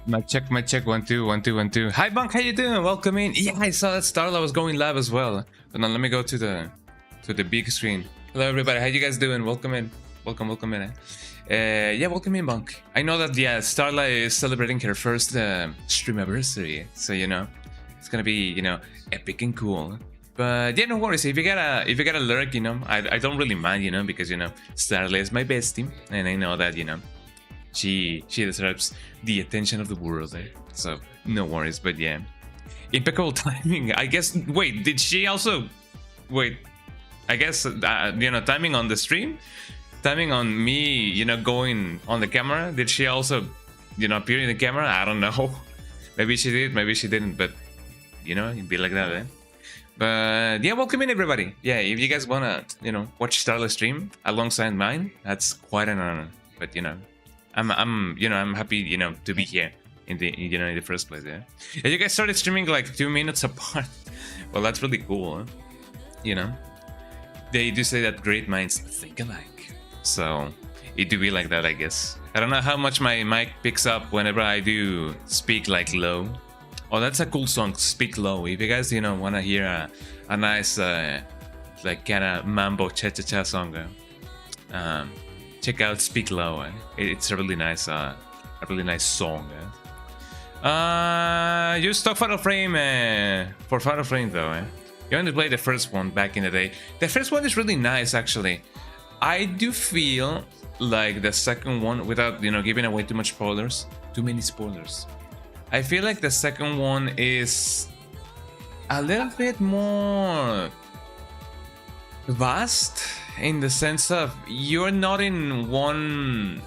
My check, 1 2 1 2 1 2. Hi Bunk, how you doing? Welcome in. Yeah, I saw that Starla was going live as well. But now let me go to the big screen. Hello everybody, how you guys doing? Welcome in. Welcome in. Yeah, welcome in, Bunk. I know that Starla is celebrating her first stream anniversary, so it's gonna be epic and cool. But yeah, no worries. If you gotta lurk, I don't really mind, because Starla is my bestie, and I know that she deserves the attention of the world, so no worries. But yeah, impeccable timing, I guess. Wait, did she also wait? I guess timing on the stream, timing on me, going on the camera. Did she also appear in the camera? I don't know. Maybe she did, maybe she didn't, but it'd be like that, But yeah, welcome in everybody. Yeah, if you guys wanna watch Starla stream alongside mine, that's quite an honor. But I'm happy to be here in the first place. Yeah, you guys started streaming like 2 minutes apart. Well, that's really cool. They do say that great minds think alike, so it do be like that, I guess. I don't know how much my mic picks up whenever I do speak like low. Oh, that's a cool song, Speak Low. If you guys want to hear a nice like kind of mambo cha-cha-cha song, check out Speak Low. It's a really nice song. Use stock Fatal Frame for Fatal Frame though. You only played the first one back in the day. The first one is really nice, actually. I do feel like the second one, without giving away too many spoilers. I feel like the second one is a little bit more vast, in the sense of you're not in one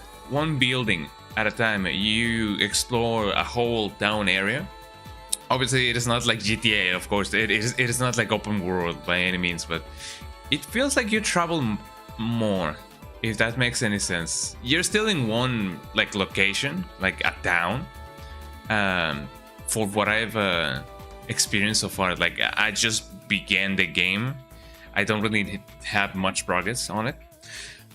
building at a time. You explore a whole town area. Obviously, it is not like GTA, of course. It is not like open world by any means, but it feels like you travel more, if that makes any sense. You're still in one location, like a town. For what I've experienced so far, I just began the game. I don't really have much progress on it,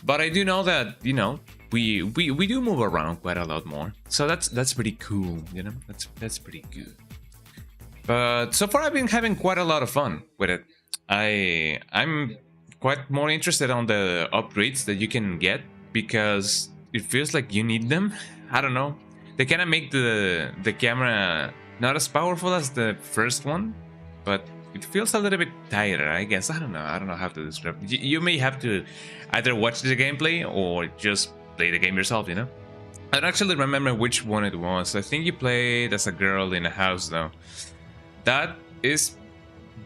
but I do know that we do move around quite a lot more. So that's pretty cool. That's pretty good. But so far I've been having quite a lot of fun with it. I'm quite more interested on the upgrades that you can get, because it feels like you need them. I don't know. They kind of make the camera not as powerful as the first one, but it feels a little bit tighter, I guess. I don't know how to describe it. You may have to either watch the gameplay or just play the game yourself, I don't actually remember which one it was. I think you played as a girl in a house, though. That is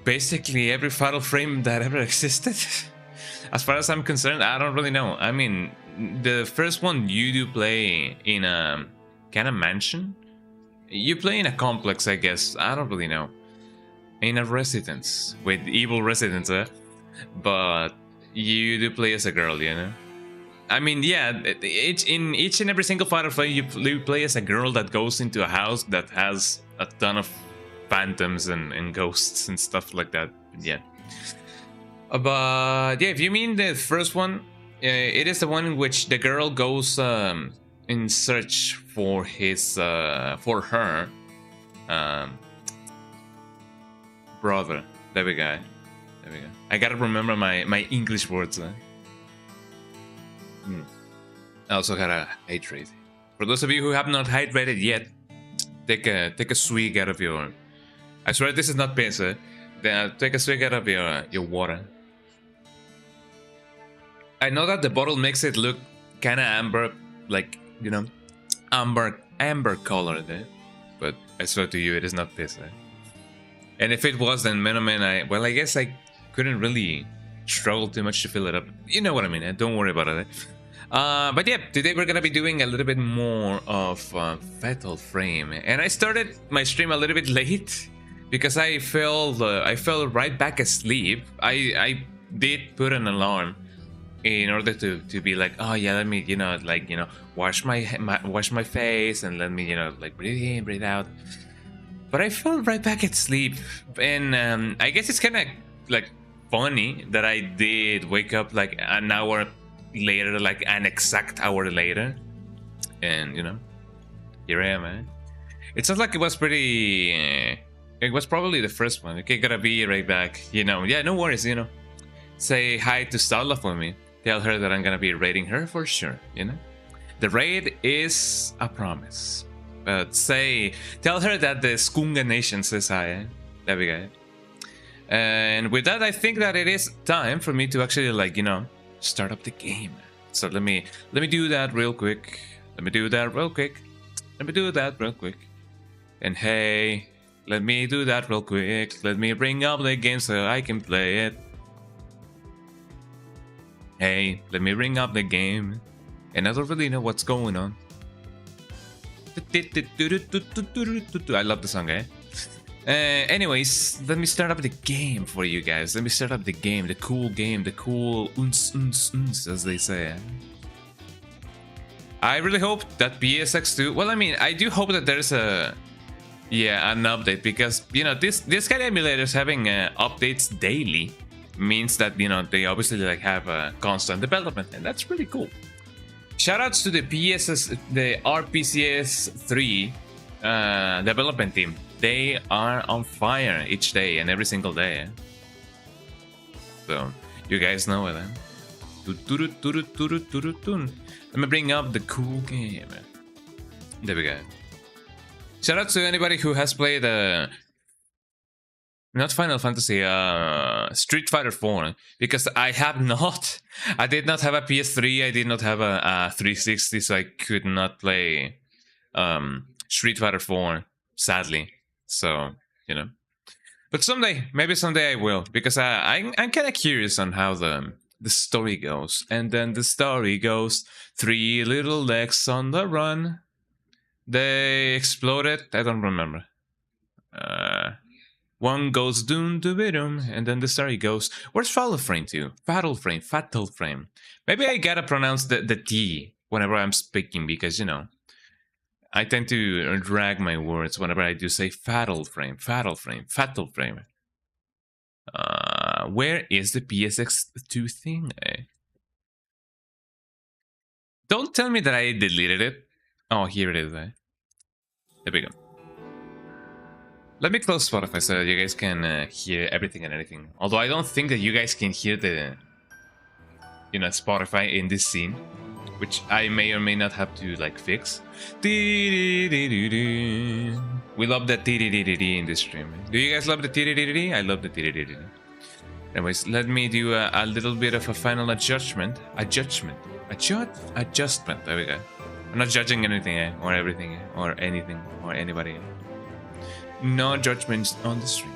basically every Fatal Frame that ever existed. As far as I'm concerned, I don't really know. I mean, the first one you do play in a kind of mansion. You play in a complex, I guess. I don't really know. In a residence with evil residents, but you do play as a girl, I mean, yeah, in each and every single Fatal Frame, you play as a girl that goes into a house that has a ton of phantoms and ghosts and stuff like that. Yeah. But yeah, if you mean the first one, it is the one in which the girl goes in search for her brother. There we go. I gotta remember my English words. I also gotta hydrate. For those of you who have not hydrated yet, take a swig out of your. I swear this is not piss. Take a swig out of your water. I know that the bottle makes it look kind of amber, amber colored, but I swear to you, it is not piss. And if it was, then man, I guess I couldn't really struggle too much to fill it up. You know what I mean? Don't worry about it. But yeah, today we're gonna be doing a little bit more of Fatal Frame, and I started my stream a little bit late because I fell right back asleep. I did put an alarm in order to be like, oh yeah, let me wash my face and let me breathe in, breathe out. But I fell right back asleep, and I guess it's kind of funny that I did wake up an hour later, an exact hour later, and here I am, man. It sounds like it was pretty... it was probably the first one. Okay, gotta be right back. You know, yeah, no worries, you know. Say hi to Starla for me. Tell her that I'm gonna be raiding her for sure, you know. The raid is a promise. But tell her that the Skunga Nation says hi, eh? There we go. And with that, I think that it is time for me to actually, like, you know, start up the game. So let me do that real quick. Let me do that real quick. And hey, let me do that real quick. Let me bring up the game so I can play it. Hey, let me bring up the game. And I don't really know what's going on. I love the song, eh? Anyways, let me start up the game for you guys. Let me start up the game, the cool uns, as they say. I really hope that PSX2... Well, I mean, I do hope that there's an update, because, you know, this kind of emulators having updates daily means that, you know, they obviously like have a constant development, and that's really cool. Shoutouts to the RPCS 3 development team. They are on fire each day and every single day. So you guys know it, eh? Let me bring up the cool game. There we go. Shoutouts to anybody who has played not Final Fantasy, Street Fighter 4, because I have not. I did not have a PS3, I did not have a 360, so I could not play Street Fighter 4, sadly. So, you know. But someday, maybe someday I will, because I'm kind of curious on how the story goes. And then the story goes, 3 little legs on the run. They exploded, I don't remember. One goes doom to doom, and then the story goes, where's Fatal Frame 2? Fatal Frame. Maybe I gotta pronounce the T whenever I'm speaking, because, you know, I tend to drag my words whenever I do say Fatal Frame. Where is the PSX2 thing? Don't tell me that I deleted it. Oh, here it is. There we go. Let me close Spotify so you guys can hear everything and anything. Although I don't think that you guys can hear the, you know, Spotify in this scene, which I may or may not have to like fix. We love the in this stream. Do you guys love the I love the Anyways, let me do a little bit of a final adjustment. Adjustment. There we go. I'm not judging anything or everything or anything or anybody. No judgments on the stream.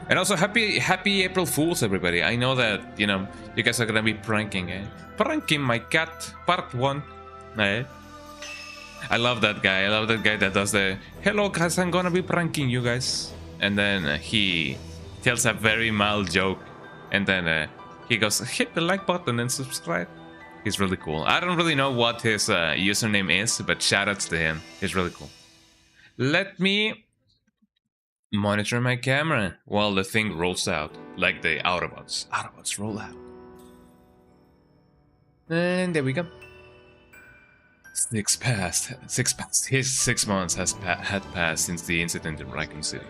And also happy April Fools, everybody. I know that, you know, you guys are gonna be pranking, pranking my cat, part 1. I love that guy. I love that guy that does the hello guys, I'm gonna be pranking you guys, and then he tells a very mild joke, and then he goes, hit the like button and subscribe. He's really cool. I don't really know what his username is, but shoutouts to him. He's really cool. Let me monitor my camera while the thing rolls out, like the Autobots. Autobots roll out. And there we go. 6 months had passed since the incident in Raccoon City.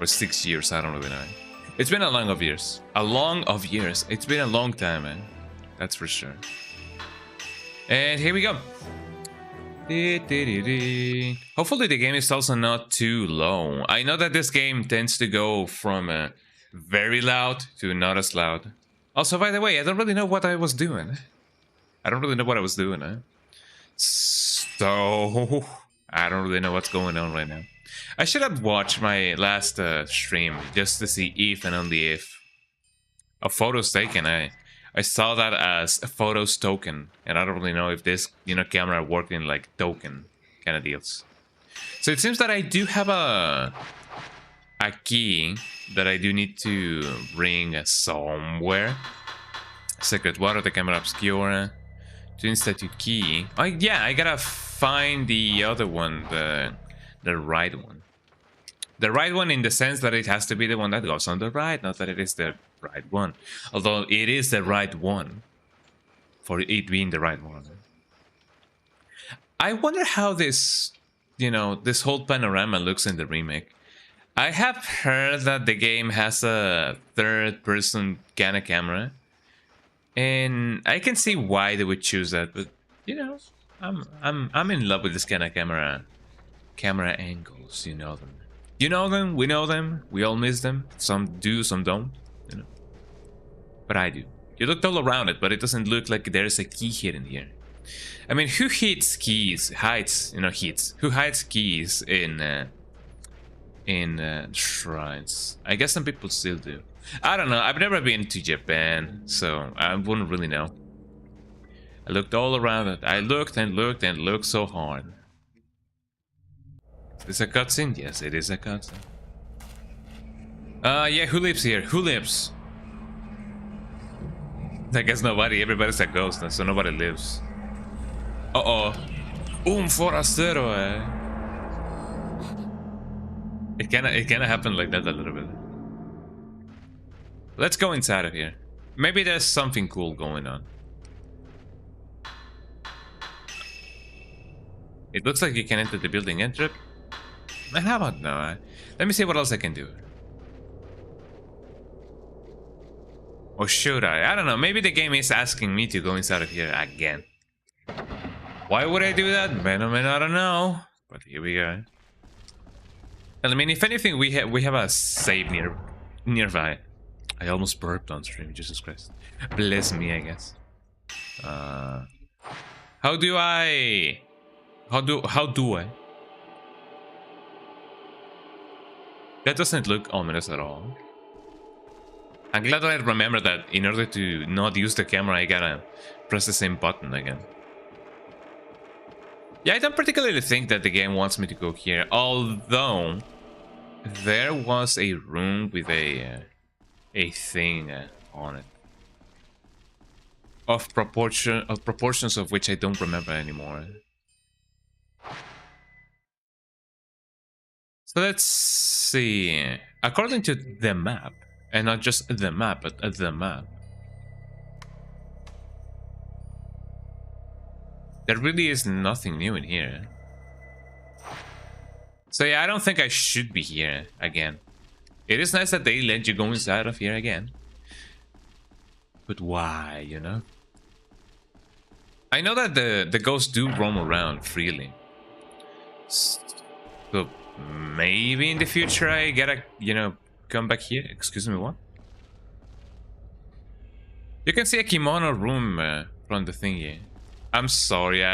Or 6 years, I don't really know. It's been a long of years. It's been a long time, man. That's for sure. And here we go. Hopefully the game is also not too low. I know that this game tends to go from very loud to not as loud. Also, by the way, I don't really know what I was doing. So, I don't really know what's going on right now. I should have watched my last stream just to see if and only if a photo's taken. I saw that as a photos token, and I don't really know if this, you know, camera worked in like token kind of deals. So it seems that I do have a key that I do need to bring somewhere. Secret water, the camera obscura. To institute key. Oh yeah, I gotta find the other one, the right one. The right one in the sense that it has to be the one that goes on the right, not that it is the right one. Although it is the right one, for it being the right one. I wonder how this you know, this whole panorama looks in the remake. I have heard that the game has a third-person kind of camera, and I can see why they would choose that. But you know, I'm in love with this kind of camera angles. You know them. You know them. We know them. We all miss them. Some do, some don't. You know, but I do. You looked all around it, but it doesn't look like there's a key hidden here. I mean, who hides keys? Hides, you know, hits. Who hides keys in shrines? I guess some people still do. I don't know. I've never been to Japan, so I wouldn't really know. I looked all around it. I looked and looked and looked so hard. Is this a cutscene? Yes, it is a cutscene. Yeah, who lives here? Who lives? I guess nobody. Everybody's a ghost, so nobody lives. Uh-oh. Un forastero, eh? It kinda happened like that a little bit. Let's go inside of here. Maybe there's something cool going on. It looks like you can enter the building. Enter. How about no? Let me see what else I can do. Or should I? I don't know. Maybe the game is asking me to go inside of here again. Why would I do that? May or may not, I don't know. But here we go. And I mean, if anything, we have a save nearby. I almost burped on stream. Jesus Christ, bless me, I guess. How do I? That doesn't look ominous at all. I'm glad that I remember that in order to not use the camera, I gotta press the same button again. Yeah, I don't particularly think that the game wants me to go here, although there was a room with a thing on it of proportions of which I don't remember anymore. So let's see. According to the map, and not just the map, but the map, there really is nothing new in here. So yeah, I don't think I should be here again. It is nice that they let you go inside of here again. But why, you know? I know that the ghosts do roam around freely. So maybe in the future I gotta, you know, come back here. Excuse me, what? You can see a kimono room from the thingy. I'm sorry,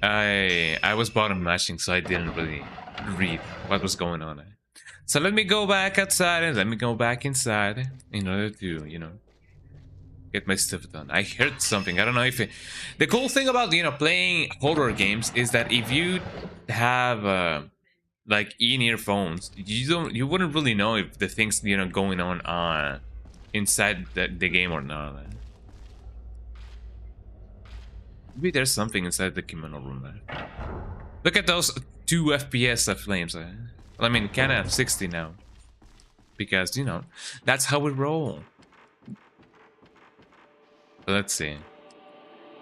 I was bottom mashing, so I didn't really read what was going on. So let me go back outside and let me go back inside in order to, you know, get my stuff done. I heard something. I don't know if it... The cool thing about, you know, playing horror games is that if you have like in-ear phones, you wouldn't really know if the things, you know, going on inside the game or not. Maybe there's something inside the kimono room there. Look at those 2 FPS of flames. I mean, kinda have 60 now. Because, you know, that's how we roll. But let's see.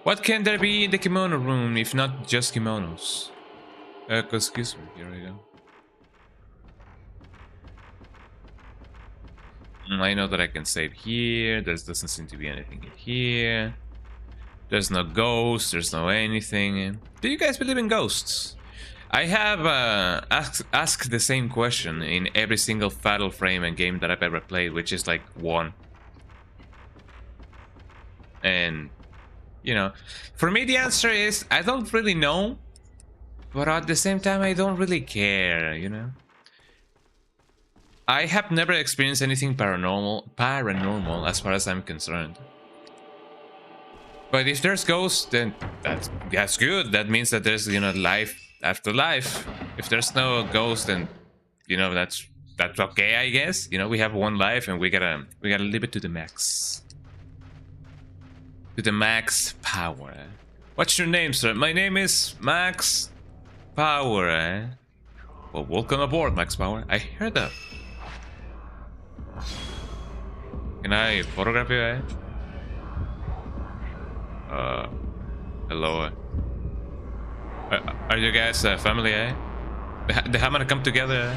What can there be in the kimono room if not just kimonos? Excuse me, here we go. I know that I can save here. There doesn't seem to be anything in here. There's no ghosts, there's no anything. Do you guys believe in ghosts? I have asked the same question in every single Fatal Frame and game that I've ever played, which is like 1. And, you know, for me the answer is, I don't really know. But at the same time, I don't really care, you know? I have never experienced anything paranormal as far as I'm concerned. But if there's ghosts, then that's good. That means that there's, you know, life after life. If there's no ghost, then, you know, that's okay, I guess. You know, we have 1 life and we gotta live it to the max. To the max power. What's your name, sir? My name is Max Power. Well, welcome aboard, Max Power. I heard that. Can I photograph you? Hello. Are you guys family, eh? The hammer come together, eh?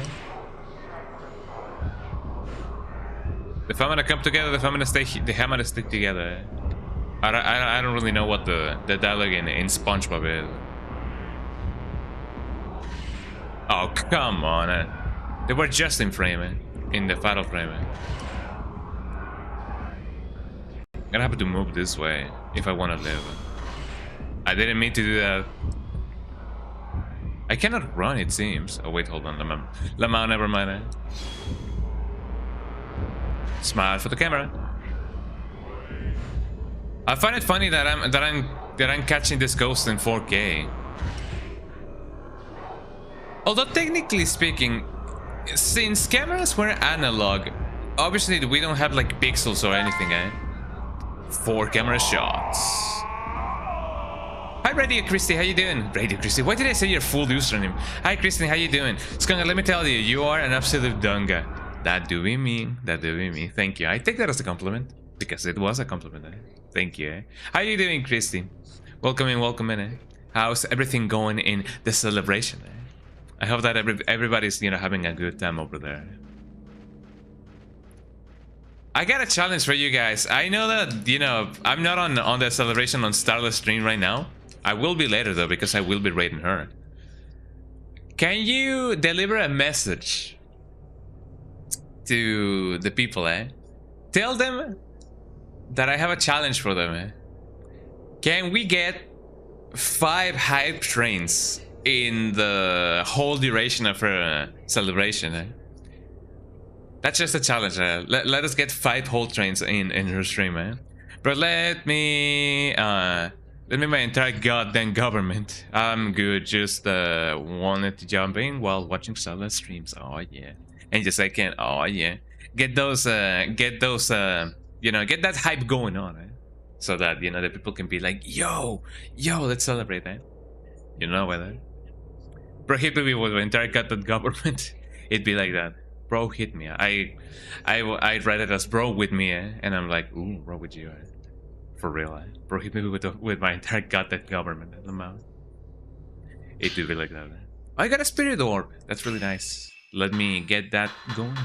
The family come together, the family stay, the hammer stick together, eh? I don't really know what the dialogue in SpongeBob is. Oh, come on, eh? They were just in frame, eh? In the final frame, eh? I'm gonna have to move this way if I want to live. I didn't mean to do that. I cannot run, it seems. Oh wait, hold on, Lamau, never mind. Eh? Smile for the camera. I find it funny that I'm catching this ghost in 4K. Although technically speaking, since cameras were analog, obviously we don't have like pixels or anything, eh? 4 camera shots. Hi Radio Christy, how you doing? Radio Christy, why did I say your full username? Hi Christy, how you doing? Skanga, let me tell you, you are an absolute dunga. That do we mean? That do we mean? Thank you. I take that as a compliment because it was a compliment. Eh? Thank you. Eh? How you doing, Christy? Welcome in. Eh? How's everything going in the celebration? Eh? I hope that everybody's having a good time over there. I got a challenge for you guys. I know that I'm not on the celebration on Starless stream right now. I will be later though because I will be raiding her. Can you deliver a message to the people, eh? Tell them that I have a challenge for them, eh? Can we get 5 hype trains in the whole duration of her celebration, eh? That's just a challenge, eh? Let us get 5 whole trains in her stream, eh? But let me my entire goddamn government. I'm good, just wanted to jump in while watching Starless streams. Oh yeah. And just I can, oh yeah, get those get that hype going on, eh? So that the people can be like, yo, let's celebrate, eh? You know whether bro hit me with the entire goddamn government, it'd be like that. Bro hit me. I'd write it as bro with me, eh? And I'm like, ooh, bro with you, eh? For real, eh? Bro hit me with my entire goddamn government in the mouth. It would be like that, eh? I got a spirit orb. That's really nice. Let me get that going.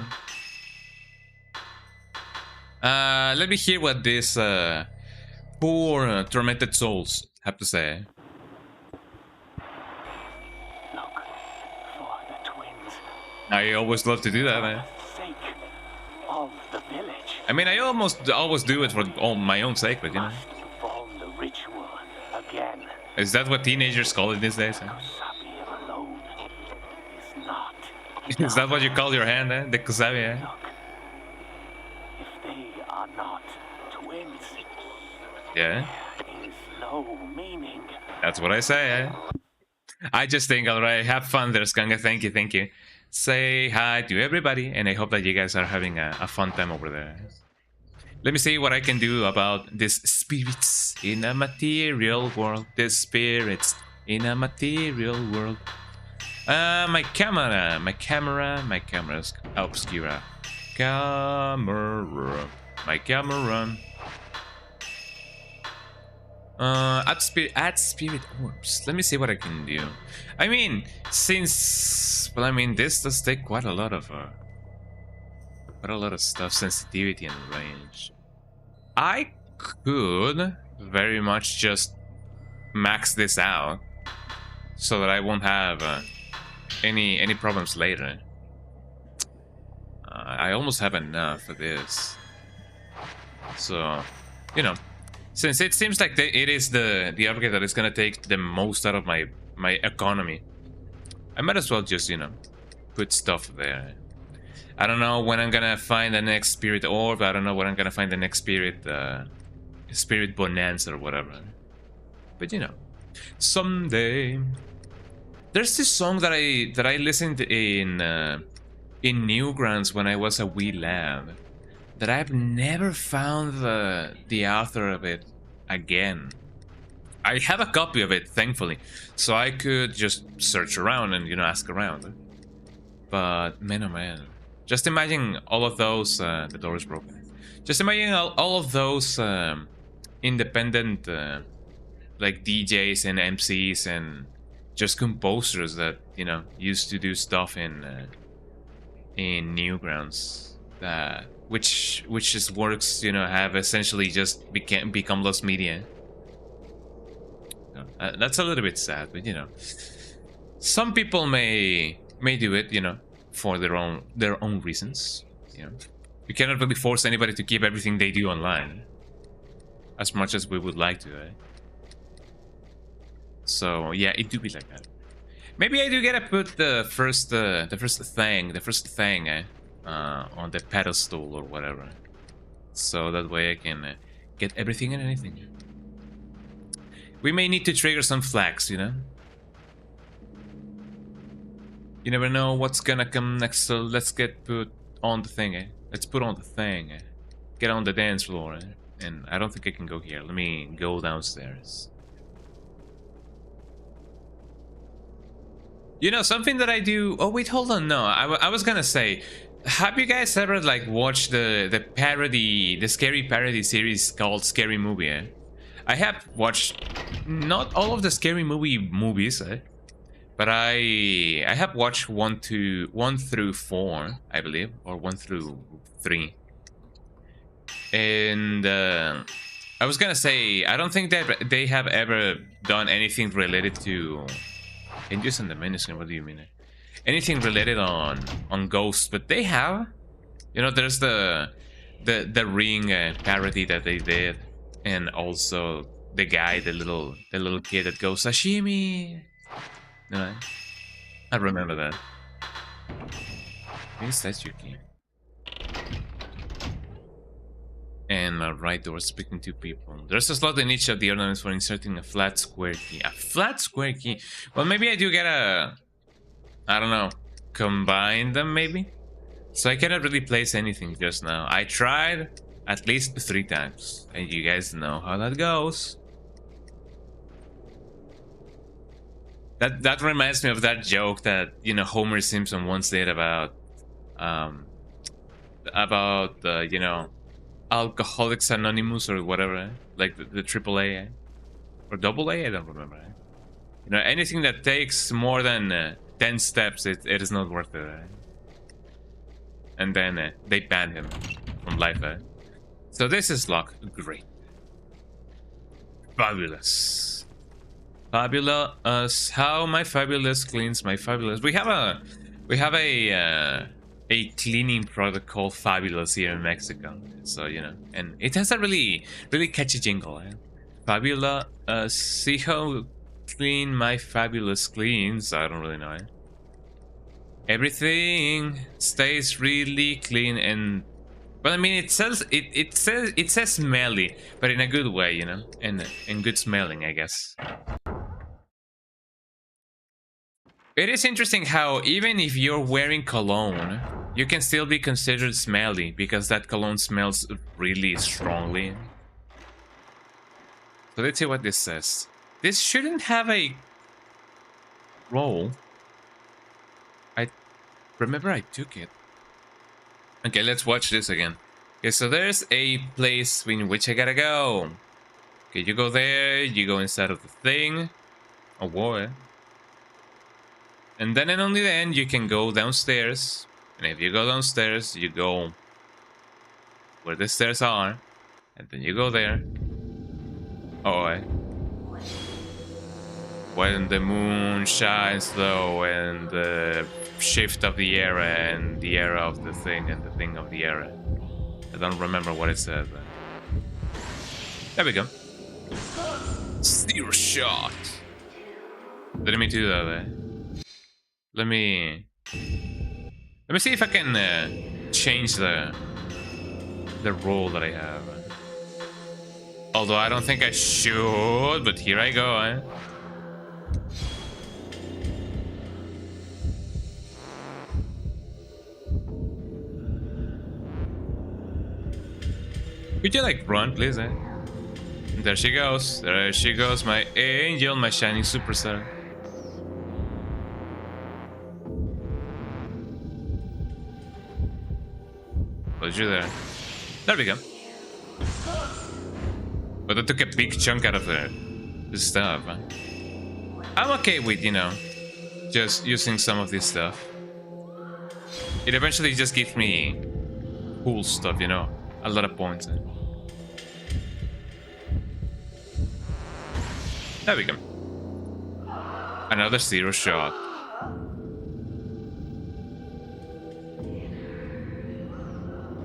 Let me hear what these poor tormented souls have to say. Look for the twins. I always love to do that, man. Sake of the village. I mean, I almost always do it for my own sake, but Must perform the ritual again. Is that what teenagers call it these days? Huh? Kusabi alone is not. Is that what you call your hand, eh? The Kusabi, eh? Look, if they are not twins, Yeah. there is no meaning. That's what I say, eh? I just think, alright, have fun there, Skanga. Thank you. Say hi to everybody, and I hope that you guys are having a fun time over there. Let me see what I can do about these spirits in a material world. These spirits in a material world. My camera's obscura. My camera. Add spirit orbs. Let me see what I can do. I mean, this does take quite a lot of stuff, sensitivity and range. I could very much just max this out so that I won't have any problems later. I almost have enough for this, so since it seems like it is the upgrade that is gonna take the most out of my economy, I might as well just put stuff there. I don't know when I'm gonna find the next spirit orb. I don't know when I'm gonna find the next spirit bonanza or whatever. But someday. There's this song that I listened in Newgrounds when I was a wee lad, that I've never found the author of it again. I have a copy of it, thankfully, so I could just search around and ask around. But man, oh man, just imagine all of those. The door is broken. Just imagine all of those independent like DJs and MCs and just composers that, you know, used to do stuff in Newgrounds, that which just works, you know, have essentially just become lost media. That's a little bit sad, but you know, some people may do it, you know, for their own reasons. You know, you cannot really force anybody to keep everything they do online, as much as we would like to. So yeah, it do be like that. Maybe I do gotta put the first thing on the pedestal or whatever, so that way I can get everything and anything. We may need to trigger some flags, you know. You never know what's gonna come next, so let's get put on the thing. Let's put on the thing. Get on the dance floor. And I don't think I can go here. Let me go downstairs. You know, something that I do... Oh, wait, hold on. No, I was gonna say... Have you guys ever, like, watched the parody... The scary parody series called Scary Movie, I have watched... Not all of the Scary Movie movies, but I have watched 1 through 4, I believe. Or 1 through 3. And... I was gonna say... I don't think that they have ever done anything related to... And just in the menu screen, what do you mean? Anything related on ghosts, but they have, you know, there's the Ring parody that they did, and also the guy, the little kid that goes sashimi. No, I remember that. Maybe that's your key. And my right door speaking to people. There's a slot in each of the ornaments for inserting a flat square key. A flat square key? Well, maybe I do gotta... I don't know. Combine them, maybe? So I cannot really place anything just now. I tried at least 3 times. And you guys know how that goes. That reminds me of that joke that, you know, Homer Simpson once did about... you know... Alcoholics Anonymous or whatever, like the AAA or AA, I don't remember. You know, anything that takes more than 10 steps, it is not worth it. And then they ban him from life. So this is luck. Great. Fabulous. Fabulous. How my fabulous cleans my fabulous. We have a cleaning product called Fabulous here in Mexico. So, you know, and it has a really catchy jingle. Fabulous, see how clean my fabulous cleans. I don't really know. Everything stays really clean, and but I mean it says smelly, but in a good way, you know, and good smelling, I guess. It is interesting how even if you're wearing cologne, you can still be considered smelly because that cologne smells really strongly. So let's see what this says. This shouldn't have a roll. I remember I took it. Okay, let's watch this again. Okay, so there's a place in which I gotta go. Okay, you go there, you go inside of the thing. Oh boy. And then and only then you can go downstairs. And if you go downstairs, you go where the stairs are. And then you go there. Oh, when the moon shines low and the shift of the era and the era of the thing and the thing of the era. I don't remember what it said. But... There we go. Zero shot. Let me do that. Let me see if I can change the role that I have. Although I don't think I should, but here I go. Could you like run, please? There she goes. There she goes, my angel, my shining superstar. Was you there? There we go. But I took a big chunk out of the stuff. I'm okay with, you know, just using some of this stuff. It eventually just gives me cool stuff, you know, a lot of points. There we go. Another zero shot.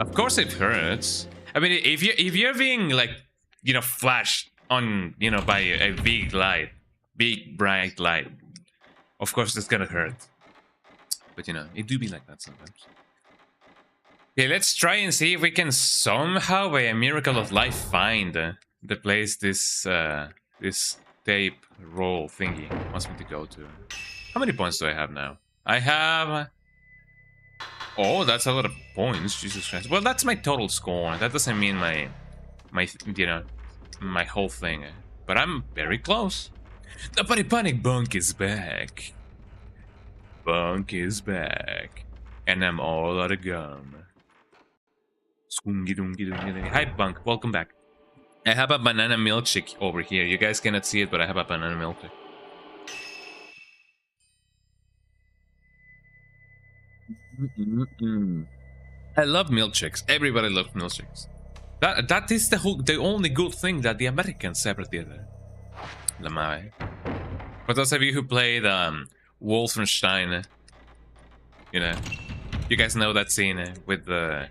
Of course it hurts. I mean, if you're being like, you know, flashed on, you know, by a big light, big bright light, of course it's gonna hurt. But you know, it do be like that sometimes. Okay, let's try and see if we can somehow, by a miracle of life, find the place this this tape roll thingy wants me to go to. How many points do I have now? I have... Oh, that's a lot of points. Jesus Christ. Well, that's my total score. That doesn't mean my you know, my whole thing. But I'm very close. The Buddy Panic Bunk is back. Bunk is back. And I'm all out of gum. Hi, Bunk. Welcome back. I have a banana milkshake over here. You guys cannot see it, but I have a banana milkshake. I love milkshakes. Everybody loves milkshakes. That is the only good thing that the Americans ever did. For those of you who played Wolfenstein, you know, you guys know that scene with the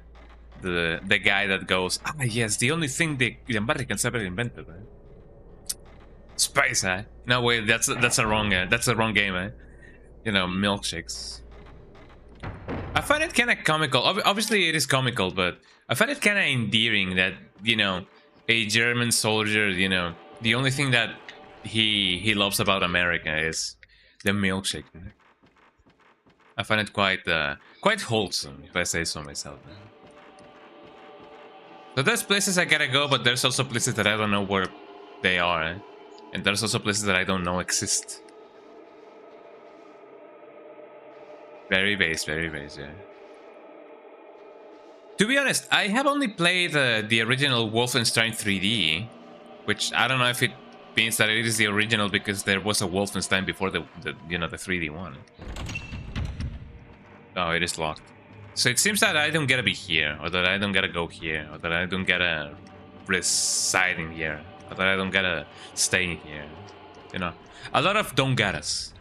guy that goes, ah yes, the only thing the Americans ever invented. Spice, huh? No wait, that's a wrong game, You know, milkshakes. I find it kind of comical. Obviously, it is comical, but I find it kind of endearing that, you know, a German soldier, you know, the only thing that he loves about America is the milkshake. I find it quite wholesome, if I say so myself. So there's places I gotta go, but there's also places that I don't know where they are, and there's also places that I don't know exist. Very base, yeah. To be honest, I have only played the original Wolfenstein 3D, which I don't know if it means that it is the original because there was a Wolfenstein before the you know, the 3D one. Oh, it is locked. So it seems that I don't gotta be here, or that I don't gotta go here, or that I don't gotta reside in here, or that I don't gotta stay in here. You know, a lot of don't gottas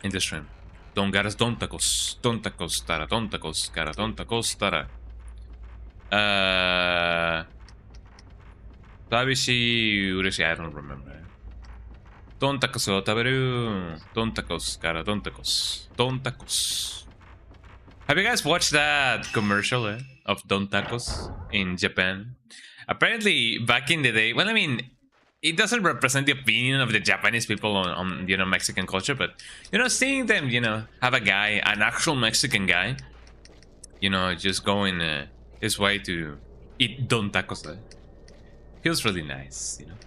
in this stream. Don't gottas, don't tacos, tara, don't tacos, cara, don't tacos, tara. Tabishi, Urishi, I don't remember. Don't tacos, tabaru, don't tacos, cara, don't tacos, don't tacos. Have you guys watched that commercial of Don Tacos in Japan? Apparently, back in the day, well, I mean, it doesn't represent the opinion of the Japanese people on you know, Mexican culture, but, you know, seeing them, you know, have a guy, an actual Mexican guy, you know, just going his way to eat Don Tacos, feels really nice, you know.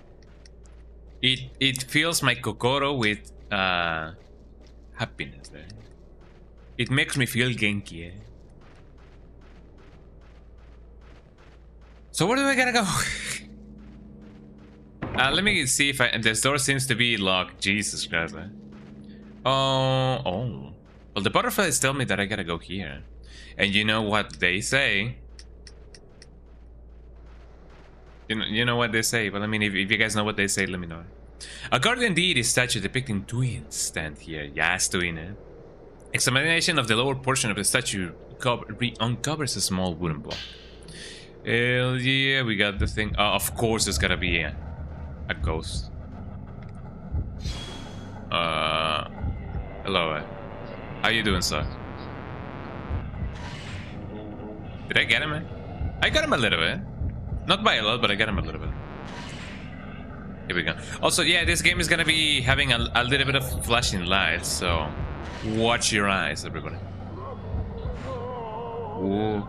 It fills my kokoro with happiness, right? It makes me feel Genki, So where do I gotta go? Let me see if this door seems to be locked. Jesus Christ. Oh. Well, the butterflies tell me that I gotta go here. And you know what they say? You know what they say? Well, I mean, if you guys know what they say, let me know. A guardian deity statue depicting twins stand here. Yes, twin. Examination of the lower portion of the statue uncovers a small wooden block. Hell yeah, we got the thing. Of course, there's gotta be a ghost. Hello. How you doing, sir? Did I get him? I got him a little bit. Not by a lot, but I got him a little bit. Here we go. Also, yeah, this game is gonna be having a little bit of flashing lights, so watch your eyes, everybody. Ooh.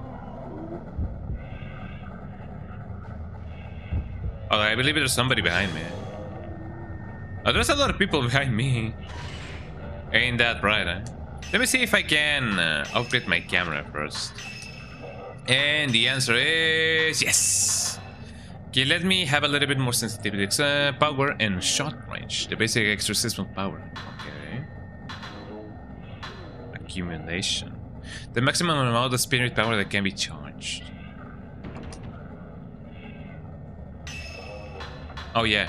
Oh, I believe there's somebody behind me. Oh, there's a lot of people behind me. Ain't that right, eh? Let me see if I can upgrade my camera first. And the answer is yes. Okay, let me have a little bit more sensitivity. It's power and shot range. The basic exorcism power. Okay. Accumulation. The maximum amount of spirit power that can be charged. Oh yeah.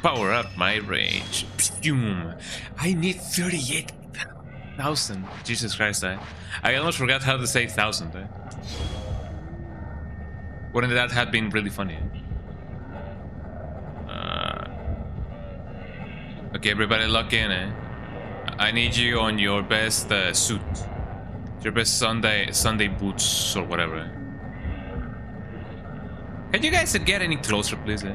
Power up my rage. Pum. I need 38,000. Jesus Christ, I almost forgot how to say 1,000. Wouldn't that have been really funny? Okay, everybody lock in, eh? I need you on your best suit. Your best Sunday boots or whatever. Can you guys get any closer, please? Eh?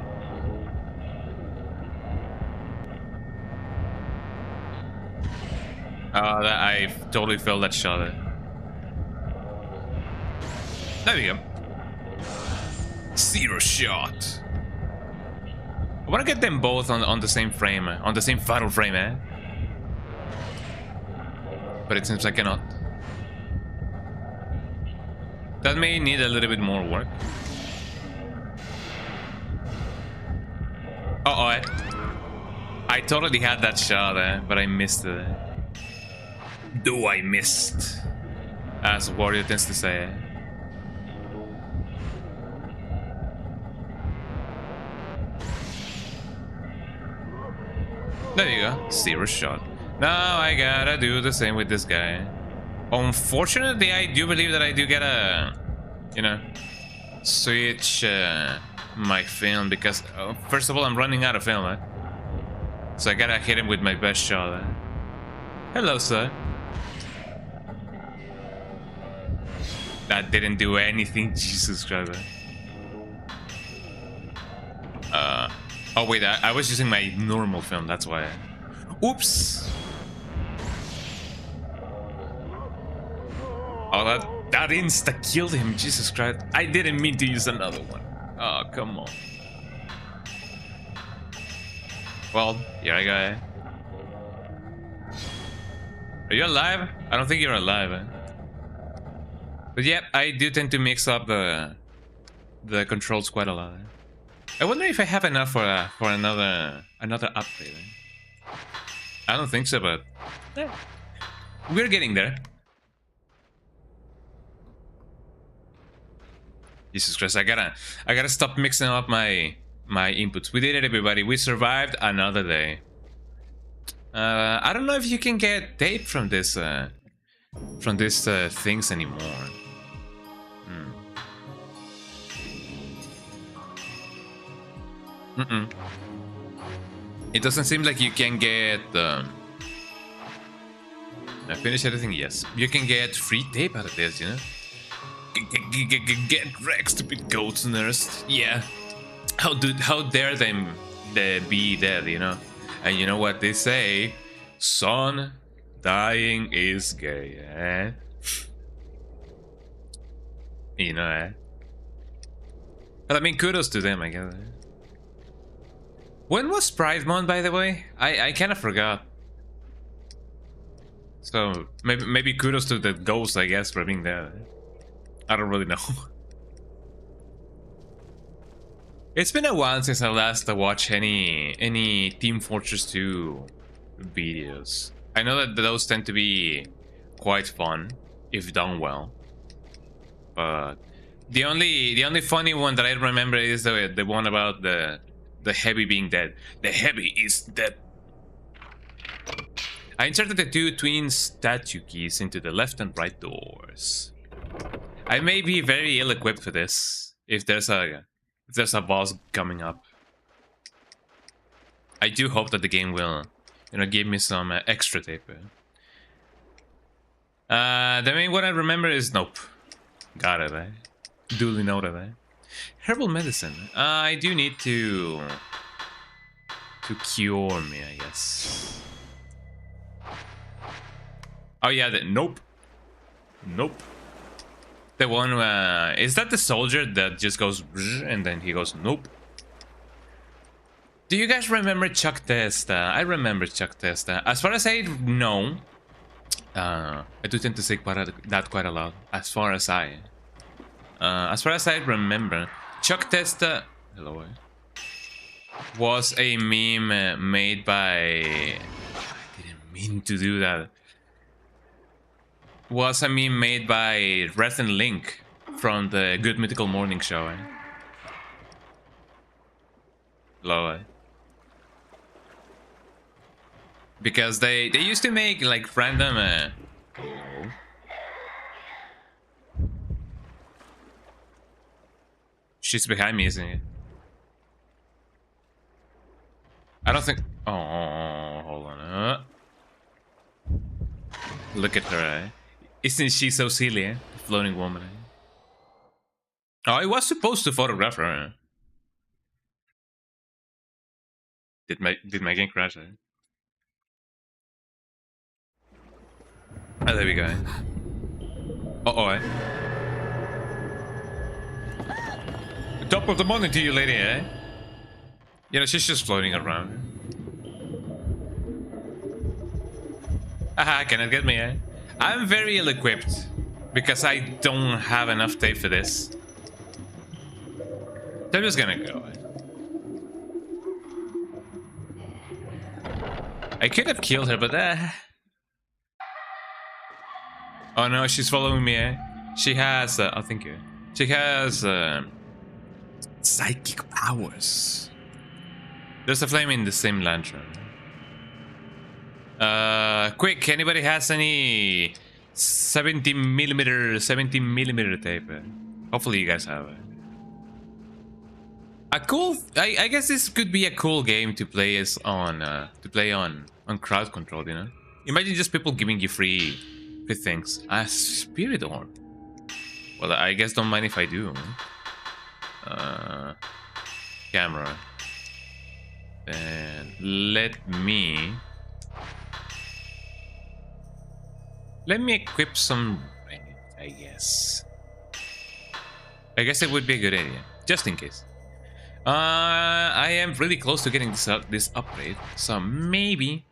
I totally felt that shot. Eh? There we go. Zero shot. I want to get them both on the same frame, on the same fatal frame, eh? But it seems I cannot. That may need a little bit more work. Uh-oh, I totally had that shot, but I missed it. Do I missed? As Warrior tends to say. There you go, zero shot. Now I gotta do the same with this guy. Unfortunately, I do believe that I do get a, you know, switch my film because first of all, I'm running out of film, eh? So I gotta hit him with my best shot. Eh? Hello, sir. That didn't do anything. Jesus Christ. Oh wait, I was using my normal film. That's why. Oops. Oh, that insta killed him. Jesus Christ. I didn't mean to use another one. Oh, come on. Well, here I go. Are you alive? I don't think you're alive. Eh? But yeah, I do tend to mix up the controls quite a lot. Eh? I wonder if I have enough for another upgrade. Eh? I don't think so, but we're getting there. Jesus Christ, I gotta stop mixing up my inputs. We did it, everybody. We survived another day. I don't know if you can get tape from this things anymore. It doesn't seem like you can get. I finished everything. Yes, you can get free tape out of this. You know. Get wrecked, stupid goats nurse. Yeah. How dare them be dead? You know. And you know what they say? Son, dying is gay. Eh? You know. Eh? But I mean, kudos to them, I guess. When was Pride Month, by the way? I kind of forgot. So maybe kudos to the ghost, I guess, for being there. I don't really know. It's been a while since I last watched any Team Fortress 2 videos. I know that those tend to be quite fun if done well, but the only funny one that I remember is the one about the heavy being dead. The heavy is dead. I inserted the two twin statue keys into the left and right doors. I may be very ill-equipped for this if there's a boss coming up. I do hope that the game will, you know, give me some extra tape. The main one I remember is nope. Got it, eh? Duly noted, eh? Herbal medicine. I do need to cure me, I guess. Oh yeah, nope. Nope. The one, is that the soldier that just goes and then he goes nope? Do you guys remember Chuck Testa? I remember Chuck Testa. As far as I know, I do tend to say quite a lot. As far as I remember, Chuck Testa, hello, was a meme made by. I didn't mean to do that. Was a meme made by Reth and Link from the Good Mythical Morning Show. Hello. Because they used to make like random. She's behind me, isn't it? I don't think. Oh, hold on. Look at her. Isn't she so silly? The floating woman. Oh, I was supposed to photograph her. Did my game crash? Oh, there we go. Uh-oh. Top of the morning to you, lady, eh? You know, she's just floating around. Haha, cannot get me, eh? I'm very ill-equipped because I don't have enough tape for this. So I'm just gonna go. I could have killed her, but oh no, she's following me, eh? She has, oh, thank you. She has, psychic powers. There's a flame in the same lantern. Quick, anybody has any 17mm tape? Hopefully you guys have it. A cool, I guess this could be a cool game to play on crowd control, you know? Imagine just people giving you free things. A spirit orb. Well, I guess don't mind if I do. Camera. And let me equip some range, I guess. I guess it would be a good idea, just in case. I am really close to getting this upgrade, so maybe.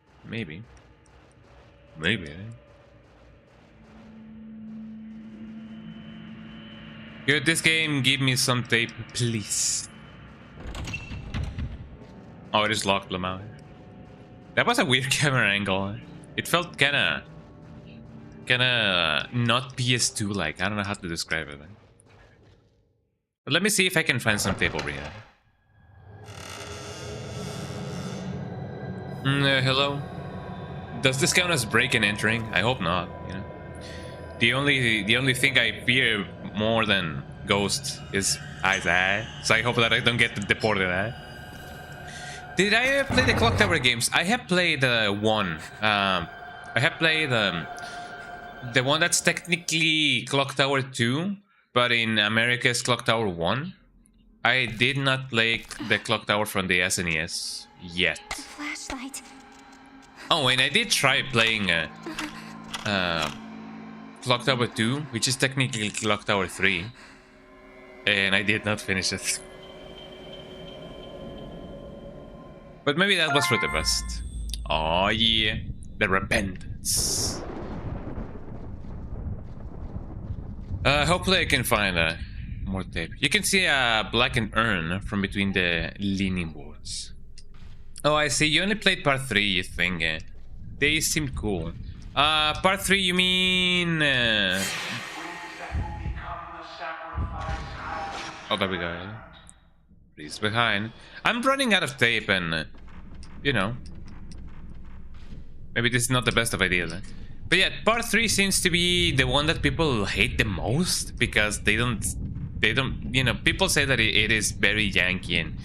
Could this game give me some tape, please? Oh, it is locked, Lamau. That was a weird camera angle. It felt kinda not PS2 like. I don't know how to describe it. But let me see if I can find some tape over here. Hello. Does this count as break and entering? I hope not. You know, the only thing I fear more than ghosts is eyes. So I hope that I don't get deported. Did I ever play the Clock Tower games? I have played one. I have played the one that's technically Clock Tower 2, but in America is Clock Tower 1. I did not play the Clock Tower from the SNES yet. Flashlight. Oh, and I did try playing Clock Tower 2, which is technically Clock Tower 3, and I did not finish it. But maybe that was for the best. Oh yeah, the repentance. Hopefully I can find more tape. You can see a blackened urn from between the leaning boards. Oh, I see. You only played part 3, you think? They seemed cool. Part 3, you mean? Oh, there we go. Please behind. I'm running out of tape, and you know, maybe this is not the best of ideas. But yeah, part 3 seems to be the one that people hate the most because they don't. You know, people say that it is very Yankee, and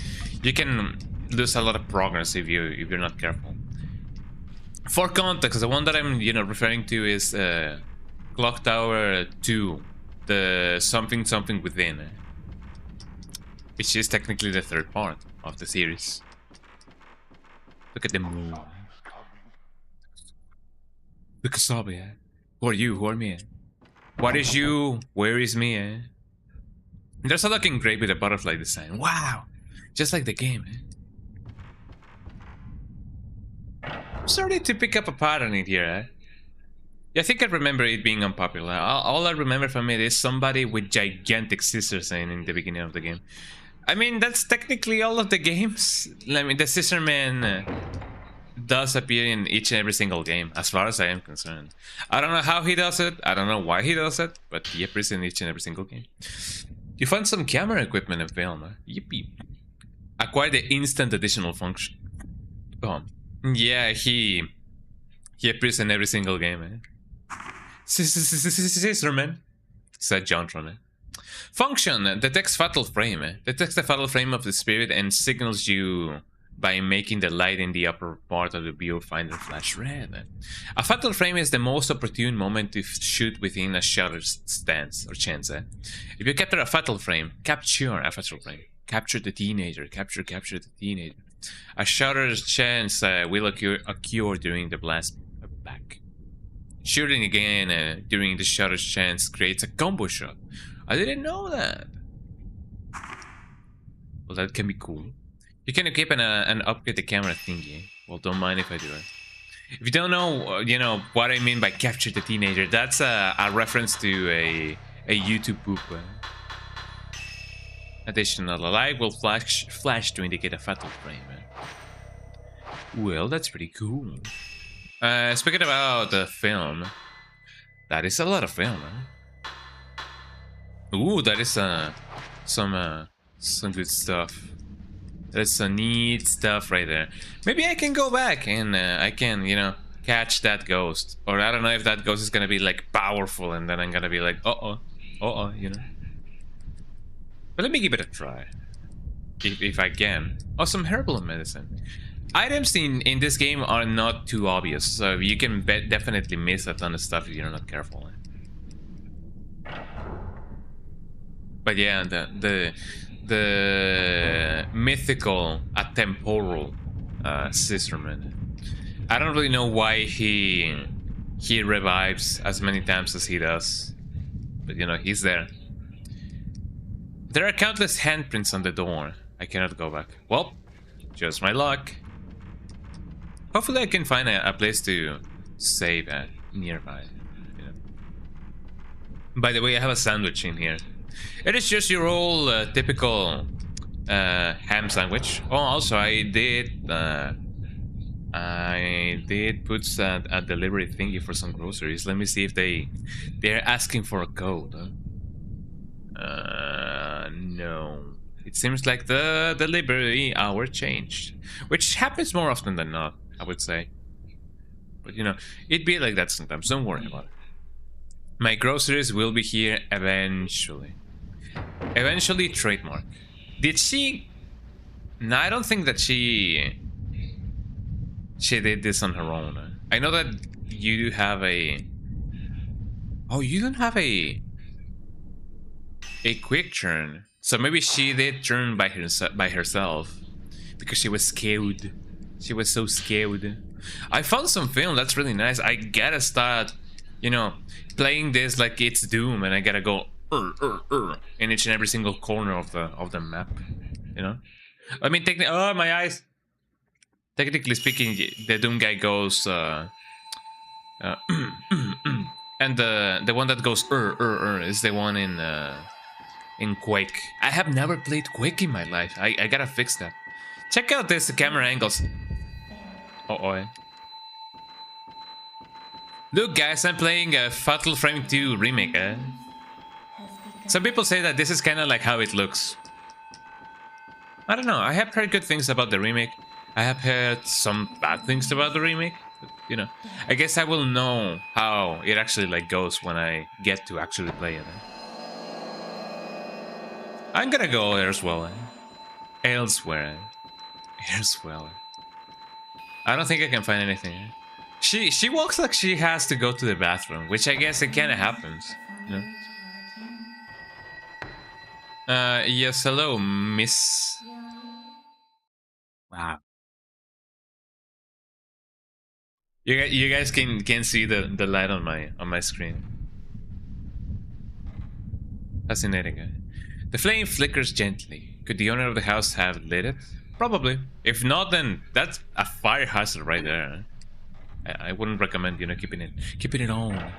you can lose a lot of progress if you're not careful. For context, the one that I'm referring to is Clock Tower 2, the something within, which is technically the third part of the series. Look at the moon. Look at Sabi, eh? Who are you? Who are me? What is you? Where is me? Eh? There's a looking great with a butterfly design. Wow! Just like the game, eh? I'm starting to pick up a pattern in here, eh? Yeah, I think I remember it being unpopular. All I remember from it is somebody with gigantic scissors in the beginning of the game. I mean, that's technically all of the games. I mean, the Scissor Man does appear in each and every single game, as far as I am concerned. I don't know how he does it. I don't know why he does it, but he appears in each and every single game. You find some camera equipment and film. Huh? Yippee. Acquire the instant additional function. Oh, yeah, he appears in every single game. Eh? Scissor Man, said John from it. Function detects fatal frame. Detects the fatal frame of the spirit and signals you by making the light in the upper part of the viewfinder flash red. A fatal frame is the most opportune moment to shoot within a shutter's stance or chance. If you capture a fatal frame, capture the teenager. Capture the teenager. A shutter's chance will occur during the blast back. Shooting again during the shutter's chance creates a combo shot. I didn't know that. Well, that can be cool. You can equip and upgrade the camera thingy. Well, don't mind if I do it. If you don't know, you know what I mean by capture the teenager. That's a reference to a YouTube poop. Additional light will flash to indicate a fatal frame. Well, that's pretty cool. Speaking about the film, that is a lot of film. Ooh, that is some good stuff. That's some neat stuff right there. Maybe I can go back and I can, you know, catch that ghost. Or I don't know if that ghost is gonna be like powerful, and then I'm gonna be like, you know. But let me give it a try, if I can. Oh, some herbal medicine. Items in this game are not too obvious, so you can definitely miss a ton of stuff if you're not careful. But yeah, the mythical atemporal Scissorman. I don't really know why he revives as many times as he does, but you know, he's there. There are countless handprints on the door. I cannot go back. Well, just my luck. Hopefully I can find a place to save at nearby. You know. By the way, I have a sandwich in here. It is just your old typical ham sandwich. Oh, also I did put a delivery thingy for some groceries. Let me see if they're asking for a code. No. It seems like the delivery hour changed, which happens more often than not, I would say. But you know, it'd be like that sometimes. Don't worry about it. My groceries will be here eventually. Eventually, trademark. Did she? No, I don't think that she did this on her own. I know that you have a. Oh, you don't have a quick turn. So maybe she did turn by herself because she was scared. She was so scared. I found some film that's really nice. I gotta start, you know, playing this like it's Doom, and I gotta go in each and every single corner of the map. You know, I mean, oh my eyes. Technically speaking, the Doom guy goes, and the one that goes is the one in Quake. I have never played Quake in my life. I gotta fix that. Check out this camera angles. Look guys, I'm playing a Fatal Frame 2 remake. Some people say that this is kind of like how it looks. I don't know, I have heard good things about the remake. I have heard some bad things about the remake. But, you know, I guess I will know how it actually like goes when I get to actually play it. I'm gonna go elsewhere. Elsewhere. I don't think I can find anything. She walks like she has to go to the bathroom, which I guess it kind of happens. You know? Yes, hello, Miss. Wow. You guys can see the light on my screen. Fascinating. The flame flickers gently. Could the owner of the house have lit it? Probably. If not, then that's a fire hazard right there. I wouldn't recommend, you know, keeping it on.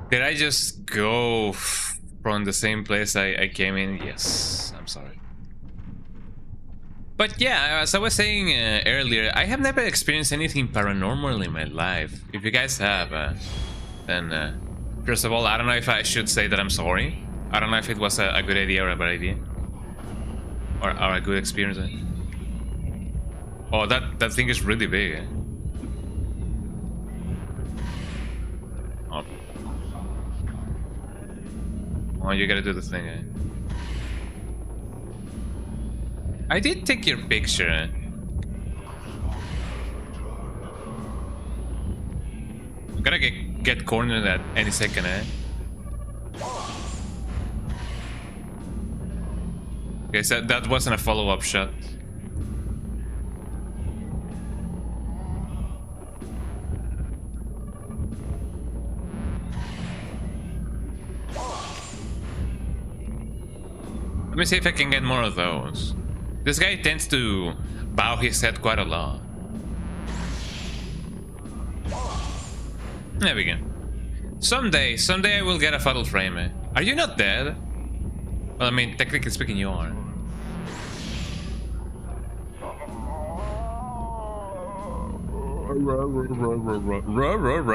Did I just go from the same place I came in? Yes, I'm sorry. But yeah, as I was saying earlier, I have never experienced anything paranormal in my life. If you guys have, then first of all, I don't know if I should say that I'm sorry. I don't know if it was a good idea or a bad idea. Or a good experience. Oh, that thing is really big. Oh. Oh, you gotta do the thing, I did take your picture. I'm gonna get cornered at any second, Okay, so that wasn't a follow-up shot. Let me see if I can get more of those. This guy tends to bow his head quite a lot. There we go. Someday I will get a fatal frame. Are you not dead? Well, I mean, technically speaking, you are.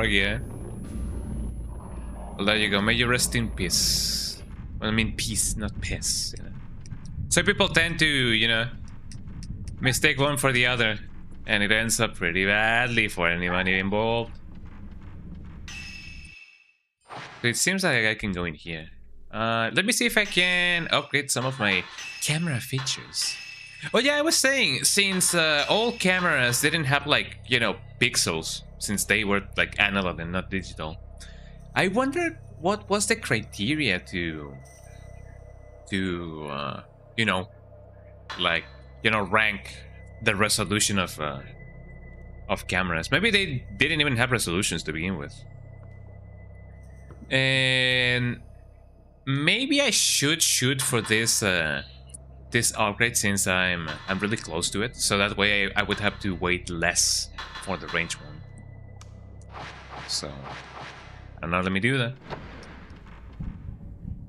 Yeah. Well, there you go. May you rest in peace. Well, I mean peace, not piss. You know? So people tend to, you know, mistake one for the other, and it ends up pretty badly for anyone involved. So it seems like I can go in here. Let me see if I can upgrade some of my camera features. Oh yeah, I was saying, since all cameras didn't have, like, you know, pixels, since they were like analog and not digital, I wondered what was the criteria to you know, like, you know, rank the resolution of cameras. Maybe they didn't even have resolutions to begin with. And maybe I should shoot for this this upgrade, since I'm really close to it, so that way I would have to wait less for the range one. So I don't know, let me do that.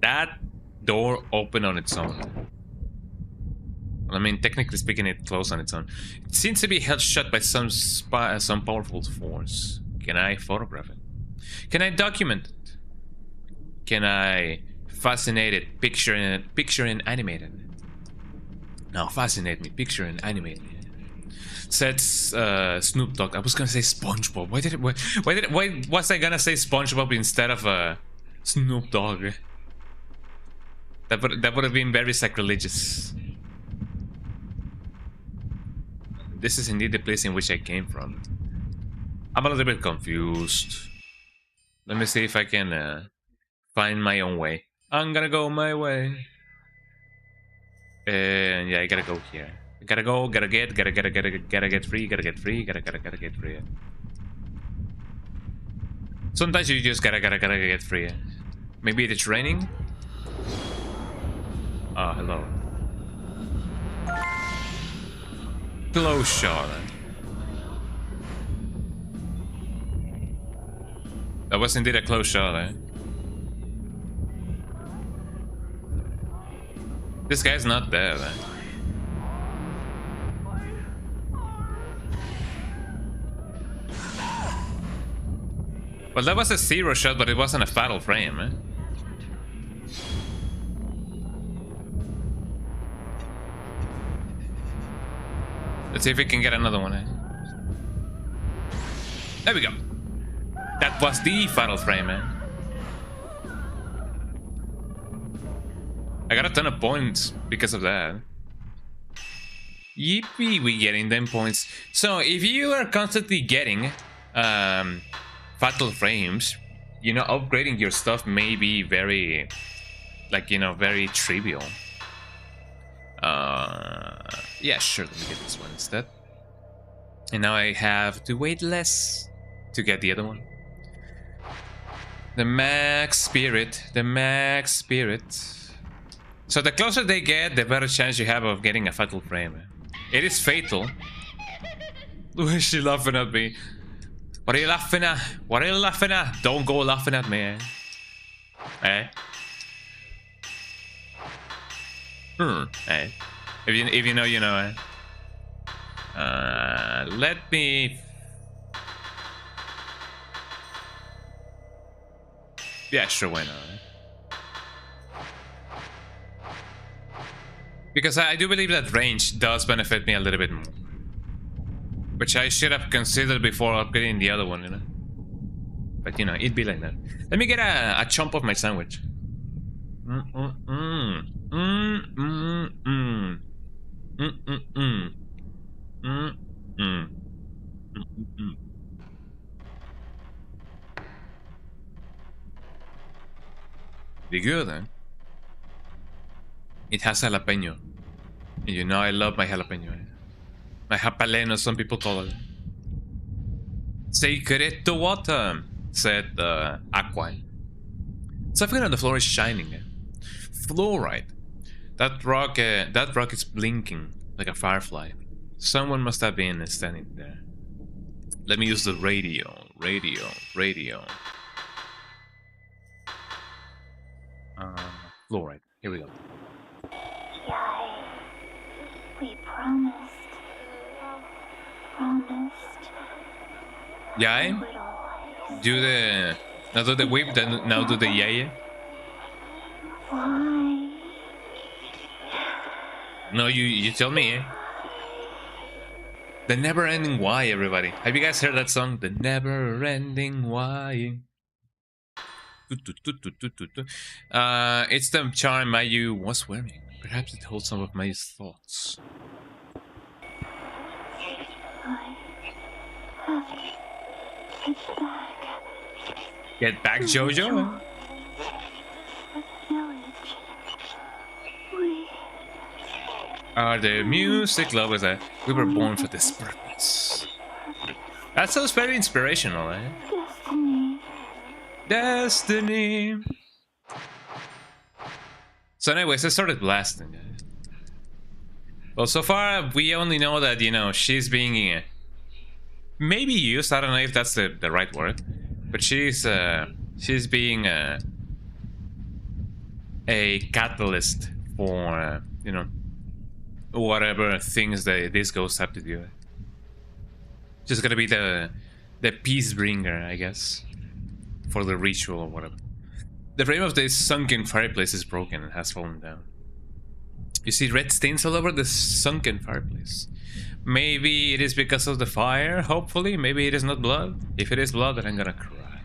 That door opened on its own. I mean, technically speaking, it closed on its own. It seems to be held shut by some powerful force. Can I photograph it? Can I document it? Can I fascinate it, picture and animate it? No, fascinate me, picture and animate me. Says Snoop Dogg. I was gonna say SpongeBob. Why was I gonna say SpongeBob instead of Snoop Dogg? That would have been very sacrilegious. This is indeed the place in which I came from. I'm a little bit confused. Let me see if I can find my own way. I'm gonna go my way. And yeah, I gotta go here. I gotta go, gotta get free, gotta get free. Sometimes you just gotta get free. Maybe it's raining. Oh, hello. Close shot. That was indeed a close shot, eh? This guy's not there, eh? Well, that was a zero shot, but it wasn't a fatal frame, eh? Let's see if we can get another one, eh? There we go. That was the fatal frame, eh? I got a ton of points because of that. Yippee, we getting them points. So if you are constantly getting fatal frames, you know, upgrading your stuff may be very, like, you know, very trivial. Yeah, sure, let me get this one instead. And now I have to wait less to get the other one. The max spirit, the max spirit. So the closer they get, the better chance you have of getting a fatal frame. It is fatal. Why is she laughing at me? What are you laughing at? What are you laughing at? Don't go laughing at me, eh? Eh? If you know, you know, let me... Yeah, sure, why not? Because I do believe that range does benefit me a little bit more. Which I should have considered before upgrading the other one, you know? But, you know, it'd be like that. Let me get a chomp of my sandwich. Be good, eh? It has jalapeno. And you know I love my jalapeno, eh? My japaleno, some people call it. Secreto water, said Aqua. Something on the floor is shining. Fluorite. That rock is blinking like a firefly. Someone must have been standing there. Let me use the radio. Fluorite. Here we go. Yai, we promised. Yai? Do the... Now do the whip, then now do the yay. Why? No, you tell me, eh? The never-ending why, everybody. Have you guys heard that song? The never-ending why. It's the charm Mayu was wearing. Perhaps it holds some of Mayu's thoughts. Get back, Jojo. Are the music lovers that we were born for this purpose? That sounds very inspirational, eh? Destiny. So anyways, I started blasting, guys. Well, so far we only know that, you know, she's being maybe used. I don't know if that's the right word, but she's being a catalyst for you know, whatever things that these ghosts have to do. Just gonna be the peace bringer, I guess, for the ritual or whatever. The frame of this sunken fireplace is broken and has fallen down. You see red stains all over the sunken fireplace. Maybe it is because of the fire, hopefully. Maybe it is not blood. If it is blood, then I'm gonna cry.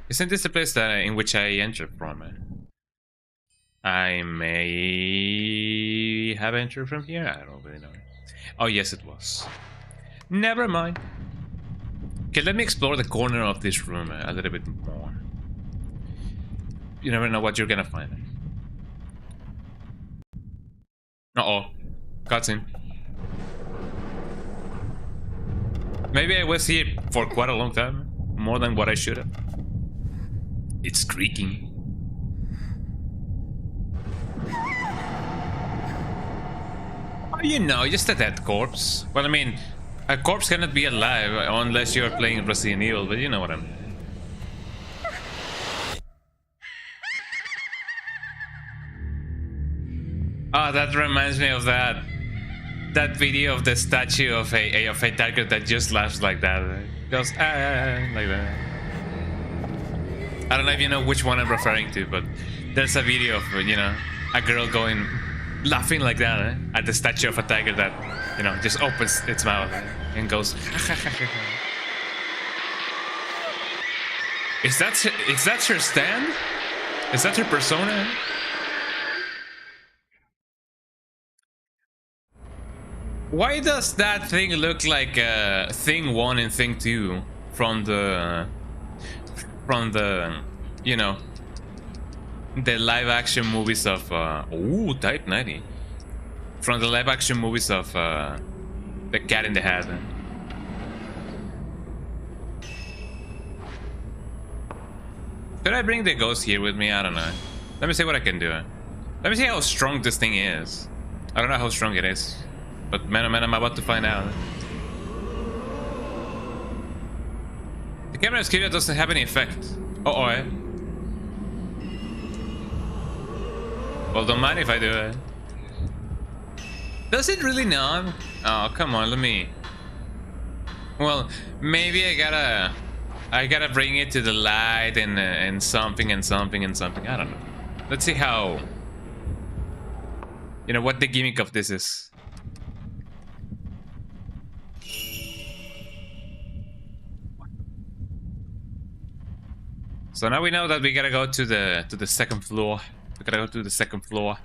Isn't this the place in which I entered from? I may have entered from here? I don't really know. Oh, yes, it was. Never mind. Okay, let me explore the corner of this room a little bit more. You never know what you're gonna find. Uh-oh. Cutscene. Maybe I was here for quite a long time. More than what I should have. It's creaking. Oh, you know, just a dead corpse. Well, I mean, a corpse cannot be alive unless you're playing Resident Evil, but you know what I mean. Oh, that reminds me of that video of the statue of a tiger that just laughs like that. It goes like that. I don't know if you know which one I'm referring to, but there's a video of, you know, a girl laughing like that at the statue of a tiger that, you know, just opens its mouth and goes. Is that her stand? Is that her persona? Why does that thing look like Thing 1 and Thing 2 from the you know, the live action movies of ooh, Type 90, from the live action movies of The Cat in the Hat? Should I bring the ghost here with me? I don't know. Let me see what I can do. Let me see how strong this thing is. I don't know how strong it is. But man, oh man, I'm about to find out. The camera stereo doesn't have any effect. Uh-oh, eh? Well, don't mind if I do it. Does it really not? Oh, come on, let me... Well, maybe I gotta bring it to the light and something and something and something. I don't know. Let's see how... You know, what the gimmick of this is. So now we know that we gotta go to the second floor. We gotta go to the second floor.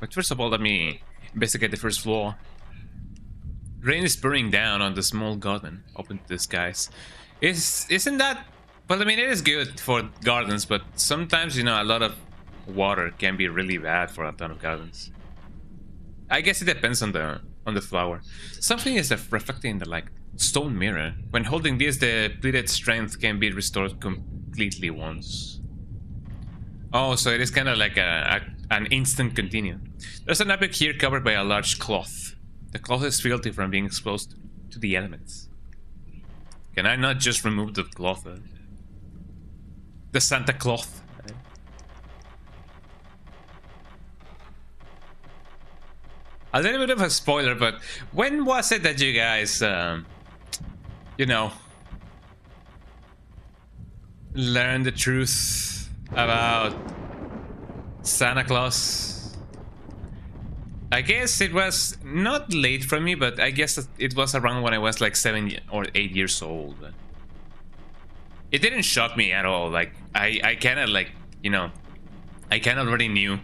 But first of all, let me investigate the first floor. Rain is pouring down on the small garden open to the skies. Isn't that... Well, I mean, it is good for gardens, but sometimes, you know, a lot of water can be really bad for a ton of gardens. I guess it depends on the flower. Something is reflecting in the like stone mirror. When holding this, the depleted strength can be restored completely once. Oh, so it is kind of like an instant continue. There's an object here covered by a large cloth. The cloth is filthy from being exposed to the elements. Can I not just remove the cloth? The Santa cloth. A little bit of a spoiler, but when was it that you guys, you know, learned the truth about Santa Claus? I guess it was not late for me, but I guess it was around when I was like 7 or 8 years old. It didn't shock me at all. Like I kind of like, you know, I kind of already knew,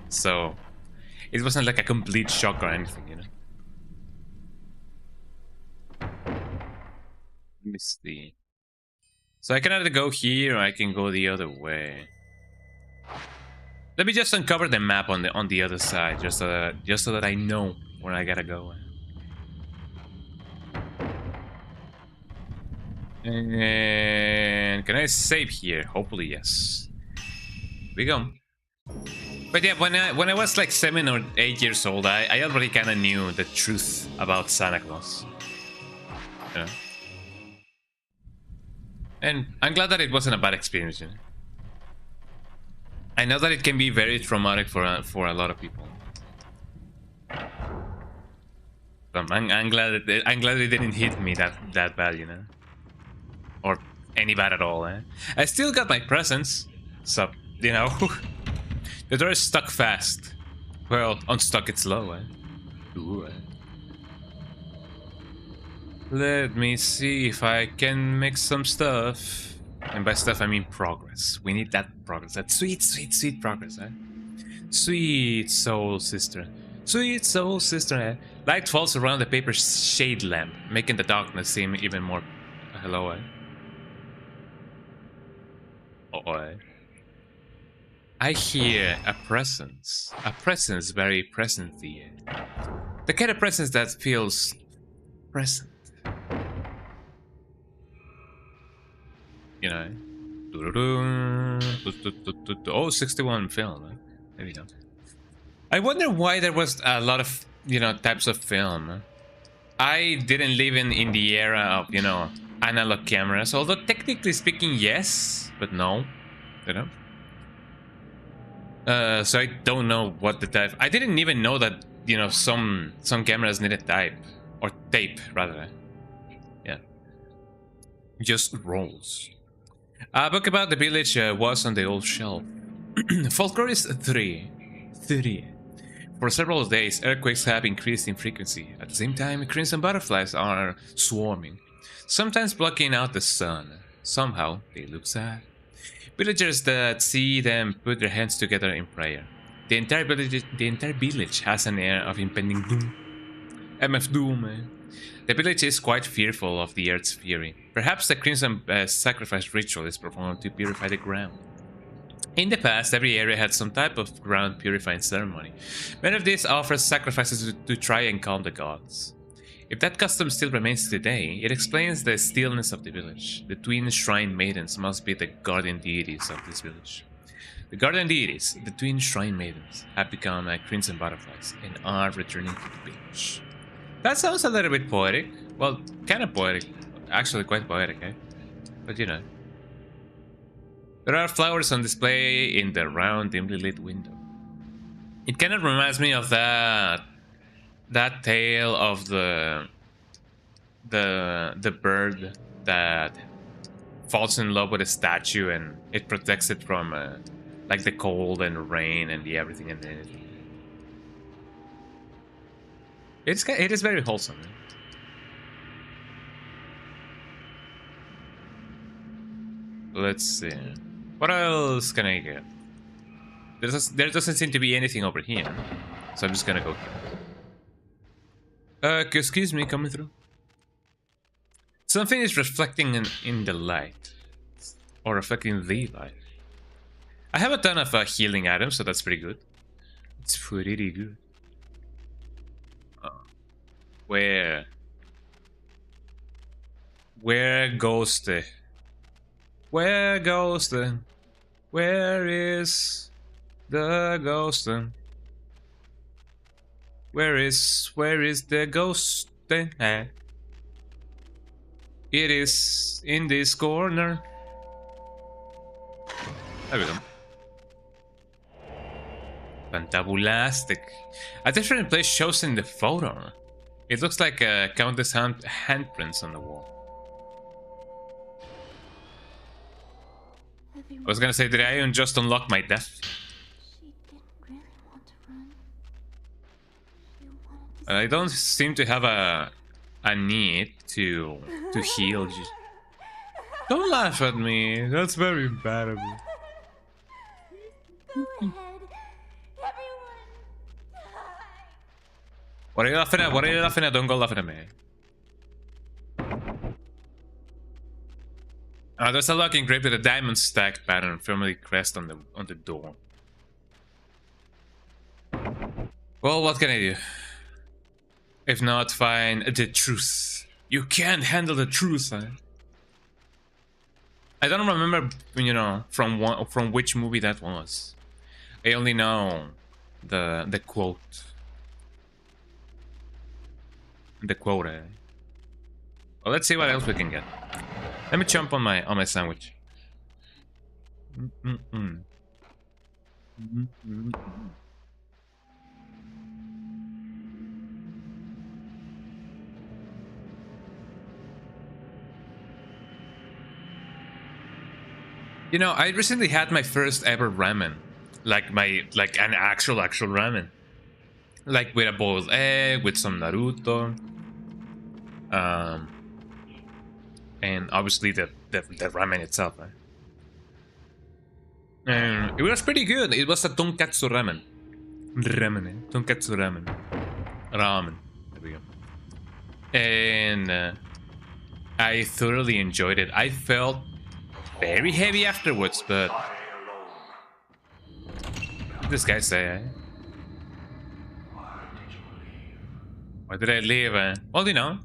so it wasn't like a complete shock or anything, you know. Let me see. So I can either go here or I can go the other way. Let me just uncover the map on the other side, just so that I know where I gotta go. And can I save here? Hopefully, yes. Here we go. But yeah, when I was like 7 or 8 years old, I already kind of knew the truth about Santa Claus. You know? And I'm glad that it wasn't a bad experience. You know? I know that it can be very traumatic for a lot of people. I'm glad it didn't hit me that bad, you know, or any bad at all. I still got my presents, so you know. The door is stuck fast. Well, unstuck it slow. Ooh, Let me see if I can make some stuff. And by stuff, I mean progress. We need that progress. That sweet, sweet, sweet progress, Sweet soul sister. Sweet soul sister, Light falls around the paper shade lamp, making the darkness seem even more... Hello, I hear a presence. A presence very present here. The kind of presence that feels present. You know. Oh, 61 film. Maybe not. I wonder why there was a lot of, you know, types of film. I didn't live in the era of, you know, analog cameras. Although technically speaking, yes, but no. You know. So I don't know what the type. I didn't even know that, you know, some cameras needed type or tape rather. Yeah. Just rolls. A book about the village was on the old shelf. Folklore is 3. For several days, earthquakes have increased in frequency. At the same time, crimson butterflies are swarming, sometimes blocking out the sun. Somehow, they look sad. Villagers that see them put their hands together in prayer. The entire village has an air of impending doom. MF Doom. The village is quite fearful of the earth's fury. Perhaps the crimson sacrifice ritual is performed to purify the ground. In the past, every area had some type of ground purifying ceremony. Many of these offer sacrifices to try and calm the gods. If that custom still remains today, it explains the stillness of the village. The twin shrine maidens must be the guardian deities of this village. The guardian deities, the twin shrine maidens, have become crimson butterflies and are returning to the beach. That sounds a little bit poetic. Well, kind of poetic. Actually, quite poetic, eh? But you know. There are flowers on display in the round, dimly lit window. It kind of reminds me of that tale of the bird that falls in love with a statue and it protects it from like the cold and rain and the everything and anything. It is very wholesome. Eh? Let's see. What else can I get? There doesn't seem to be anything over here, so I'm just gonna go here. Excuse me, coming through. Something is reflecting in the light, or reflecting the light. I have a ton of healing items, so that's pretty good. It's pretty good. Where goes the? Where goes the? Where is the ghost? Where is the ghost? It is in this corner. There we go. Fantabulastic. A different place shows in the photo. It looks like Countess handprints on the wall. I was gonna say, did I just unlock my death? She didn't really want to run. She wanted to I don't seem to have a need to heal you. Don't laugh at me. That's very bad of me. go ahead. Everyone, die. What are you laughing at? What are you laughing at? Don't go laughing at me. There's a lock engraved with a diamond stacked pattern firmly pressed on the door. Well, what can I do? If not, find the truth. You can't handle the truth, huh? I don't remember, you know, from which movie that was. I only know the quote. The quote. Eh? Well, let's see what else we can get. Let me jump on my sandwich. You know, I recently had my first ever ramen, like an actual ramen, like with a boiled egg, with some Naruto, and obviously the ramen itself. Right? And it was pretty good. It was a tonkatsu ramen. Tonkatsu ramen. Ramen. There we go. And I thoroughly enjoyed it. I felt very heavy afterwards, but what did this guy say? Eh? Why did I leave? Well, you know,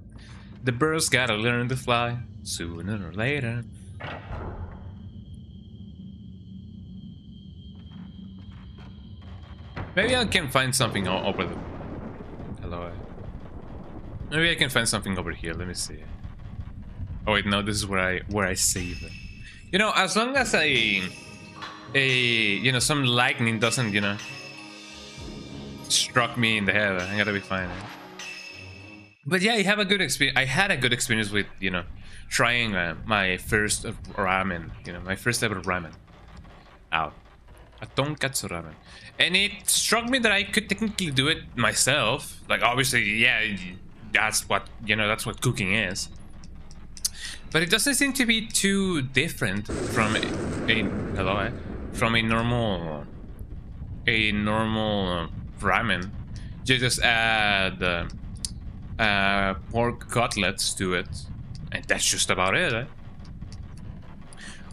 the birds gotta learn to fly sooner or later. Maybe I can find something over the... Hello. Maybe I can find something over here. Let me see. Oh wait, no, this is where I save it. You know, as long as you know, some lightning doesn't, you know, struck me in the head, I gotta be fine. But yeah, I have a good experience. I had a good experience with, you know, trying my first ramen. You know, my first ever ramen. Out. A tonkatsu ramen. And it struck me that I could technically do it myself. Like, obviously, yeah, that's what, you know, that's what cooking is. But it doesn't seem to be too different from from a normal ramen. You just add pork cutlets to it, and that's just about it. Eh?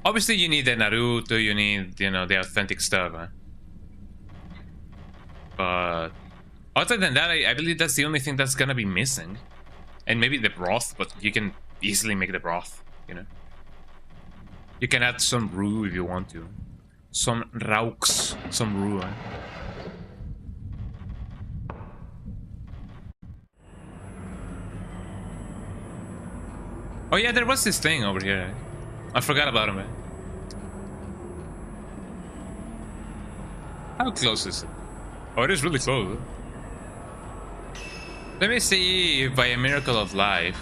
Obviously, you need the Naruto, you need, you know, the authentic stuff. Eh? But other than that, I believe that's the only thing that's gonna be missing, and maybe the broth. But you can easily make the broth, you know. You can add some roux if you want to. Some raux. Some ruin. Oh yeah, there was this thing over here. I forgot about him, man. How close is it? Oh, it is really close. Let me see if by a miracle of life.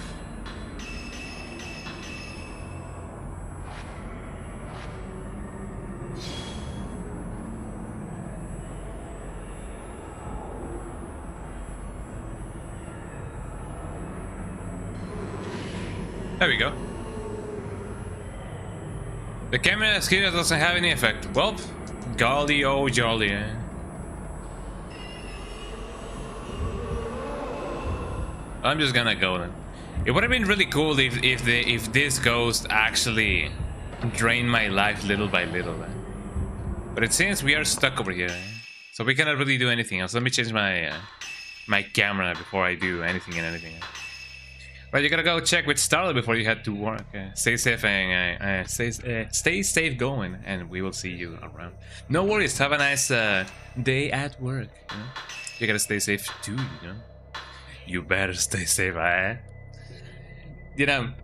There we go. The camera skill doesn't have any effect. Well, golly oh jolly. Eh? I'm just gonna go then. It would have been really cool if this ghost actually drained my life little by little. Eh? But it seems we are stuck over here, eh? So we cannot really do anything else. Let me change my my camera before I do anything and anything. Right, you gotta go check with Starlight before you head to work. Stay safe and stay safe going, and we will see you around. No worries. Have a nice day at work. You know? You gotta stay safe too. You know, you better stay safe. You know,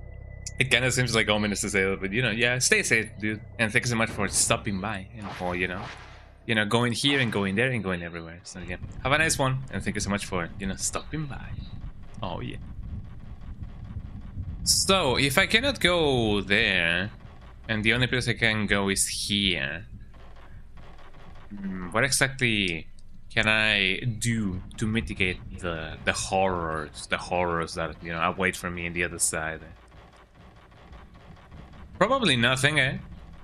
it kind of seems like ominous to say that, but you know, yeah, stay safe, dude. And thanks so much for stopping by and for you know, going here and going there and going everywhere. So yeah, have a nice one, and thank you so much for stopping by. Oh yeah. So, if I cannot go there, and the only place I can go is here, what exactly can I do to mitigate the horrors that, you know, await for me on the other side? Probably nothing, eh?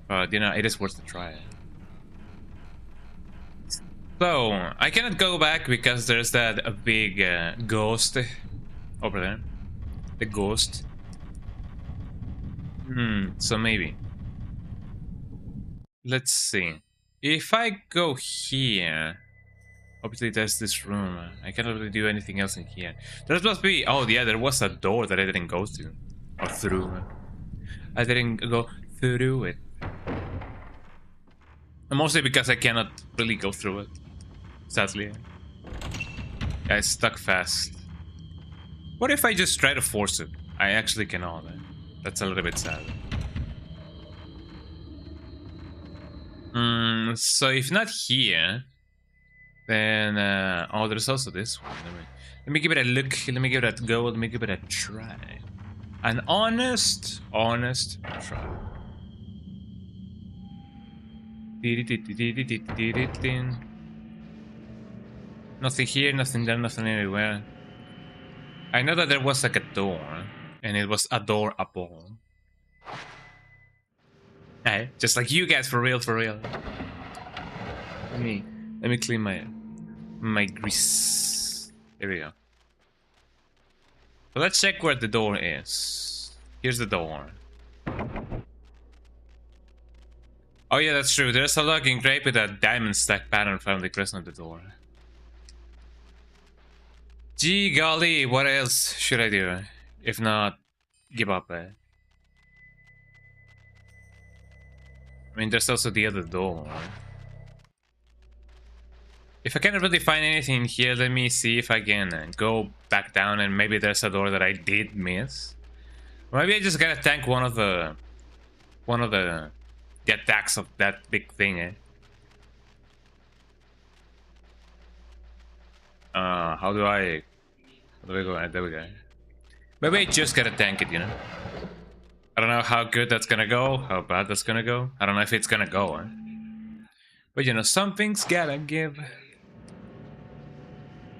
But, you know, it is worth a try. So, I cannot go back because there's that big ghost over there. The ghost. So maybe. Let's see. If I go here, obviously there's this room. I cannot really do anything else in here. There must be. Oh yeah, there was a door that I didn't go to or through. I didn't go through it. And mostly because I cannot really go through it. Sadly, I stuck fast. What if I just try to force it? I actually cannot. That's a little bit sad. So if not here, then oh, there's also this one. Let me give it a look. Let me give it a go. Let me give it a try. An honest try. Nothing here, nothing there, nothing anywhere. I know that there was like a door. And it was adorable. Hey, just like you guys, for real, for real. Let me clean my grease. There we go. So let's check where the door is. Here's the door. Oh yeah, that's true. There's a log engraved with a diamond stack pattern from the crest of the door. Gee golly, what else should I do? If not, give up, eh? I mean, there's also the other door. If I cannot really find anything here, let me see if I can go back down and maybe there's a door that I did miss. Or maybe I just gotta tank one of the attacks of that big thing, eh? How do I go? There we go. Maybe I just gotta tank it, you know? I don't know how good that's gonna go, how bad that's gonna go. I don't know if it's gonna go, eh? But you know, something's gotta give.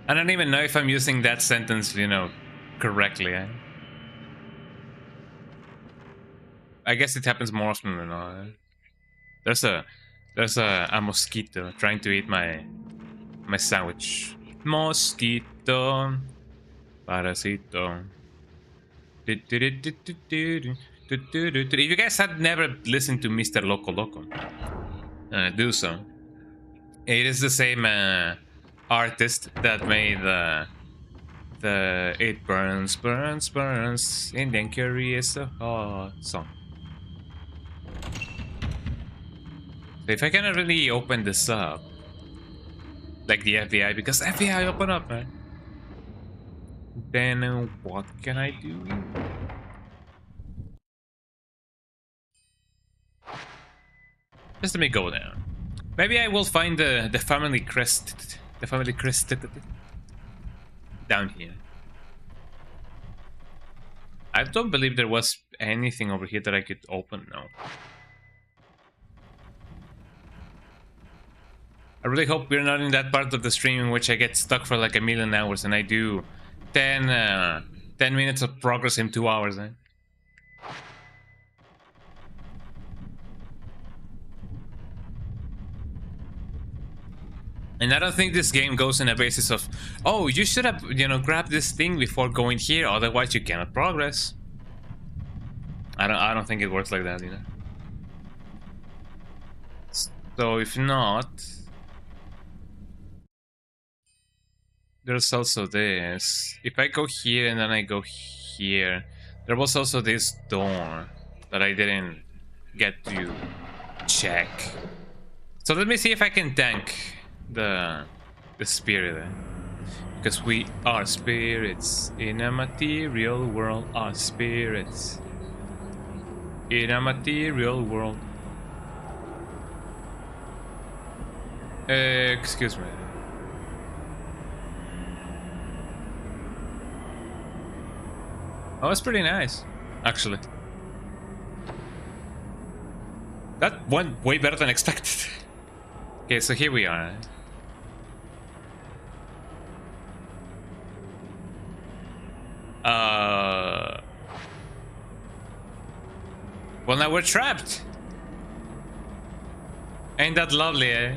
I don't even know if I'm using that sentence, you know, correctly, eh? I guess it happens more often than not. Eh? There's a mosquito trying to eat my sandwich. Mosquito. Parasito. If you guys had never listened to Mr. Loco Loco, do so. It is the same artist that made the It Burns, Burns, Burns, Indian Curry is a hot song. So if I cannot really open this up, like the FBI, because FBI open up, man. Then what can I do? Just let me go there. Maybe I will find the family crest, down here. I don't believe there was anything over here that I could open now. I really hope we're not in that part of the stream in which I get stuck for like a million hours and I do 10 minutes of progress in 2 hours. Eh? And I don't think this game goes on a basis of, oh, you should have, you know, grabbed this thing before going here, otherwise you cannot progress. I don't think it works like that, you know. So if not, there's also this. If I go here and then I go here, there was also this door that I didn't get to check. So let me see if I can tank the spirit, because we are spirits in a material world. Are spirits in a material world. Excuse me. Oh, that's pretty nice, actually. That went way better than expected. Okay, so here we are. Well, now we're trapped. Ain't that lovely, eh?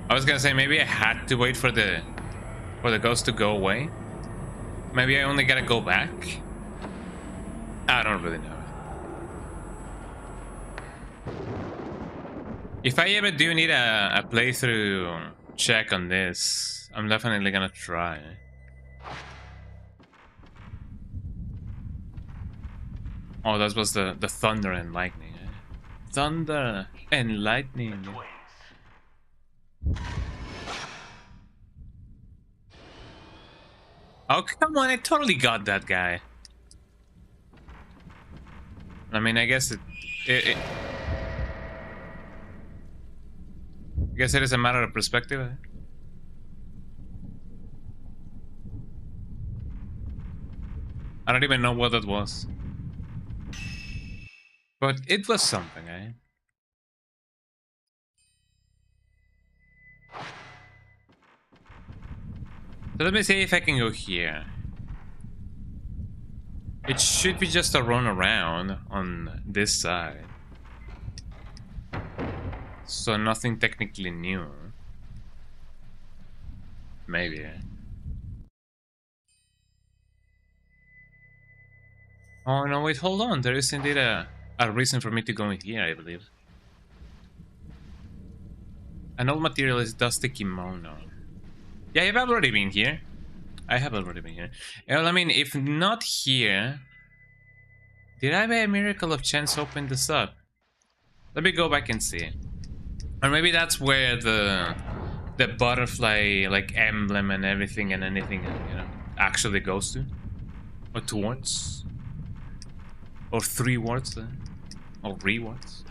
I was gonna say maybe I had to wait for the ghost to go away. Maybe I only gotta go back. I don't really know. If I ever do need a playthrough check on this, I'm definitely gonna try. Oh, that was the thunder and lightning. Thunder and lightning. Oh, come on, I totally got that guy. I mean, I guess I guess it is a matter of perspective. Eh? I don't even know what that was. But it was something, eh? So let me see if I can go here. It should be just a run around on this side. So nothing technically new. Maybe. Oh no, wait, hold on. There is indeed a reason for me to go in here, I believe. An old material is dusty kimono. Yeah, I've already been here. I have already been here. Well, I mean, if not here... Did I by a miracle of chance open this up? Let me go back and see. Or maybe that's where the butterfly, like, emblem and everything and anything, you know, actually goes to. Or towards. Or three words. Or rewards.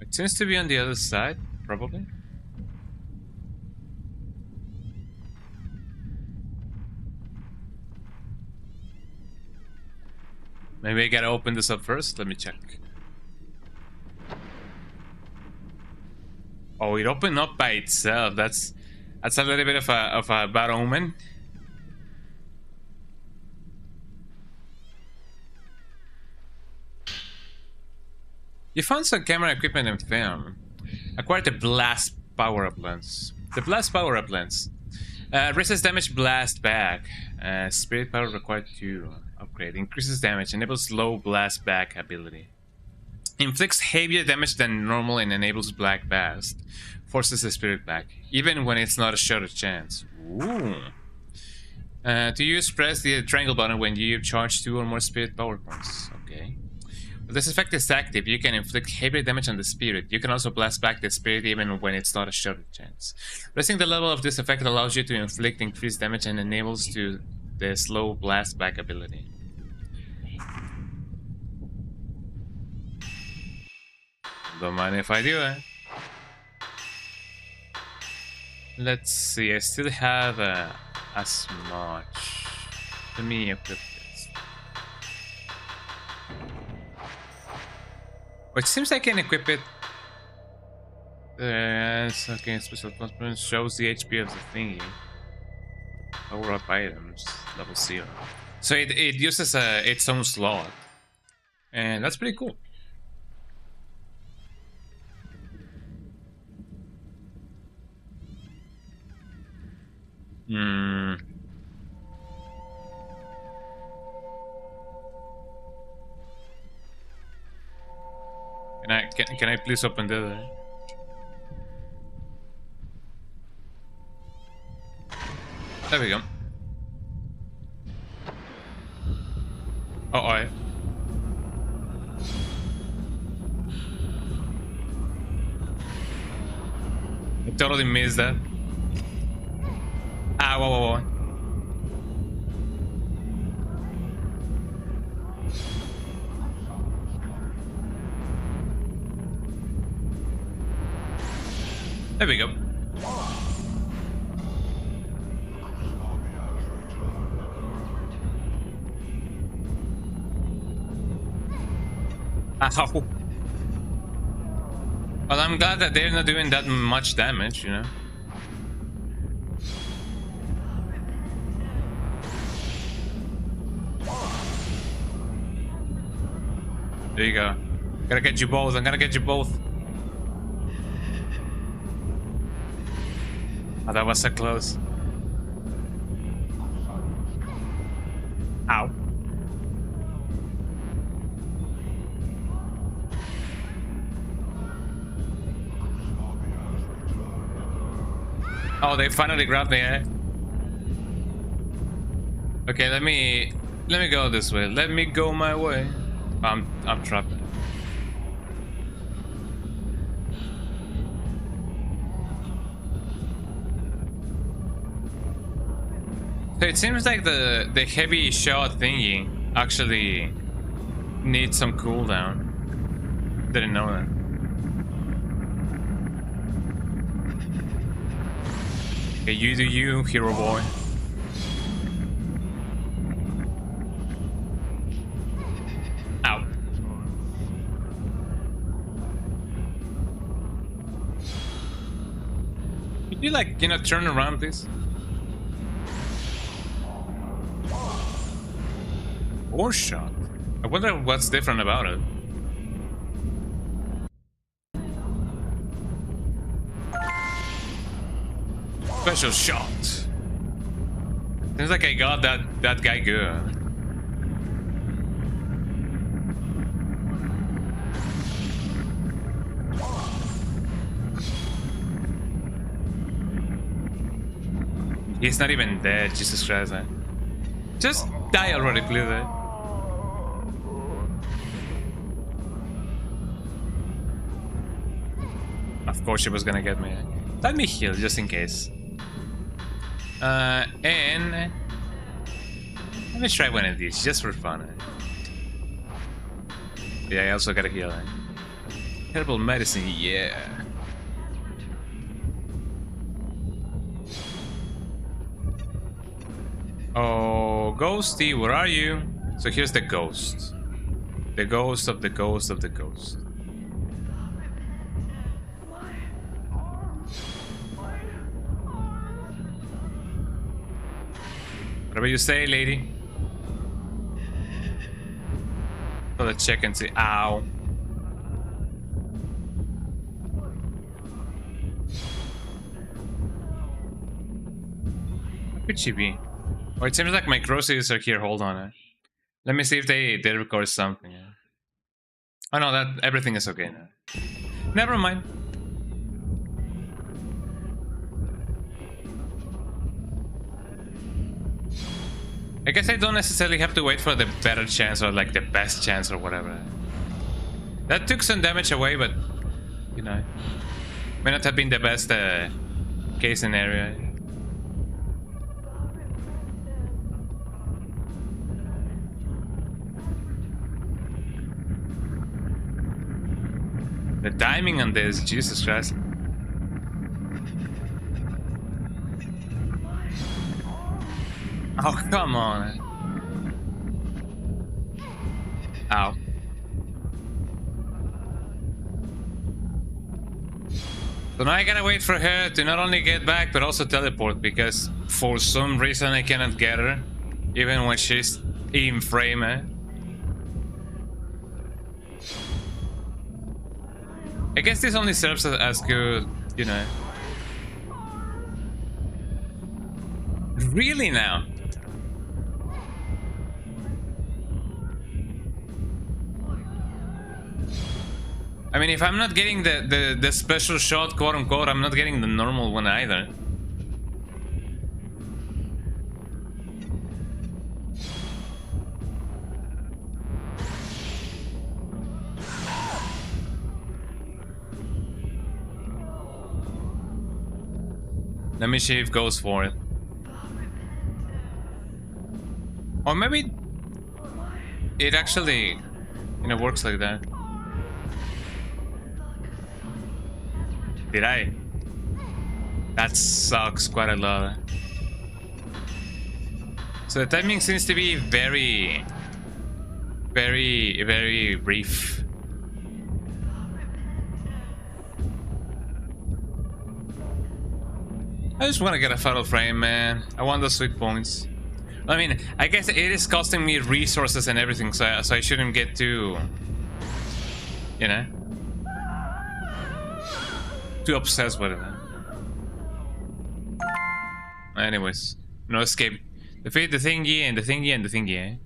It seems to be on the other side, probably. Maybe I gotta open this up first. Let me check. Oh, it opened up by itself. That's a little bit of a bad omen. You found some camera equipment and film. Acquired the blast power-up lens. The blast power-up lens. Resist damage blast back. Spirit power required to upgrade. Increases damage. Enables low blast back ability. Inflicts heavier damage than normal and enables black blast. Forces the spirit back, even when it's not a shot of chance. Ooh. To use, press the triangle button when you charge 2 or more spirit power points. Okay. When this effect is active, you can inflict heavy damage on the spirit. You can also blast back the spirit even when it's not a shot of chance. Raising the level of this effect allows you to inflict increased damage and enables to the slow blast back ability. Don't mind if I do it. Let's see, I still have as much. Let me equip this. Which seems I can equip it. Okay, special consequence shows the HP of the thingy. Power up items, level 0. So it uses its own slot. And that's pretty cool. Hmm. Can I please open this? There we go. I totally missed that. Ah, whoa. There we go. Ow. Well, I'm glad that they're not doing that much damage, you know. There you go. Gotta get you both. I'm gonna get you both. Oh, that was so close. Ow. Oh, they finally grabbed me, eh? Okay, let me go this way. Let me go my way. I'm trapped. So it seems like the heavy shot thingy actually needs some cooldown. Didn't know that. Okay, you do you, hero boy. Ow. Could you, like, you know, turn around, please? Or shot. I wonder what's different about it. Special shot. Seems like I got that guy good. He's not even dead, Jesus Christ, man. Just die already, please, eh? Of course she was gonna get me. Let me heal, just in case. And let me try one of these, just for fun. Yeah, I also gotta heal. Herbal medicine, yeah. Oh, Ghosty, where are you? So here's the ghost. The ghost of the ghost of the ghost. Whatever you say, lady. So let's check and see. Ow. Could she be? Or it seems like my groceries are here. Hold on. Let me see if they record something. Oh no, that everything is okay now. Never mind. I guess I don't necessarily have to wait for the better chance or like the best chance or whatever. That took some damage away, but you know, may not have been the best case scenario. The timing on this, Jesus Christ. Oh, come on. Ow. So now I gotta wait for her to not only get back, but also teleport, because for some reason I cannot get her, even when she's in frame, I guess this only serves as good, you know. Really now? I mean, if I'm not getting the special shot, quote unquote, I'm not getting the normal one either. Let me see if it goes for it. Or maybe it actually, you know, works like that. Did I? That sucks quite a lot. So the timing seems to be very brief. I just want to get a photo frame, man. I want those sweet points. I mean, I guess it is costing me resources and everything, so I shouldn't get too, you know, too obsessed with it. Anyways, no escape. Defeat the thingy and the thingy and the thingy, eh?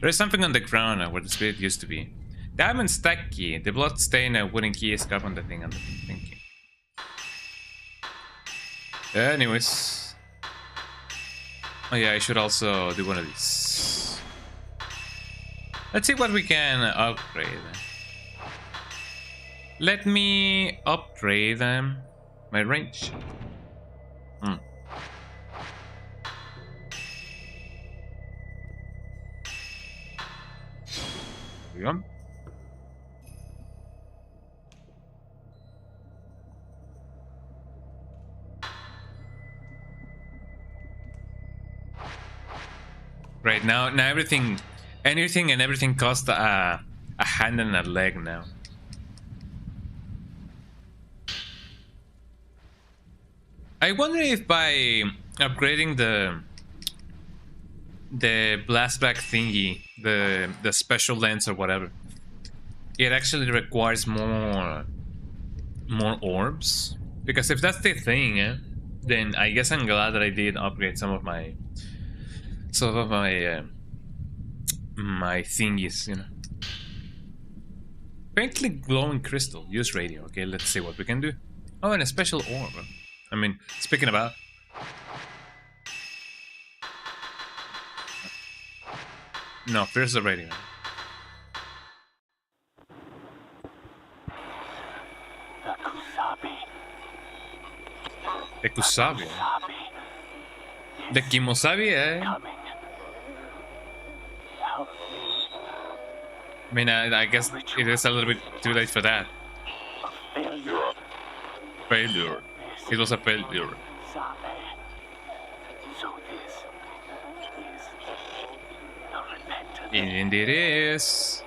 There is something on the ground where the spirit used to be. Diamond stack key. The blood stain wooden key is carved on the thing on the thingy. Anyways. Oh yeah, I should also do one of these. Let's see what we can upgrade. Let me upgrade my range. There we go. Right now everything, anything and everything costs a hand and a leg now. I wonder if by upgrading the blastback thingy, the special lens or whatever, it actually requires more orbs. Because if that's the thing, then I guess I'm glad that I did upgrade some of my my thingies, you know. Faintly glowing crystal. Use radio. Okay, let's see what we can do. Oh, and a special orb. I mean, speaking about. No, here's the radio. The Kusabi. The Kusabi. Kusabi The Kimosabi, eh? coming. Help me. I mean, I guess it is a little bit too late for that. A failure. Failure. It was a failure. Sabe. So this is the repentance. Indeed it is.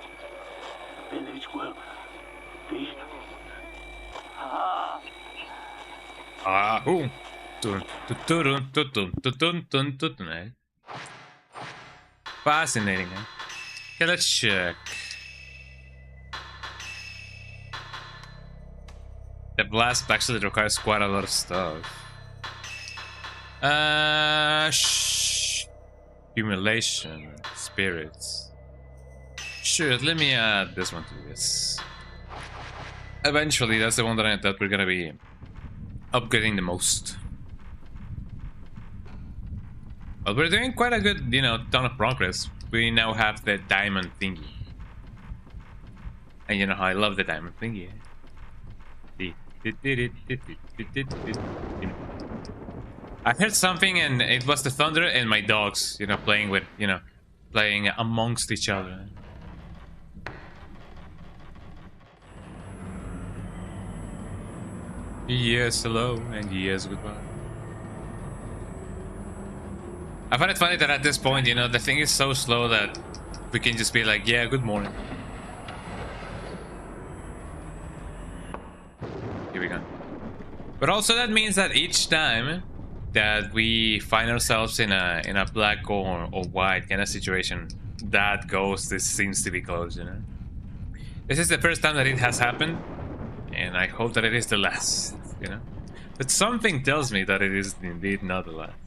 The village will be. Ahoo. Dun, dun, dun, dun, dun, dun, dun, dun, dun, eh? Fascinating, eh? Okay, let's check. The blast actually requires quite a lot of stuff. Accumulation spirits. Sure, let me add this one to this. Eventually, that's the one that we're gonna be upgrading the most. But we're doing quite a good, ton of progress. We now have the diamond thingy. And you know how I love the diamond thingy. I heard something and it was the thunder and my dogs, playing with, playing amongst each other. Yes, hello, and yes, goodbye. I find it funny that at this point, the thing is so slow that we can just be like, yeah, good morning. Here we go. But also that means that each time that we find ourselves in a black or white kind of situation, that ghost seems to be close, This is the first time that it has happened, and I hope that it is the last, But something tells me that it is indeed not the last.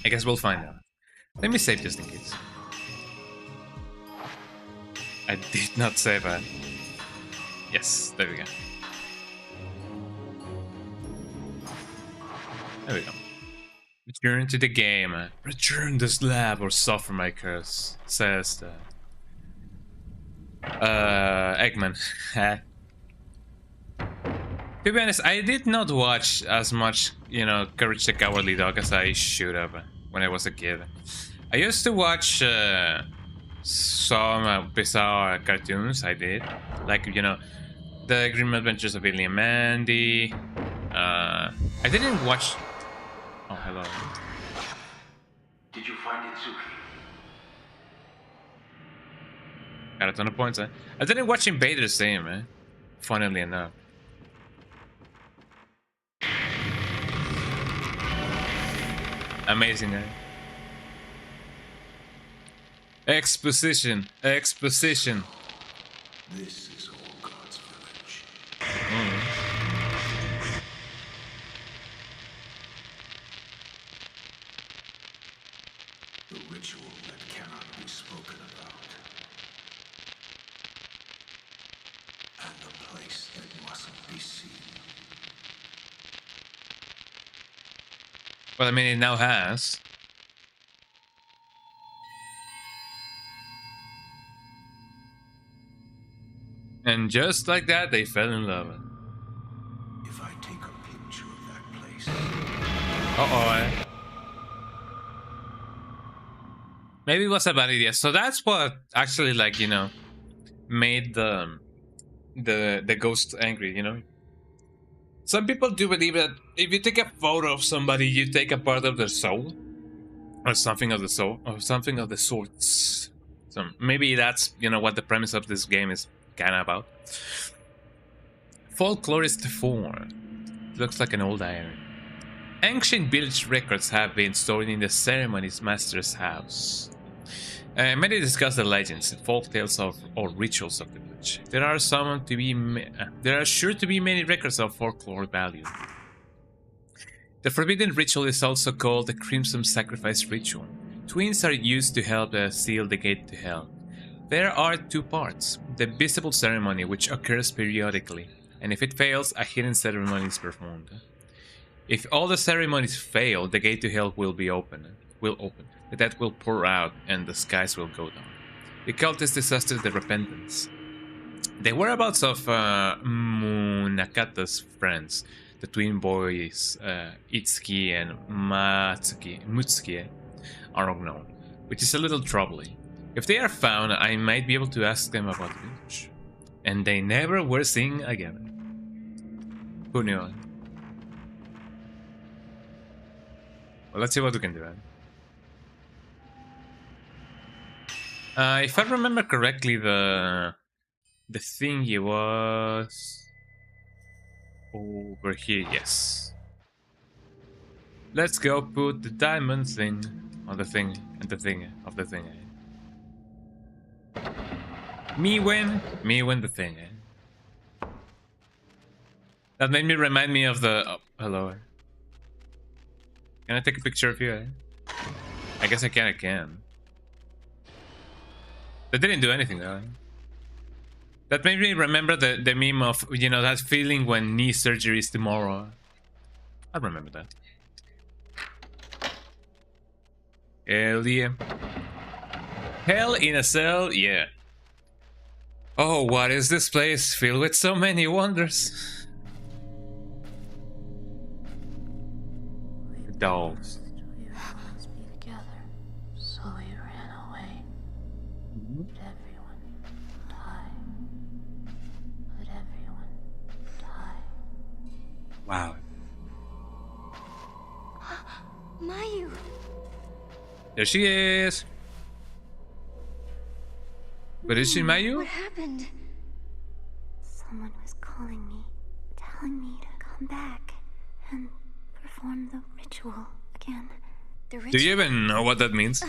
I guess we'll find out. Let me save just in case. I did not save that. Yes, there we go. There we go. Return to the game. Return this lab or suffer my curse, says the Eggman. To be honest, I did not watch as much, Courage the Cowardly Dog as I should have when I was a kid. I used to watch some bizarre cartoons, I did. Like, The Grim Adventures of Billy and Mandy. I didn't watch... Oh, hello. Did you find Itsuki? Got a ton of points, I didn't watch Invader's Sim, funnily enough. Amazing, Exposition. Exposition. This is all God's village. The ritual that cannot be spoken about. And the place that mustn't be seen. Well, I mean, it now has. And just like that, they fell in love. If I take a picture of that place. Uh-oh. Maybe it was a bad idea. So that's what actually, made the ghost angry, Some people do believe that if you take a photo of somebody, you take a part of their soul, or something of the soul, or something of the sorts. So maybe that's what the premise of this game is kind of about. Folklorist 4 looks like an old diary. Ancient village records have been stored in the ceremonies master's house. Many discuss the legends, folktales or rituals of the village. There are sure to be many records of folklore value. The forbidden ritual is also called the Crimson Sacrifice Ritual. Twins are used to help seal the gate to hell. There are two parts: the visible ceremony, which occurs periodically, and if it fails, a hidden ceremony is performed. If all the ceremonies fail, the gate to hell will open. The dead will pour out, and the skies will go down. The cultist disaster the repentance. The whereabouts of Munakata's friends, the twin boys Itsuki and Mutsuki, are unknown, which is a little troubling. If they are found, I might be able to ask them about the village. And they never were seen again. Who knew? Well, let's see what we can do. If I remember correctly, the thingy was over here. Yes. Let's go put the diamond thing on the thing and the thing of the thing. Me win the thing. That made me remind me of the... Oh, hello. Can I take a picture of you? Eh? I guess I can. That didn't do anything though. That made me remember the meme of, you know, that feeling when knee surgery is tomorrow. I remember that. Hell yeah. Hell in a cell, yeah. Oh, what is this place filled with so many wonders? Dolls. We were supposed to be together, so we ran away. But everyone died. But everyone died. Wow. Mayu! There she is. But is she Mayu? What happened? Someone was calling me, telling me to come back and perform the ritual again. The ritual? Do you even know what that means?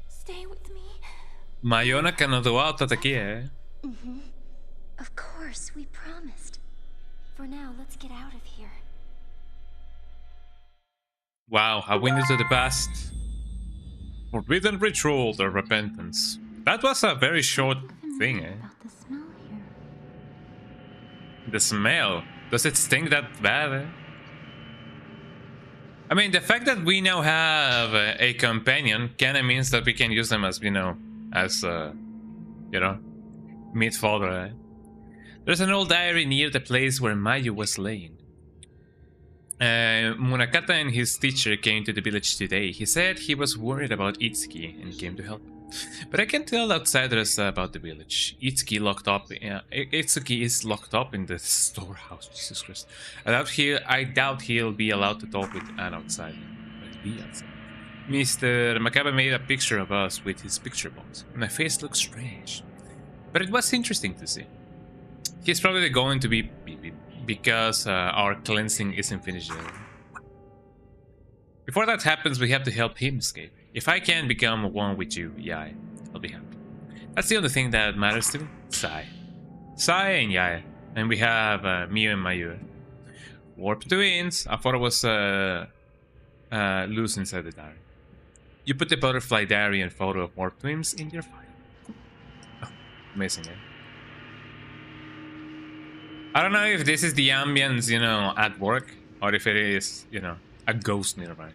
Stay with me. Mayona cannot out aquí, eh? Of course, we promised. For now, let's get out of here. Wow, a window to the past. Forbidden ritual, the repentance. That was a very short thing, eh? About the smell here. The smell? Does it stink that bad, eh? I mean, the fact that we now have a companion kinda means that we can use them as, you know, meat fodder, eh? There's an old diary near the place where Mayu was laying. Munakata and his teacher came to the village today. He said he was worried about Itsuki and came to help. But I can tell outsiders about the village. Itsuki is locked up in the storehouse. Jesus Christ. I doubt he'll be allowed to talk with an outsider. Mr. Makabe made a picture of us with his picture box. My face looks strange. But it was interesting to see. He's probably going to be because our cleansing isn't finished yet. Before that happens, we have to help him escape. If I can become one with you, Yai, I'll be happy. That's the only thing that matters to me. Sai and Yai. And we have Miyu and Mayu. Warp twins. I thought it was loose inside the diary. You put the butterfly diary and photo of warp twins in your file. Oh, amazing, eh? I don't know if this is the ambience, you know, at work, or if it is, you know, a ghost nearby.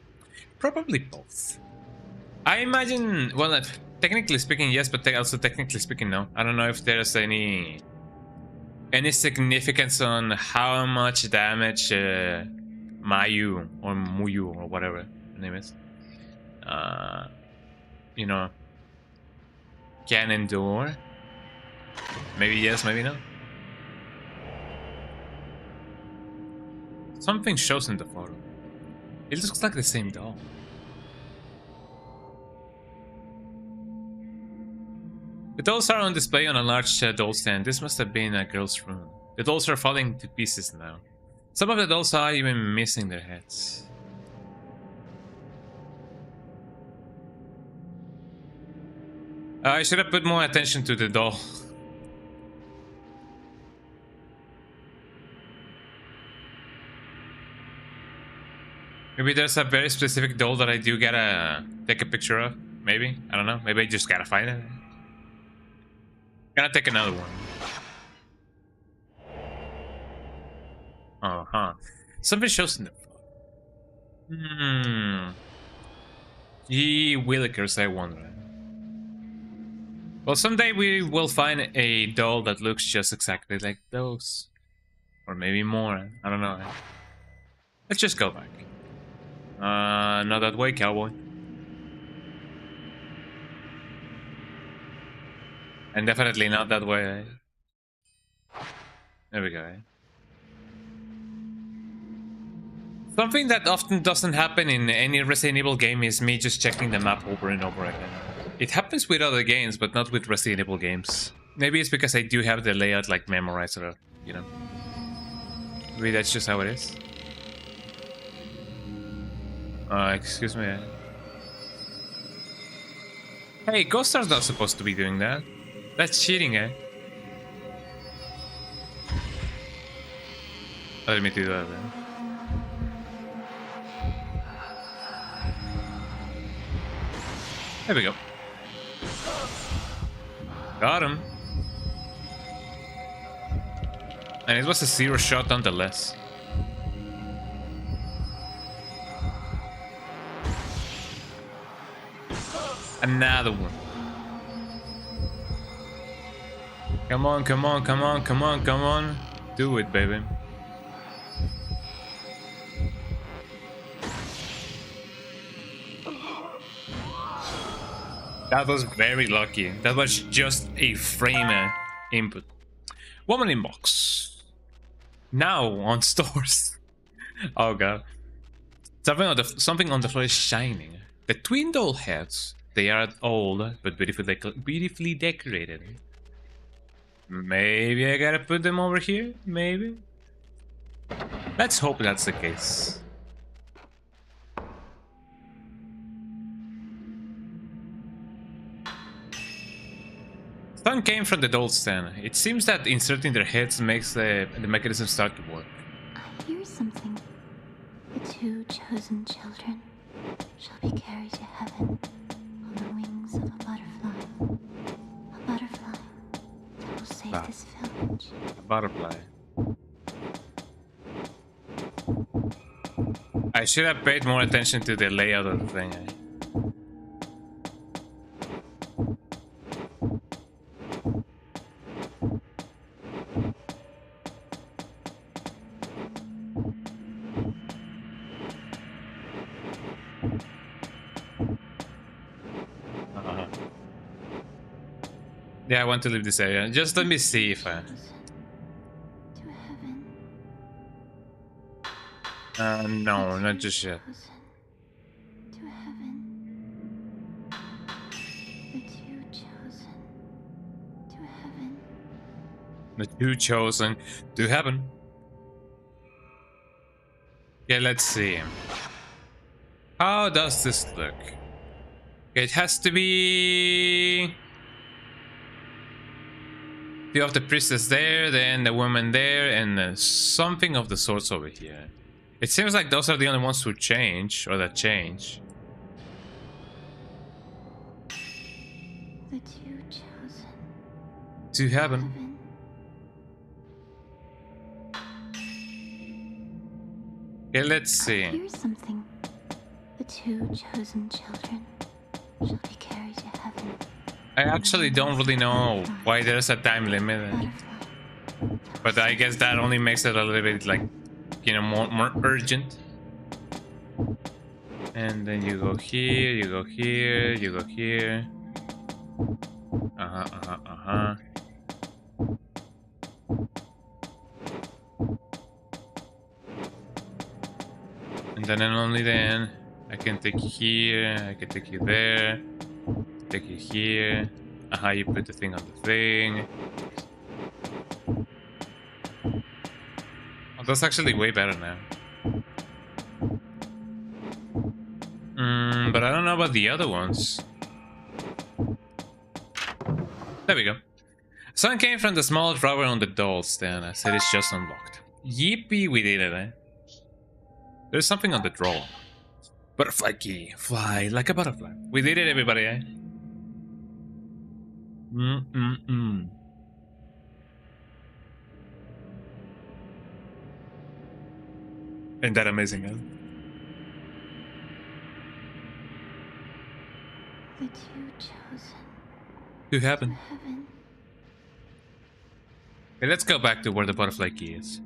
Probably both. I imagine, well, technically speaking, yes, but also technically speaking, no. I don't know if there's any significance on how much damage Mayu or Muyu or whatever her name is, you know, can endure. Maybe yes, maybe no. Something shows in the photo. It looks like the same doll. The dolls are on display on a large doll stand. This must have been a girl's room. The dolls are falling to pieces now. Some of the dolls are even missing their heads. I should have put more attention to the doll. Maybe there's a very specific doll that I do gotta take a picture of. Maybe. I don't know. Maybe I just gotta find it. Gotta take another one. Uh-huh. Something shows in the photo. Gee willikers, I wonder. Well, someday we will find a doll that looks just exactly like those. Or maybe more. I don't know. Let's just go back. Not that way, cowboy. And definitely not that way. There we go. Something that often doesn't happen in any Resident Evil game is me just checking the map over and over again. It happens with other games, but not with Resident Evil games. Maybe it's because I do have the layout like memorized, or you know. Maybe that's just how it is. Excuse me. Hey, Ghost Star's not supposed to be doing that. That's cheating, eh? Let me do that then. There we go. Got him. And it was a 0 shot nonetheless. Another one. Come on, come on, come on, come on, come on. Do it, baby. That was very lucky. That was just a frame input. Woman inbox. Now on stores. Oh god. Something on the floor is shining. The twin doll heads. They are old but beautifully decorated. Maybe I gotta put them over here? Maybe? Let's hope that's the case. Sound came from the doll stand. It seems that inserting their heads makes the mechanism start to work. I hear something. The 2 chosen children shall be carried to heaven on the wings of a butterfly. A butterfly that will save this village. A butterfly. I should have paid more attention to the layout of the thing. Yeah, I want to leave this area. Just let me see if I... To heaven. No, not just yet. To heaven. The 2 chosen. To heaven. The 2 chosen to heaven. Yeah, let's see. How does this look? It has to be... You have the priestess there, then the woman there, and something of the sorts over here. It seems like those are the only ones who change, or that change. The 2 chosen. To heaven. Okay, let's see. Here's something. The 2 chosen children shall be carried to heaven. I actually don't really know why there's a time limit, but I guess that only makes it a little bit like, you know, more urgent. And then you go here, you go here, you go here. And then and only then I can take you here, I can take you there. Take it here. You put the thing on the thing. Oh, that's actually way better now. But I don't know about the other ones. There we go. Someone came from the small drawer on the doll stand. I said it's just unlocked. Yippee, we did it, eh? There's something on the drawer. Butterfly key. Fly like a butterfly. We did it, everybody, eh? Ain't that amazing, huh? The 2 chosen. To heaven. Heaven. Okay, let's go back to where the butterfly key is.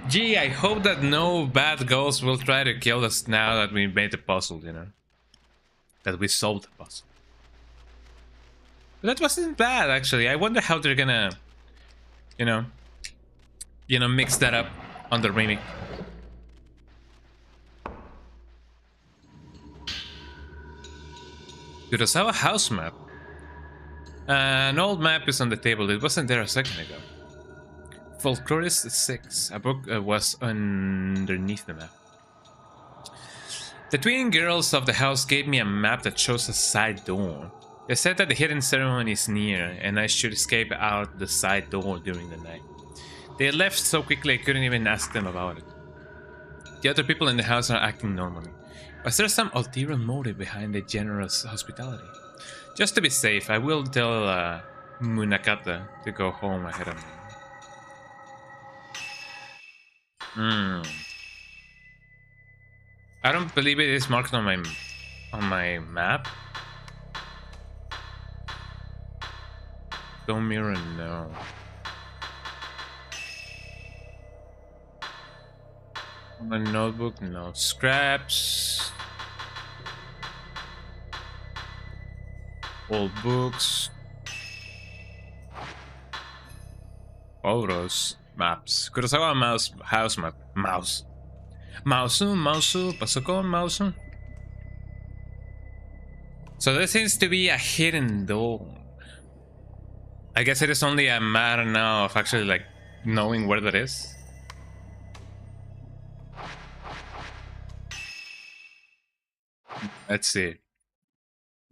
Gee, I hope that no bad ghosts will try to kill us now that we made the puzzle, you know? That we solved the puzzle. But that wasn't bad, actually. I wonder how they're gonna, you know, mix that up on the remake. Dude, I have a house map. An old map is on the table. It wasn't there a second ago. Folklorist 6. A book was underneath the map. The twin girls of the house gave me a map that shows a side door. They said that the hidden ceremony is near, and I should escape out the side door during the night. They left so quickly I couldn't even ask them about it. The other people in the house are acting normally. Was there some ulterior motive behind the generous hospitality? Just to be safe, I will tell Munakata to go home ahead of me. I don't believe it is marked on my map. Don't mirror, no. My notebook, no. Scraps. Old books. Photos. Maps. Kurosawa mouse. House map. Mouse. Mouse. Pasó con mouse. So there seems to be a hidden door. I guess it is only a matter now of actually like knowing where that is. Let's see.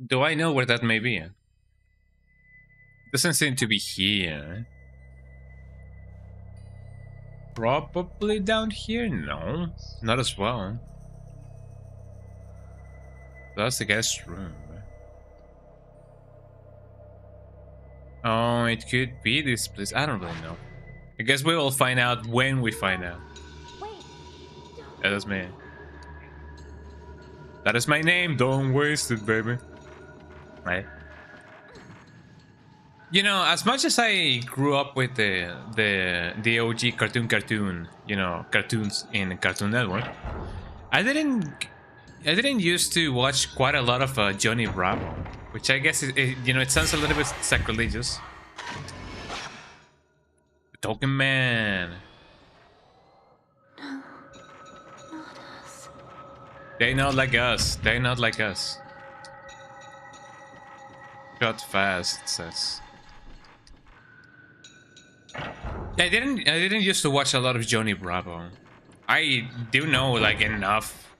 Do I know where that may be? Doesn't seem to be here. Probably down here? No, not as well. That's the guest room. Oh, it could be this place. I don't really know. I guess we will find out when we find out. That is me. That is my name. Don't waste it, baby. Right. You know, as much as I grew up with the OG cartoon, you know, cartoons in Cartoon Network, I didn't used to watch quite a lot of Johnny Bravo, which I guess you know, it sounds a little bit sacrilegious. Token Man. No, not us. They not like us. They not like us. Shot fast, it says. I didn't used to watch a lot of Johnny Bravo. I do know like enough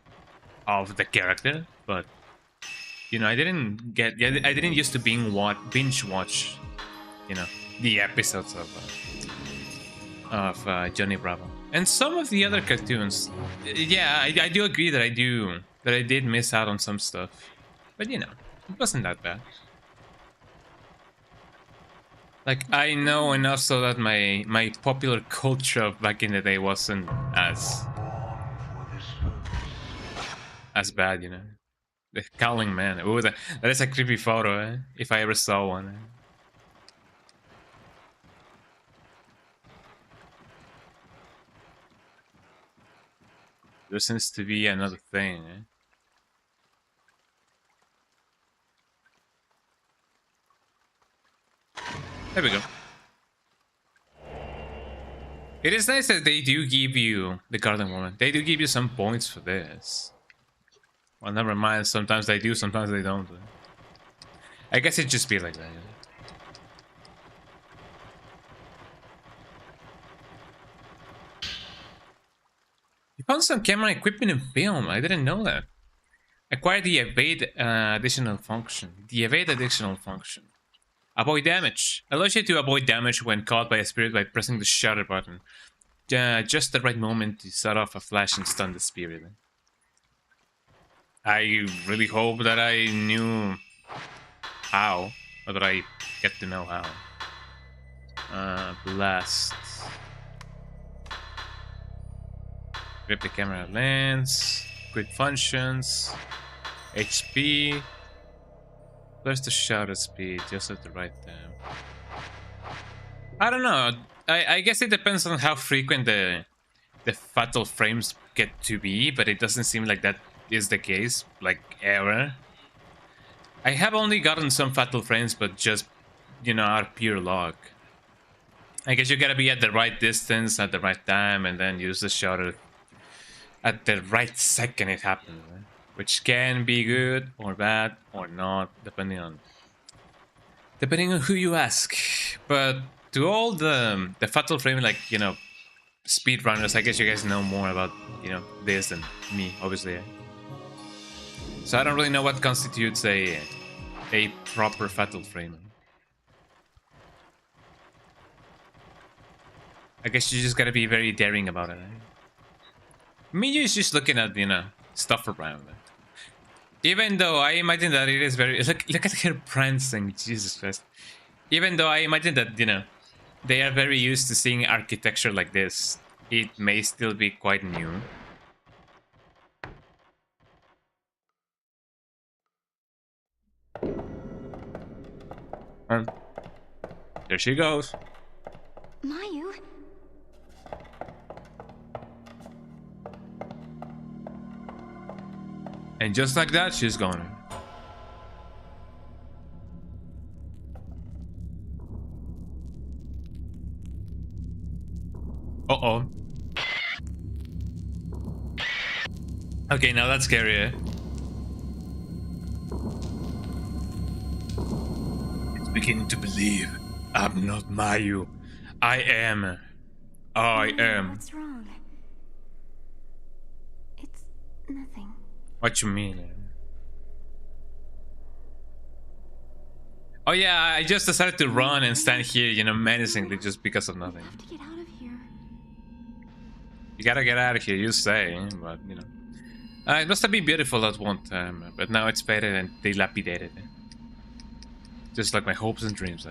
of the character, but you know, I didn't used to binge watch, you know, the episodes of Johnny Bravo and some of the other cartoons. Yeah, I do agree that I did miss out on some stuff, but you know, it wasn't that bad. Like, I know enough so that my popular culture back in the day wasn't as bad, you know. The Cowling Man. Ooh, that is a creepy photo, eh? If I ever saw one. Eh? There seems to be another thing, eh? There we go. It is nice that they do give you the Garden Woman. They do give you some points for this. Well, never mind. Sometimes they do, sometimes they don't. I guess it just be like that. You found some camera equipment and film. I didn't know that. Acquire the evade additional function. The evade additional function. Avoid damage. Allows you to avoid damage when caught by a spirit by pressing the shutter button. Just the right moment to set off a flash and stun the spirit. I really hope that I knew how, or that I get to know how. Blast. Grip the camera lens. Quick functions. HP. Where's the shutter speed? Just at the right time. I don't know. I guess it depends on how frequent the fatal frames get to be, but it doesn't seem like that is the case, like, ever. I have only gotten some fatal frames, but just, you know, are pure luck. I guess you gotta be at the right distance at the right time and then use the shutter at the right second it happens, right? Which can be good or bad or not, depending on who you ask. But to all the fatal frame, like, you know, speedrunners, I guess you guys know more about, you know, this than me, obviously. So I don't really know what constitutes a proper fatal frame. I guess you just gotta be very daring about it. Me is just looking at, you know, stuff around it. Even though I imagine that it is very look at her prancing, Jesus Christ. Even though I imagine that, you know, they are very used to seeing architecture like this, it may still be quite new. There she goes. Mayu? And just like that, she's gone. Uh-oh. Okay, now that's scary, eh? It's beginning to believe I'm not Mayu. I am. I am. What's wrong? It's nothing. What you mean? Oh yeah, I just decided to run and stand here, you know, menacingly just because of nothing. I have to get out of here. You gotta get out of here, you say, but you know. It must have been beautiful at one time, but now it's faded and dilapidated. Just like my hopes and dreams.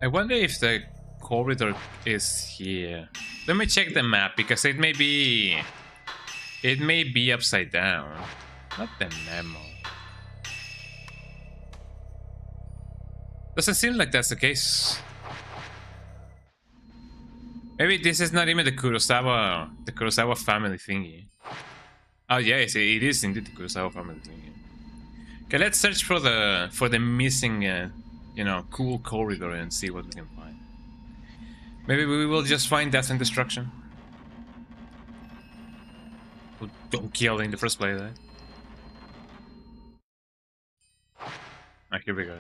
I wonder if the corridor is here. Let me check the map because it may be upside down. Not the memo. Doesn't seem like that's the case. Maybe this is not even the Kurosawa family thingy. Oh yes, it is indeed the Kurosawa family thingy. Okay, let's search for the missing, you know, cool corridor and see what we can find. Maybe we will just find death and destruction. Well, don't kill in the first place, eh? Ah, here we go.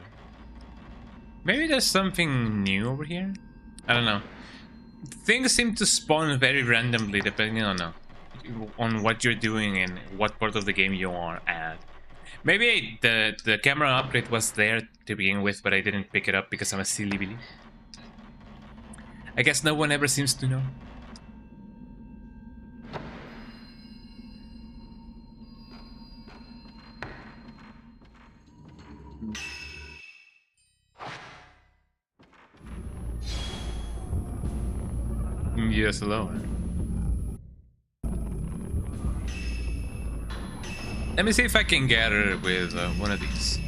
Maybe there's something new over here? I don't know. Things seem to spawn very randomly depending on what you're doing and what part of the game you are at. Maybe the camera upgrade was there to begin with, but I didn't pick it up because I'm a silly billy. I guess no one ever seems to know. Yes, hello. Let me see if I can get her with one of these.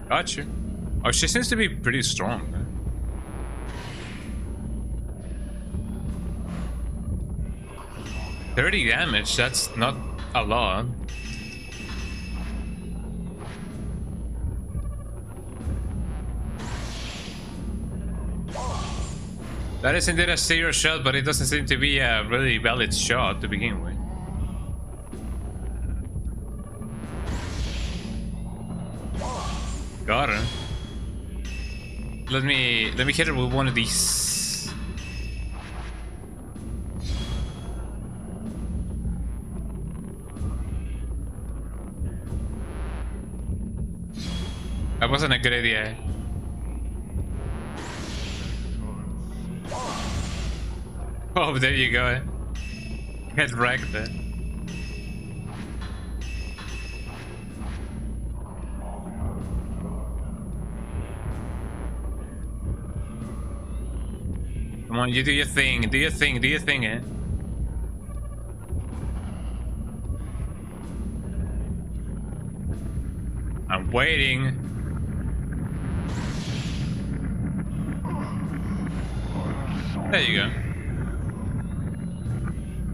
Gotcha. Oh, she seems to be pretty strong. 30 damage, that's not a lot. That is indeed a serious shot, but it doesn't seem to be a really valid shot to begin with. Got her. Let me hit her with one of these. That wasn't a good idea. Oh, there you go. Get wrecked there. Come on, you do your thing, do your thing, do your thing, eh? I'm waiting. There you go.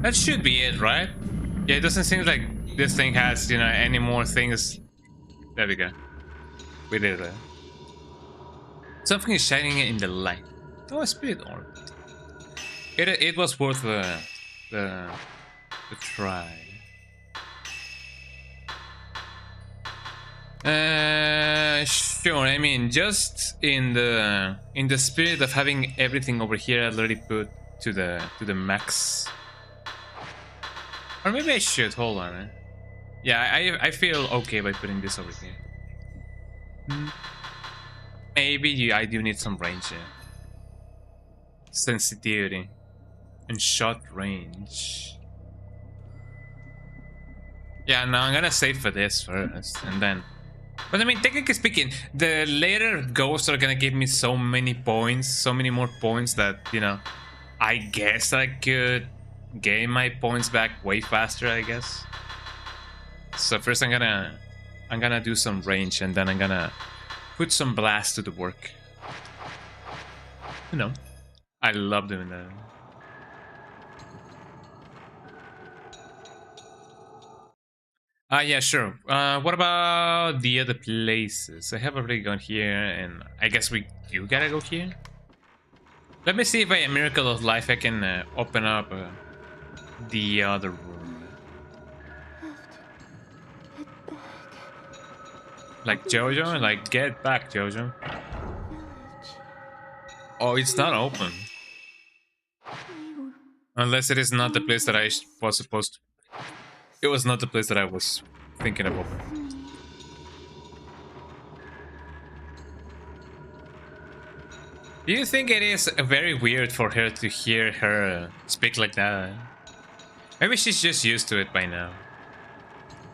That should be it, right? Yeah, it doesn't seem like this thing has, you know, any more things. There we go. We did it. Something is shining in the light. Oh, a spirit orb. It was worth the try. Sure. I mean, just in the spirit of having everything over here already put to the max. Or maybe I should. Hold on. Yeah, I feel okay by putting this over here. Maybe I do need some range here. Sensitivity and shot range. Yeah, no, I'm gonna save for this first, and then. But I mean, technically speaking, the later ghosts are gonna give me so many points, so many more points that, you know, I guess I could gain my points back way faster, I guess. So first I'm gonna do some range, and then I'm gonna put some blast to the work. You know, I love doing that. Yeah, sure. What about the other places? I have already gone here, and I guess we do gotta go here. Let me see if by a miracle of life I can open up the other room. Like Jojo? Like, get back, Jojo. Oh, it's not open. Unless it is not the place that I was supposed to. It was not the place that I was thinking of opening. Do you think it is very weird for her to hear her speak like that? Maybe she's just used to it by now.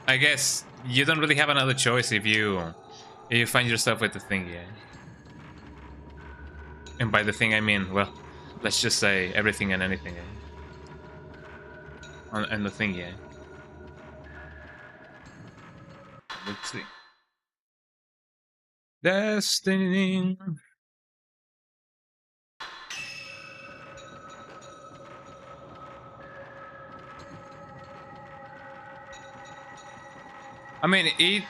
I guess you don't really have another choice if you find yourself with the thing, yeah. And by the thing I mean, well, let's just say everything and anything, yeah. And the thing, yeah. Let's see. Destiny. I mean, it.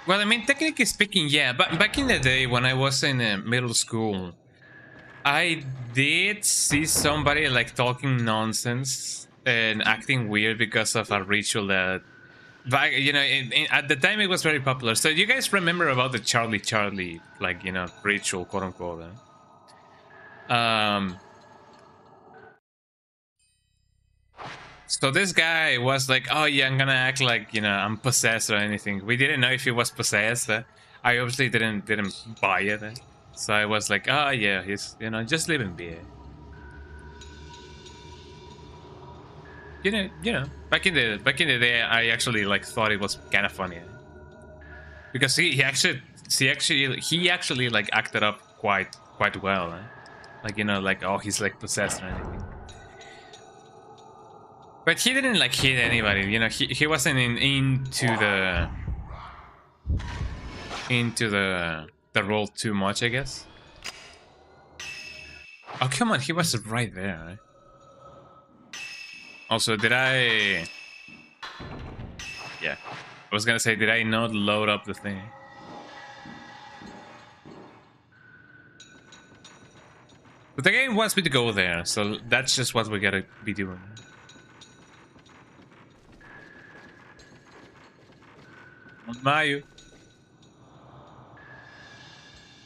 Well, I mean, technically speaking, yeah. But back in the day when I was in middle school, I did see somebody like talking nonsense and acting weird because of a ritual that, back, you know, at the time it was very popular. So you guys remember about the Charlie, like, you know, ritual, quote unquote. So this guy was like, "Oh yeah, I'm gonna act like, you know, I'm possessed or anything." We didn't know if he was possessed. I obviously didn't buy it. So I was like, "Oh yeah, he's, you know, just leave him be." You know, back in the day, I actually like thought it was kind of funny because he actually like acted up quite well. Like, you know, like, oh, he's like possessed or anything. But he didn't like hit anybody, you know. He wasn't into the role too much, I guess. Oh come on, he was right there. Right? Also, did I? Yeah, I was gonna say, did I not load up the thing? But the game wants me to go there, so that's just what we gotta be doing. Mayu.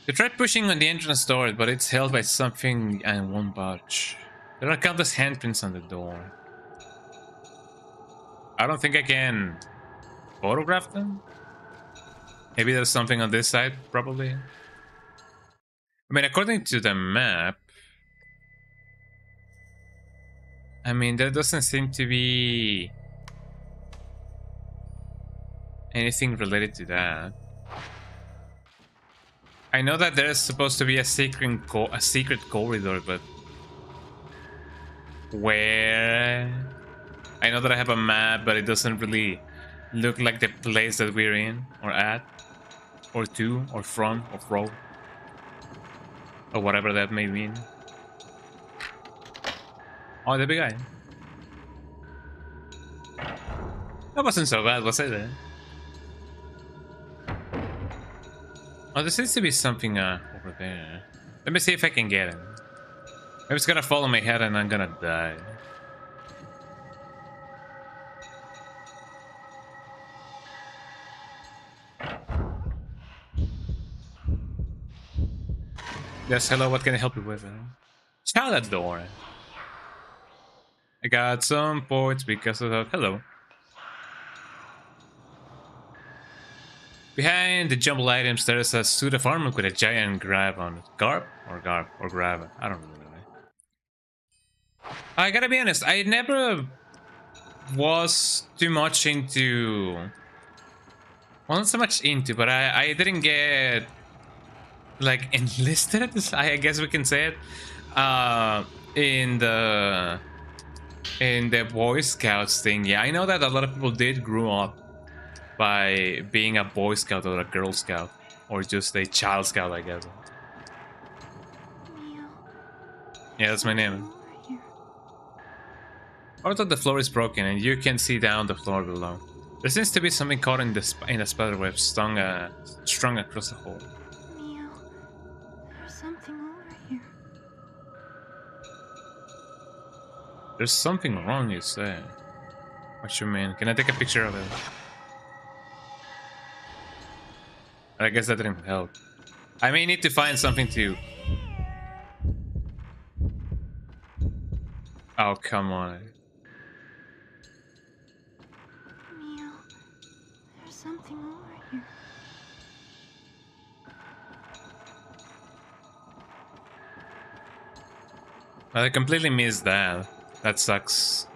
You tried pushing on the entrance door, but it's held by something and won't budge. There are countless handprints on the door. I don't think I can photograph them. Maybe there's something on this side, probably. I mean, according to the map, I mean, there doesn't seem to be anything related to that. I know that there's supposed to be a secret corridor, but where? I know that I have a map, but it doesn't really look like the place that we're in, or at, or to, or from, or fro, or whatever that may mean. Oh, the big guy. That wasn't so bad, was it? Oh, there seems to be something over there. Let me see if I can get him. Maybe it's gonna fall on my head and I'm gonna die. Yes, hello, what can I help you with? Shout that door. I got some points because of that. Hello. Behind the jumble items, there's a suit of armor with a giant grab on it. Garb? Or grab? I don't remember. I gotta be honest, I never was too much into... Well, not so much into, but I didn't get... like, enlisted, I guess we can say it. In the Boy Scouts thing. Yeah, I know that a lot of people did grow up by being a Boy Scout or a Girl Scout, or just a Child Scout, I guess. Yeah, that's my name. I thought the floor is broken and you can see down the floor below. There seems to be something caught in the spider web strung across the hole. Mio, there's something over here. There's something wrong, you say? What you mean? Can I take a picture of it? I guess that didn't help. I may need to find something to... Oh, come on. Mio, there's something over here. I completely missed that. That sucks.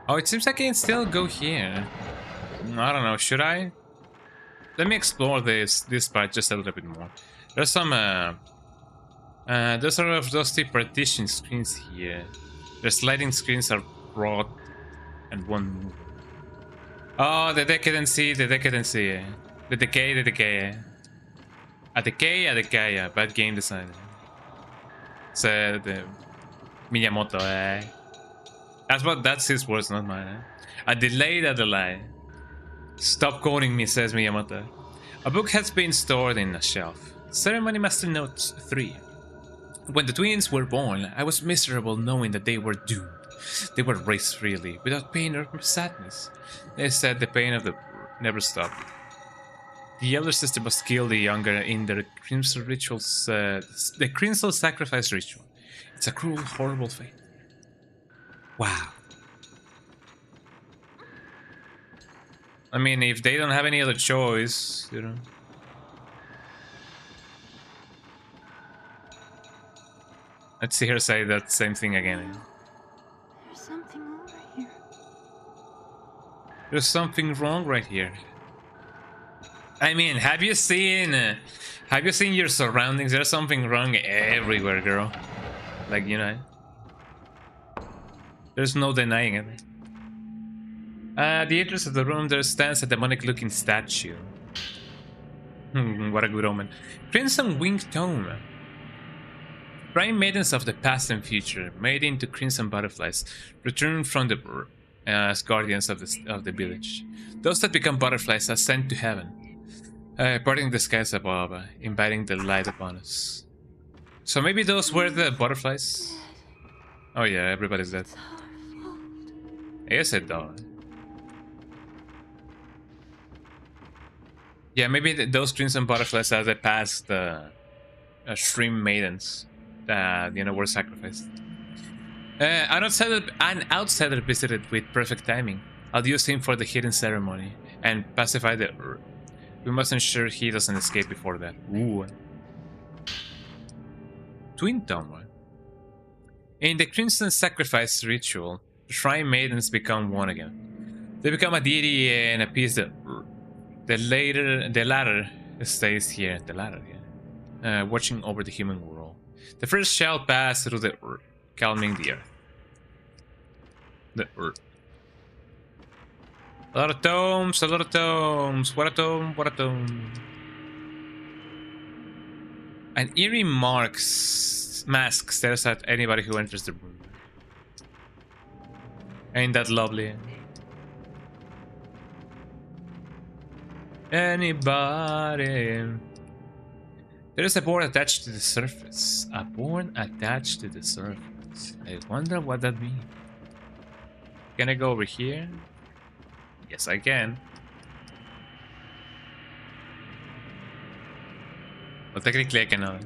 Oh, it seems like I can still go here. I don't know, should I? Let me explore this part just a little bit more. There's some there's sort of dusty partition screens here. The sliding screens are broad and won't move. Oh, the decadency. The decay. A decay. Bad game design. Said Miyamoto, That's his words, not mine. A delay. Stop quoting me, says Miyamoto. A book has been stored in a shelf. Ceremony Master Notes 3. When the twins were born, I was miserable knowing that they were doomed. They were raised freely, without pain or sadness. They said the pain of the never stopped. The elder sister must kill the younger in the crimson rituals, the crimson sacrifice ritual. It's a cruel, horrible fate. Wow. I mean, if they don't have any other choice, you know. Let's see her say that same thing again. There's something over here. There's something wrong right here. I mean, have you seen your surroundings? There's something wrong everywhere, girl. Like, you know. There's no denying it. At the entrance of the room, there stands a demonic-looking statue. What a good omen. Crimson Winged Tome. Prime maidens of the past and future, made into crimson butterflies, return from the as guardians of the village. Those that become butterflies are sent to heaven, parting the skies above, inviting the light upon us. So maybe those were the butterflies? Oh yeah, everybody's dead. Yes, it does. Yeah, maybe those crimson butterflies are the past stream maidens that, you know, were sacrificed. An outsider visited with perfect timing. I'll use him for the hidden ceremony and pacify the... We must ensure he doesn't escape before that. Ooh. Twin Tome. In the Crimson Sacrifice ritual, the Shrine Maidens become one again. They become a deity and appease the latter stays here. The latter, yeah. Watching over the human world. The first shall pass through the earth, calming the earth. The earth. A lot of tomes. What a tome. An eerie mask stares at anybody who enters the room. Ain't that lovely? Anybody? There is a board attached to the surface. A board attached to the surface. I wonder what that means. Can I go over here? Yes, I can. Well, technically I cannot.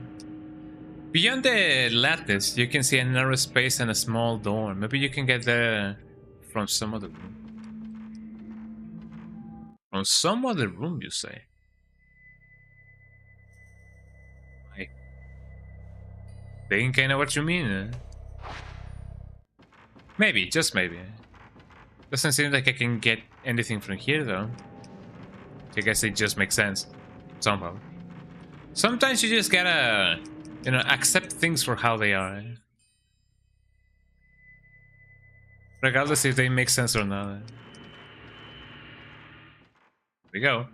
Beyond the lattice, you can see a narrow space and a small door. Maybe you can get there from some other room. From some other room, you say? I think I know what you mean. Maybe, just maybe. Doesn't seem like I can get anything from here, though. I guess it just makes sense. Somehow. Sometimes you just gotta, you know, accept things for how they are. Regardless if they make sense or not. Here we go.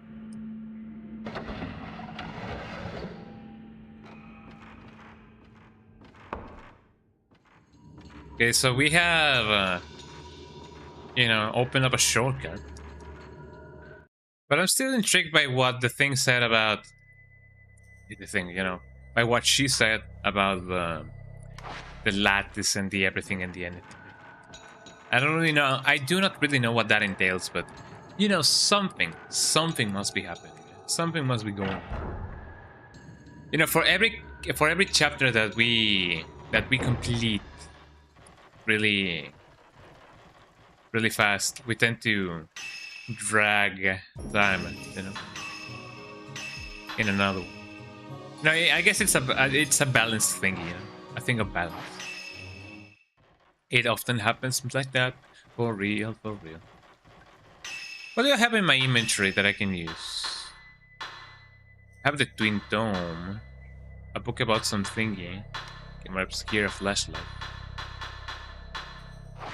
Okay, so we have, you know, opened up a shortcut. But I'm still intrigued by what the thing said about the thing, you know, by what she said about the lattice and the everything and the anything. I don't really know. I do not really know what that entails, but you know, something must be happening. Something must be going on. You know, for every chapter that we complete really fast, we tend to drag time, you know, in another one. No, I guess it's a balanced thing, you know, a thing of balance. It often happens like that, for real, for real. What do I have in my inventory that I can use? I have the Twin Dome, a book about some thingy, camera obscure, a flashlight.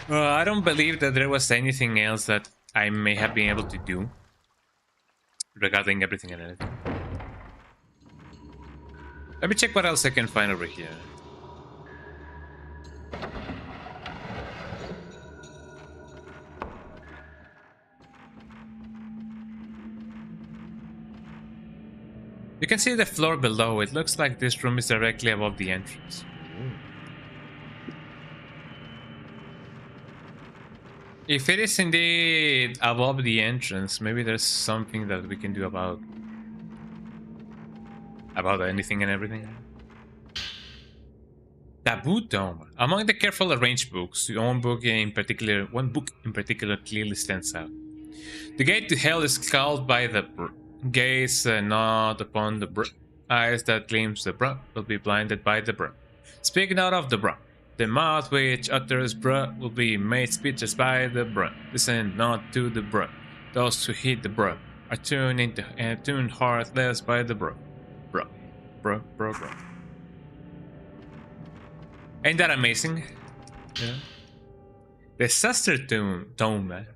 I don't believe that there was anything else that I may have been able to do regarding everything and anything. Let me check what else I can find over here. You can see the floor below. It looks like this room is directly above the entrance. If it is indeed above the entrance, maybe there's something that we can do about anything and everything. Taboo Dome. Among the careful arranged books, one book in particular clearly stands out. The gate to hell is called by the gaze not upon the eyes that gleams the will be blinded by the Speak not of the The mouth which utters will be made speechless by the Listen not to the Those who heed the are tuned heartless by the bro. Ain't that amazing? Yeah. The Disaster Tome.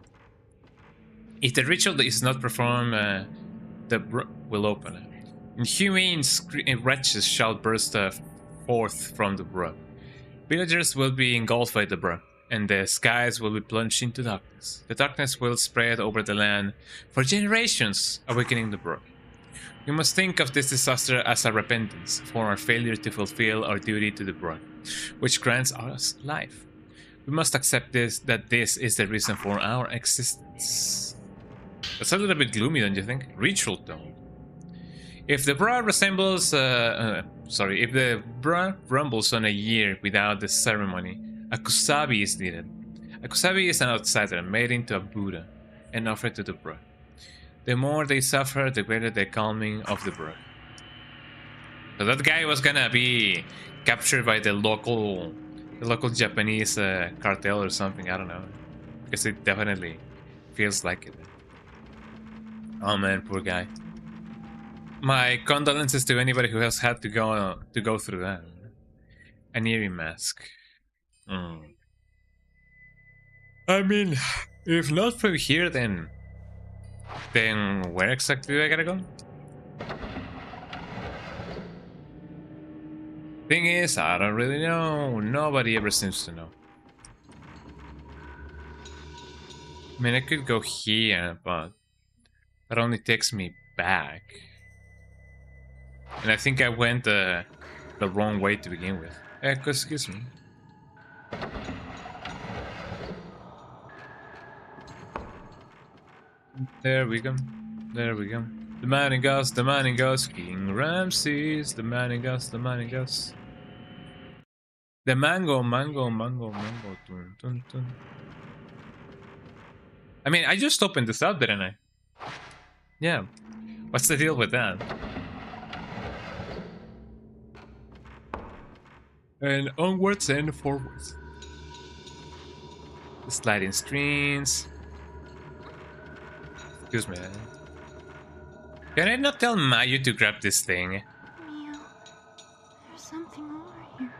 If the ritual is not performed, the will open. Inhumane wretches shall burst forth from the Villagers will be engulfed by the and the skies will be plunged into darkness. The darkness will spread over the land for generations, awakening the We must think of this disaster as a repentance for our failure to fulfill our duty to the which grants us life. We must accept that this is the reason for our existence. That's a little bit gloomy, don't you think? Ritual Tone. If the resembles, if the rumbles on a year without the ceremony, a kusabi is needed. A kusabi is an outsider made into a Buddha and offered to the The more they suffer, the greater the calming of the So that guy was gonna be captured by the local Japanese cartel or something. I don't know, because it definitely feels like it. Oh man, poor guy. My condolences to anybody who has had to go through that. An eerie mask. I mean, if not from here, then where exactly do I gotta go? Thing is, I don't really know. Nobody ever seems to know. I mean, I could go here, but that only takes me back. And I think I went the wrong way to begin with. Excuse me. There we go. There we go. The man in Gus, the man in Gus, King Ramses, the man in Gus, the man in Gus. The mango, tun, tun, tun. I mean, I just opened this up, didn't I? Yeah. What's the deal with that? And onwards and forwards. Sliding screens. Excuse me. Can I not tell Mayu to grab this thing? Mew, there's something over here.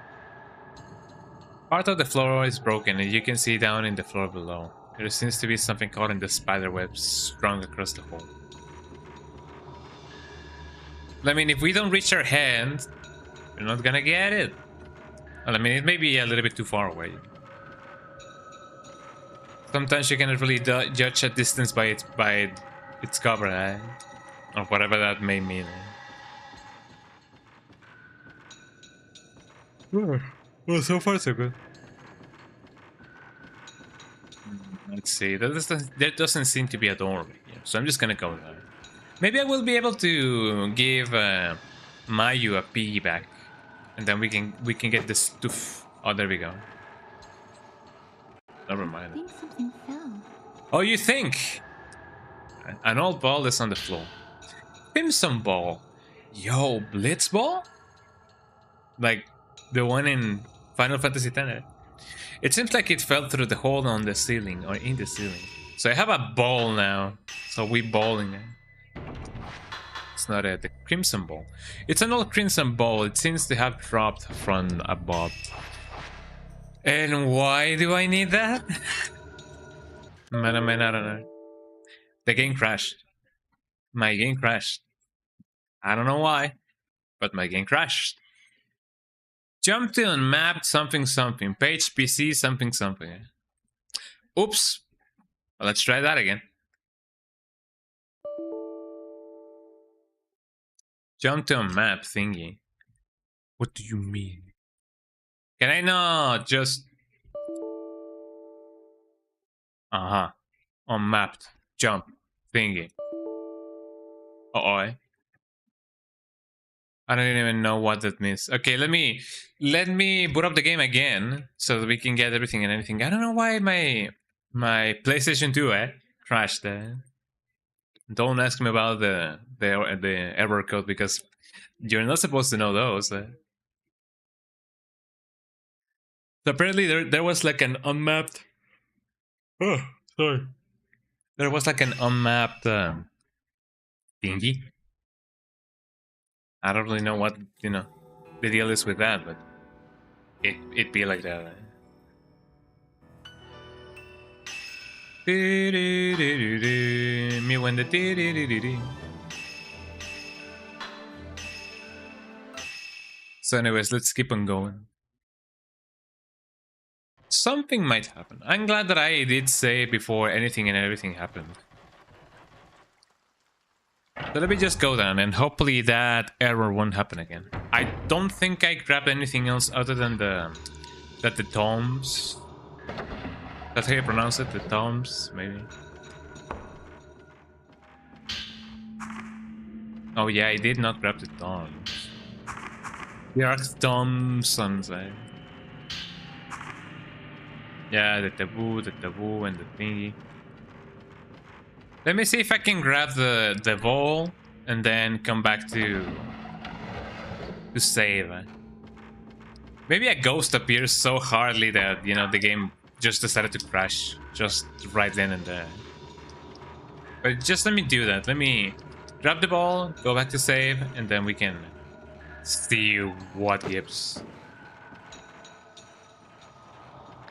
Part of the floor is broken and you can see down in the floor below. There seems to be something caught in the spider web strung across the hole. I mean, if we don't reach our hand, we're not gonna get it. Well, I mean, it may be a little bit too far away. Sometimes you cannot really judge a distance by its cover, or whatever that may mean. Well, so far so good. Let's see. There doesn't seem to be a door over here, so I'm just gonna go there. Maybe I will be able to give Mayu a piggyback, and then we can get this stuff. Oh, there we go. Never I mind. think something fell. Oh, you think? An old ball is on the floor. Crimson ball. Yo, Blitz ball? Like the one in Final Fantasy X. It seems like it fell through the hole on the ceiling or in the ceiling. So I have a ball now. So we balling it. It's not the crimson ball. It's an old crimson ball. It seems to have dropped from above. And why do I need that? Man, I don't know. The game crashed. My game crashed. I don't know why, but my game crashed. Jump to unmapped something something. Page PC something something. Oops. Well, let's try that again. Jump to a map thingy. What do you mean? Can I not just... Uh-huh. Unmapped. Jump. Thingy. Uh-oh. I don't even know what that means. Okay, let me boot up the game again so that we can get everything and anything. I don't know why my PlayStation 2 crashed. Don't ask me about the error code because you're not supposed to know those. So apparently there was like an unmapped. Oh, sorry. There was like an unmapped thingy. I don't really know what the deal is with that, but it be like that. Me when the. So, anyways, let's keep on going. Something might happen. I'm glad that I did say before anything and everything happened. So let me just go down and hopefully that error won't happen again. I don't think I grabbed anything else other than the tomes. That's how you pronounce it, the tomes, maybe. Oh yeah, I did not grab the tomes. The Arc tomes, yeah, the taboo, and the thingy. Let me see if I can grab the ball and then come back to save. Maybe a ghost appears so hardly that the game just decided to crash just right then and there. But just let me do that. Let me grab the ball, go back to save, and then we can see what gives.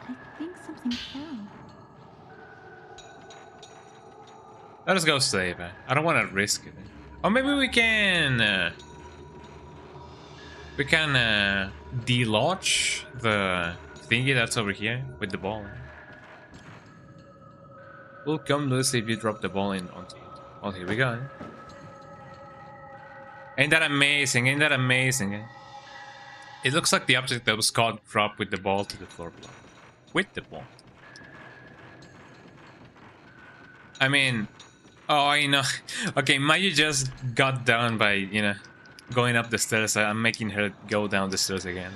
I think something fell. Let us go save. I don't want to risk it. Or maybe we can delodge the thingy that's over here with the ball. We'll come loose if you drop the ball in onto it. Oh, here we go. Ain't that amazing? Ain't that amazing? It looks like the object that was caught dropped with the ball to the floor below. With the ball. I mean... Oh, I know. Okay, Mayu just got down by, going up the stairs. I'm making her go down the stairs again.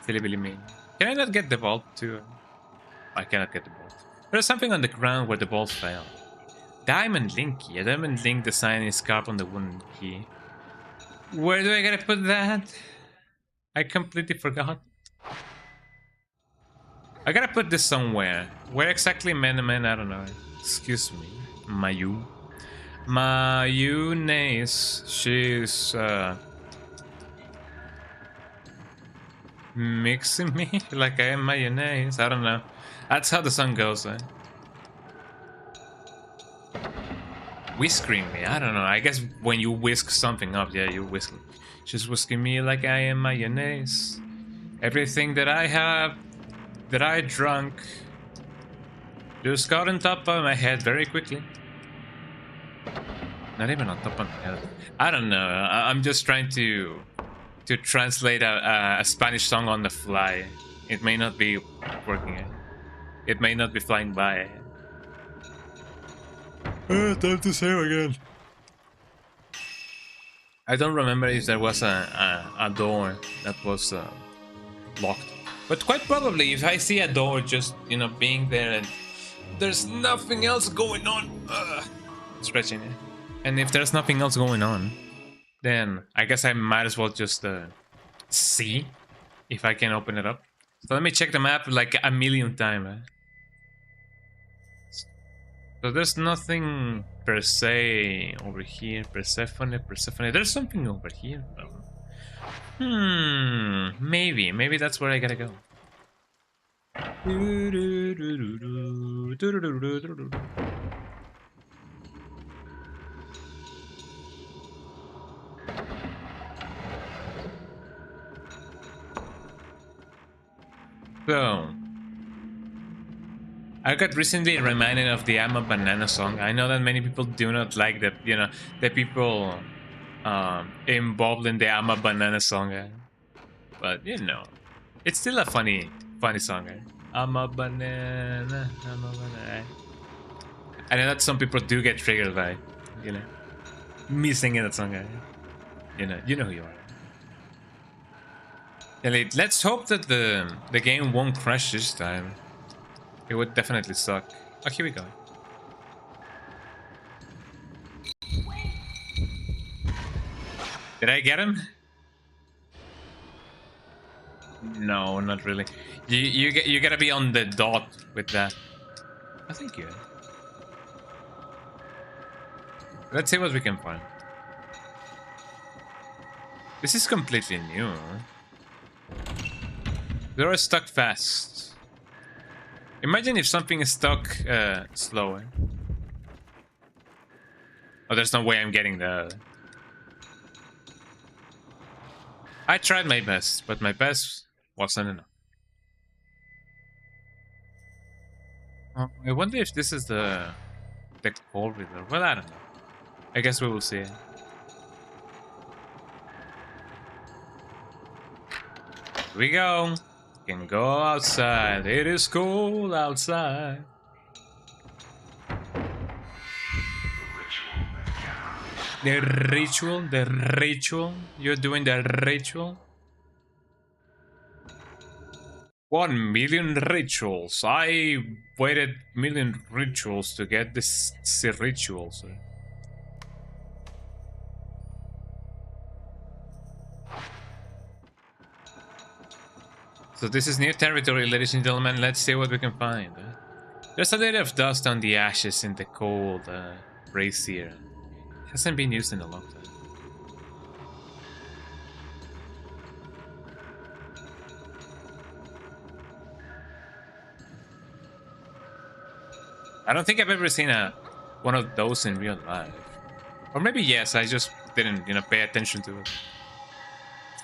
Silly mean. Can I not get the ball too? I cannot get the ball. There's something on the ground where the ball fell. Diamond link key. A diamond link design is carved on the wooden key. Where do I gotta put that? I completely forgot. I gotta put this somewhere. Where exactly, man? I don't know. Excuse me. Mayu. Mayonnaise. She's mixing me like I am mayonnaise. I don't know. That's how the song goes, eh? Whiskering me. I don't know. I guess when you whisk something up, yeah, you whisk. She's whisking me like I am mayonnaise. Everything that I have, that I drunk, just got on top of my head very quickly. Not even on top of my head. I don't know. I'm just trying to translate a Spanish song on the fly. It may not be working. It may not be flying by. Time to save again. I don't remember if there was a door that was locked. But quite probably, if I see a door just, you know, being there and there's nothing else going on. Stretching it. And if there's nothing else going on, then I guess I might as well just see if I can open it up. So let me check the map like a million times. So there's nothing per se over here. Persephone. There's something over here though. Maybe that's where I gotta go. So I got recently reminded of the I'm a Banana song. I know that many people do not like the, you know, the people involved in the I'm a Banana song. But, you know, it's still a funny song. I'm a banana, I'm a banana. I know that some people do get triggered by, you know, me singing that song. You know who you are. Let's hope that the game won't crash this time. It would definitely suck. Oh, here we go. Did I get him? No, not really. You gotta be on the dot with that. I think you. Let's see what we can find. This is completely new. They are stuck fast. Imagine if something is stuck slower. Oh, there's no way I'm getting that. I tried my best, but my best wasn't enough. I wonder if this is the corridor. Well, I don't know. I guess we will see. Here we go. Can go outside. It is cold outside. The ritual. You're doing the ritual. 1 million rituals. I waited million rituals to get this rituals. So this is new territory, ladies and gentlemen. Let's see what we can find. There's a little of dust on the ashes in the cold brazier. It hasn't been used in a long time. I don't think I've ever seen one of those in real life. Or maybe yes, I just didn't, you know, pay attention to it.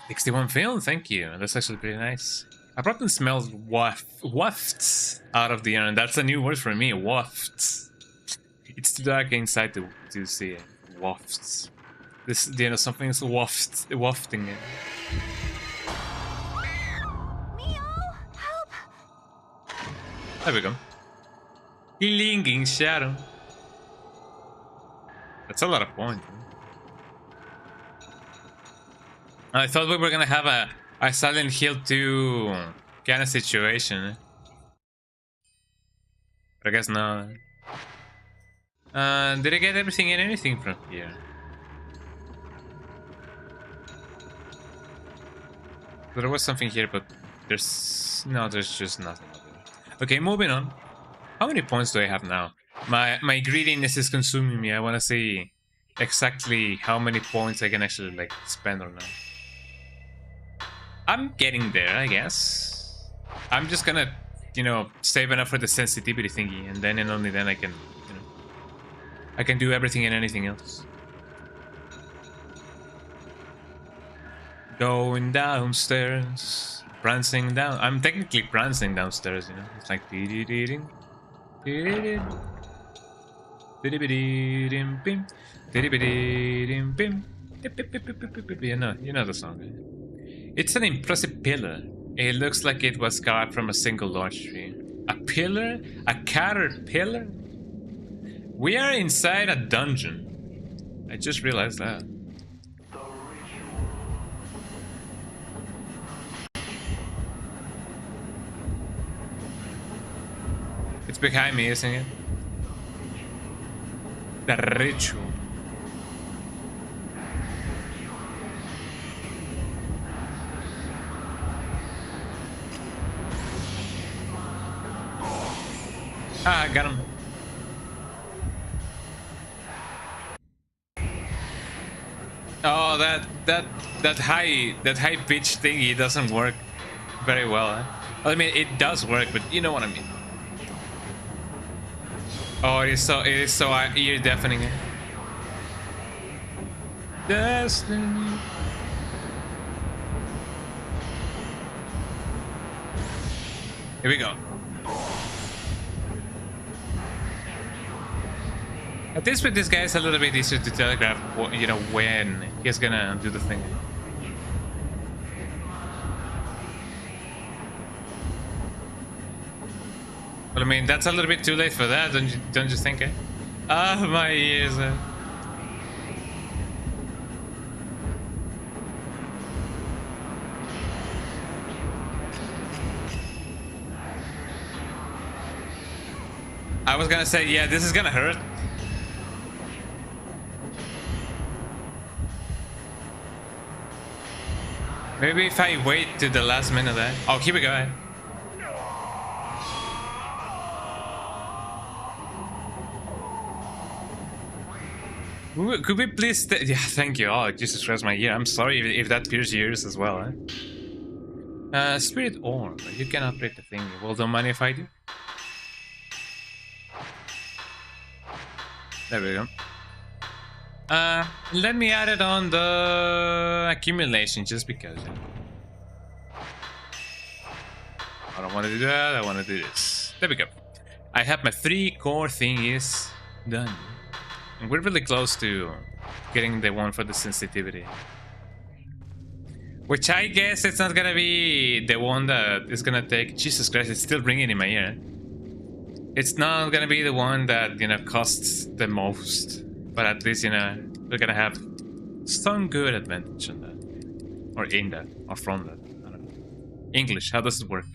61 film, thank you. That's actually pretty nice. I probably smells wafts out of the air, and that's a new word for me, wafts. It's too dark inside to see it. Wafts. This, you know, something is wafting it. Help! There we go. Clinging shadow. That's a lot of points. I thought we were gonna have a Silent Hill 2 kind of situation. But I guess not. Did I get everything and anything from here? There was something here, but there's just nothing over there. Okay, moving on. How many points do I have now? My greediness is consuming me. I want to see exactly how many points I can actually like spend or not. I'm getting there, I guess. I'm just gonna, you know, save enough for the sensitivity thingy, and then and only then I can, you know, I can do everything and anything else. Going downstairs, prancing down. I'm technically prancing downstairs, you know. It's like dee-dee-dee-ding, dee-dee-dee, dee-dee-dee-dee-dim-bim, dee-dee-dee-dee-dim-bim. You know the song. Right? It's an impressive pillar. It looks like it was carved from a single large tree. A pillar? A caterpillar? We are inside a dungeon. I just realized that. It's behind me, isn't it? The ritual. Ah, I got him. Oh, that high pitch thingy doesn't work very well. Huh? I mean, it does work, but you know what I mean. Oh, it is so ear deafening. Destiny. Here we go. At least with this guy, it's a little bit easier to telegraph, you know, when he's gonna do the thing. Well, I mean, that's a little bit too late for that, don't you think? Eh? Ah, my ears. I was gonna say, yeah, this is gonna hurt. Maybe if I wait to the last minute there. Oh, here we go. Could we please yeah, thank you. Oh, Jesus Christ, my ear. I'm sorry if that pierces yours as well, eh? Spirit Orb. You can upgrade the thing. Well, don't mind if I do. There we go. Let me add it on the accumulation just because. I don't want to do that. I want to do this. There we go. I have my 3 core thingies done. And we're really close to getting the one for the sensitivity. Which I guess it's not gonna be the one that is gonna take. Jesus Christ, it's still ringing in my ear. It's not gonna be the one that, you know, costs the most. But at least, you know, we're gonna have some good advantage on that. Or in that. Or from that. I don't know. English, how does it work?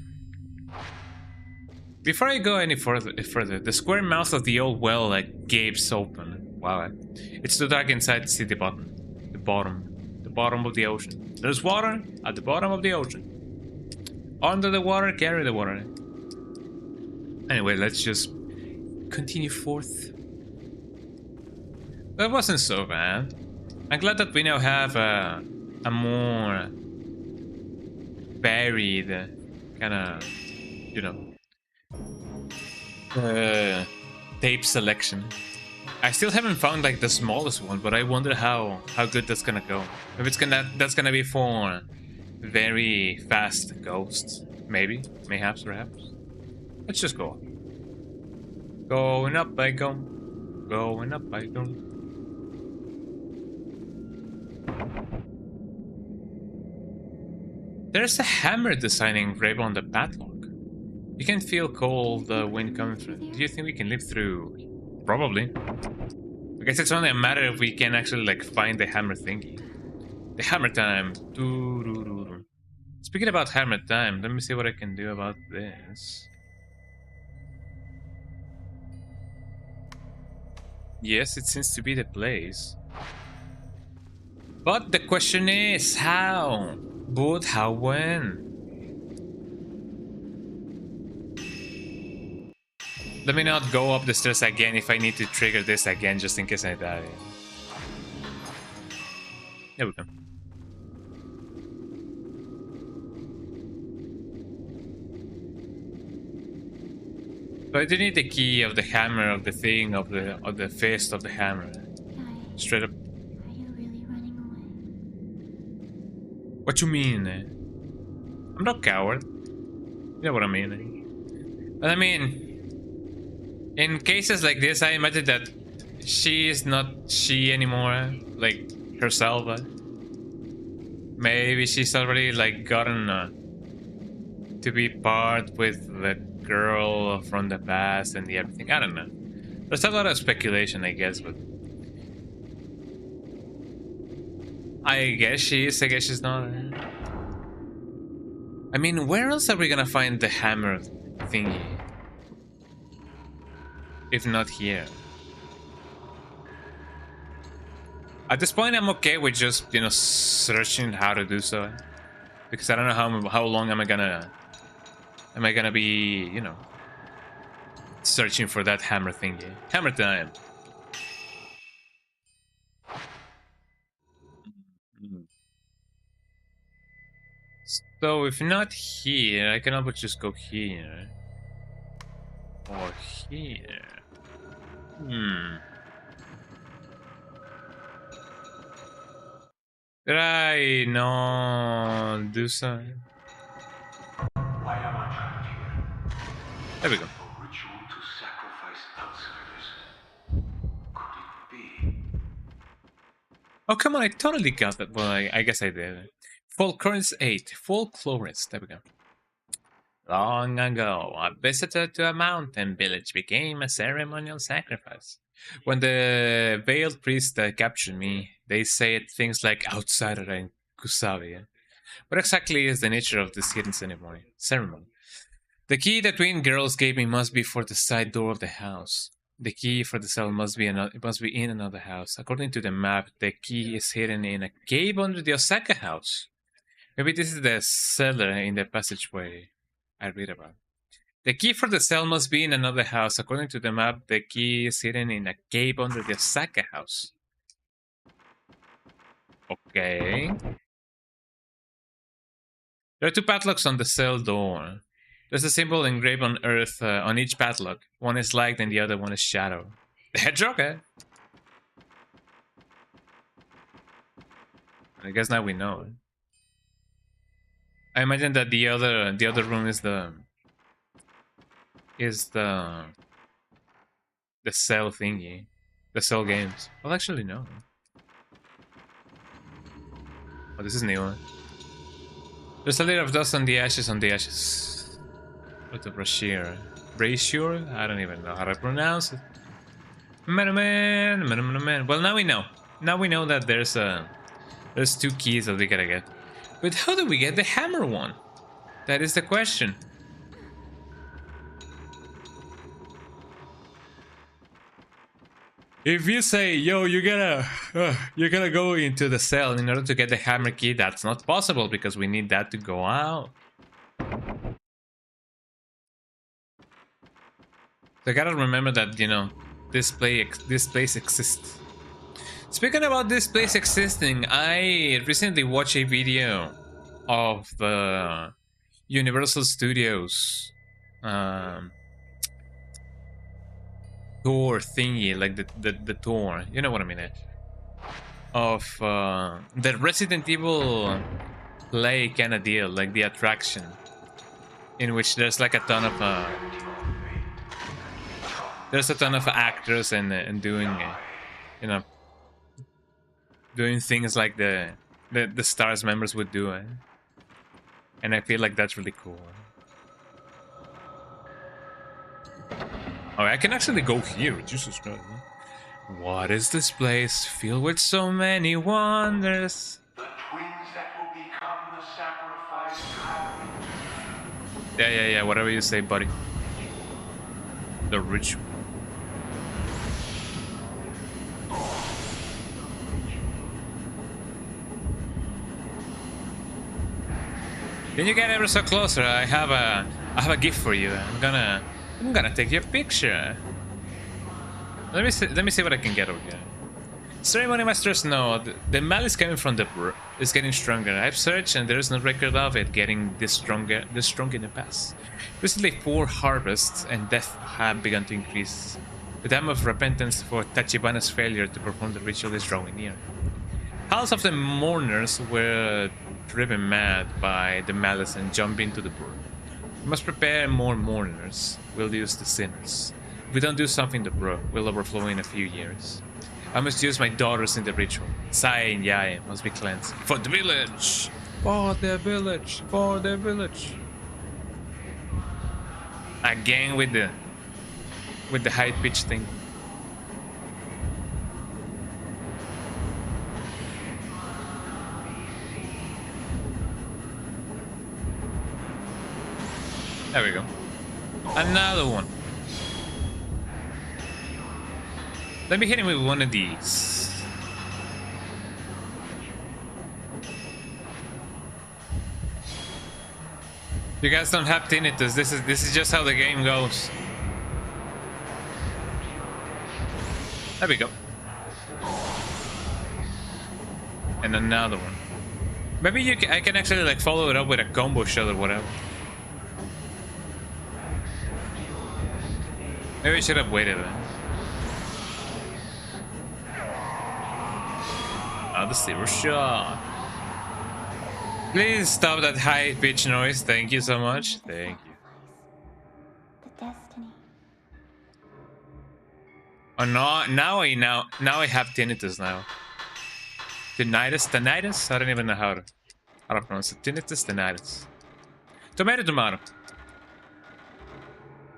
Before I go any further, the square mouth of the old well like gapes open. Wow, it's too dark inside to see the bottom of the ocean. There's water at the bottom of the ocean. Under the water, carry the water. Anyway, let's just continue forth. That wasn't so bad. I'm glad that we now have a more varied kind of, you know, tape selection. I still haven't found like the smallest one, but I wonder how good that's gonna go. If that's gonna be for very fast ghosts, maybe, perhaps. Let's just go. Going up I go, going up I go. There's a hammer design engraved on the padlock. You can feel cold wind coming through. Do you think we can live through? Probably. I guess it's only a matter if we can actually like find the hammer thingy. The hammer time. Speaking about hammer time, let me see what I can do about this. Yes, it seems to be the place. But the question is how? But how when? Let me not go up the stairs again if I need to trigger this again just in case I die. There we go. So I do need the key of the hammer of the thing of the fist of the hammer. Guy, Straight up. are you really running away? What you mean? I'm not coward. You know what I mean? But I mean, in cases like this, I imagine that she is not she anymore, like herself. Maybe she's already like gotten to be part with the girl from the past and the everything. I don't know. There's a lot of speculation, I guess, but I guess she is. I guess she's not. I mean, where else are we gonna find the hammer thingy? If not here. At this point, I'm okay with just, you know, searching how to do so, because I don't know how long am I gonna be, you know, searching for that hammer thingy. Hammer time. So if not here, I can always just go here or here. Did I not do so? Why am I trapped here? There we go. A ritual to sacrifice outsiders. Could it be? Oh, come on, I totally got that. Well, I guess I did. Folklorist 8. Folklorist. There we go. Long ago, a visitor to a mountain village became a ceremonial sacrifice. When the veiled priest captured me, they said things like outsider and kusabi. What exactly is the nature of this hidden ceremony? The key the twin girls gave me must be for the side door of the house. The key for the cell must be in another house. According to the map, the key is hidden in a cave under the Osaka house. Maybe this is the cellar in the passageway I read about. The key for the cell must be in another house. According to the map, the key is hidden in a cave under the Osaka house. Okay. There are two padlocks on the cell door. There's a symbol engraved on earth on each padlock. One is light and the other one is shadow. The hedgehog, eh? I guess now we know. I imagine that the other room is the cell thingy. The cell games. Well, actually no. Oh, this is new. There's a layer of dust on the ashes What a brochure. Brochure? I don't even know how to pronounce it. Man. Well, now we know. Now we know that there's two keys that we gotta get. But how do we get the hammer one? That is the question. If you say, yo, you gotta go into the cell in order to get the hammer key, that's not possible because we need that to go out. So I gotta remember that, you know, this place exists. Speaking about this place existing, I recently watched a video of the Universal Studios tour thingy, like the tour, you know what I mean, of the Resident Evil play kind of deal, like the attraction, in which there's like a ton of actors and doing you know, doing things like the stars members would do, and I feel like that's really cool. Oh, I can actually go here. Jesus Christ. What is this place filled with so many wonders? The twins that will become the sacrifice have Yeah, whatever you say, buddy. The ritual. Can you get ever so closer? I have a gift for you. I'm gonna take your picture. Let me see what I can get over here. Ceremony masters know the malice coming from the brew is getting stronger. I've searched and there is no record of it getting this strong in the past. Recently, 4 harvests and death have begun to increase. The time of repentance for Tachibana's failure to perform the ritual is drawing near. Half of the mourners were driven mad by the malice and jumped into the brew. We must prepare more mourners. We'll use the sinners. If we don't do something, the brew will overflow in a few years. I must use my daughters in the ritual. Sai and Yae must be cleansed. For the village! For the village! For the village! Again with the high pitch thing. There we go. Another one. Let me hit him with one of these. You guys don't have tinnitus. This is just how the game goes. There we go. And another one. Maybe I can actually like follow it up with a combo shot or whatever. Maybe I should have waited then. The silver shot. Please stop that high pitch noise. Thank you so much. Thank you. The destiny. Oh no! Now I have tinnitus now. Tinnitus. I don't even know how to pronounce it. Tinnitus. Tomato.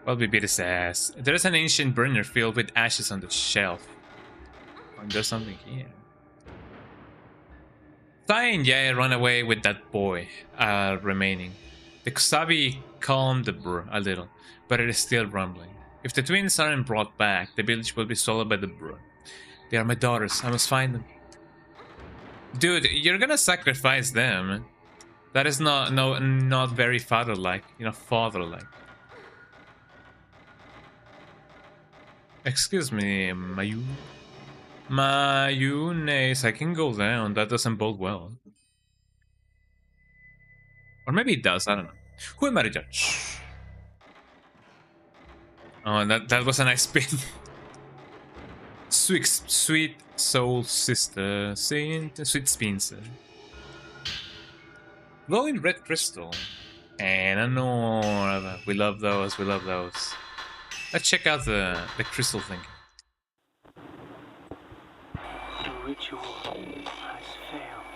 Well, we beat his ass. There's an ancient burner filled with ashes on the shelf. And there's something here. Tai and Yae run away with that boy remaining. The Kusabi calmed the brew a little, but it is still rumbling. If the twins aren't brought back, the village will be swallowed by the brew. They are my daughters. I must find them. Dude, you're gonna sacrifice them. That is not very father-like. You know, father-like. Excuse me, Mayonnaise, I can go down. That doesn't bode well. Or maybe it does, I don't know. Who am I to judge? Oh, that was a nice spin. Sweet soul sister, Saint Sweet Spinster. Glowing red crystal. And a north. We love those, Let's check out the crystal thing. Ritual has failed.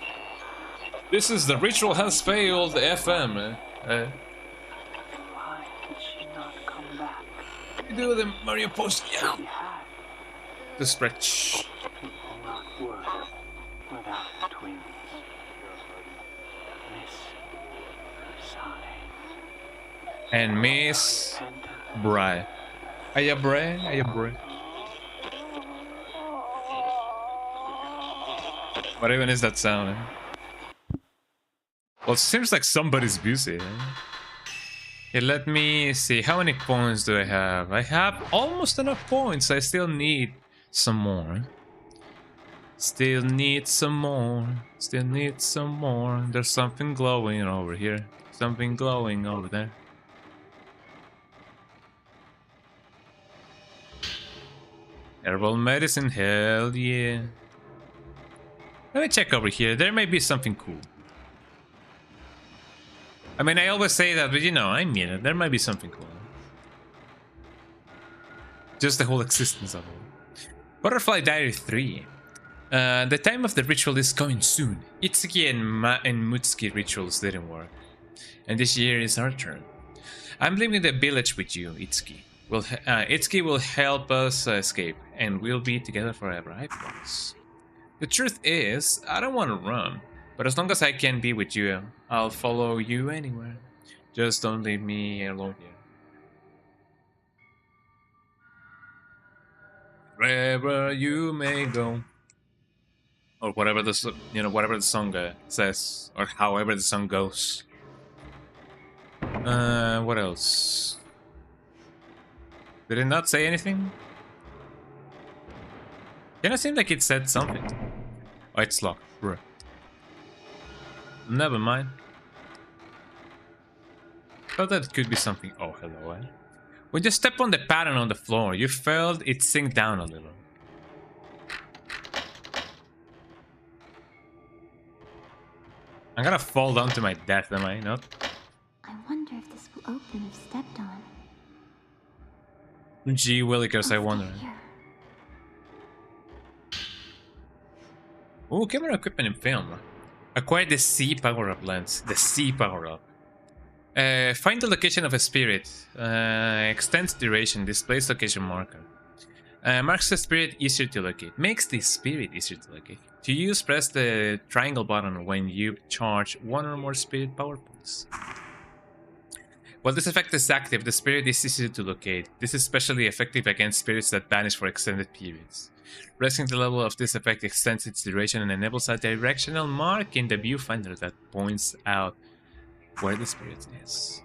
This is the ritual has failed FM. Why did she not come back? We do the Mario post. Yeah. She had. The stretch. People not work without the twins. Miss Sai. And Miss Bry. Aya Bray. What even is that sound? Well, it seems like somebody's busy. Okay, let me see. How many points do I have? I have almost enough points. I still need some more. Still need some more. There's something glowing over here. Something glowing over there. Herbal medicine, hell yeah. Let me check over here. There may be something cool. I mean, I always say that, but you know, I mean it. There might be something cool. Just the whole existence of it. Butterfly Diary 3. The time of the ritual is coming soon. Itsuki and Mutsuki rituals didn't work. And this year is our turn. I'm leaving the village with you, Itsuki. Itsuki will help us escape, and we'll be together forever, I promise. The truth is, I don't want to run, but as long as I can be with you, I'll follow you anywhere. Just don't leave me alone here. Wherever you may go, or whatever the song says, or however the song goes. What else? Did it not say anything? Kind of seemed like it said something. Oh, it's locked. Bro. Never mind. Thought that could be something. Oh, hello. When you step on the pattern on the floor, you felt it sink down a little. I'm gonna fall down to my death, am I not? I wonder if this will open if stepped on. Gee willikers, I I'll wonder. stay here. Oh, camera equipment and film. Acquire the C power-up lens. The C power-up. Find the location of a spirit. Extends duration. Displays location marker. Marks the spirit easier to locate. Makes the spirit easier to locate. To use, press the triangle button when you charge one or more spirit power points. While this effect is active, the spirit is easier to locate. This is especially effective against spirits that vanish for extended periods. Raising the level of this effect extends its duration and enables a directional mark in the viewfinder that points out where the spirit is.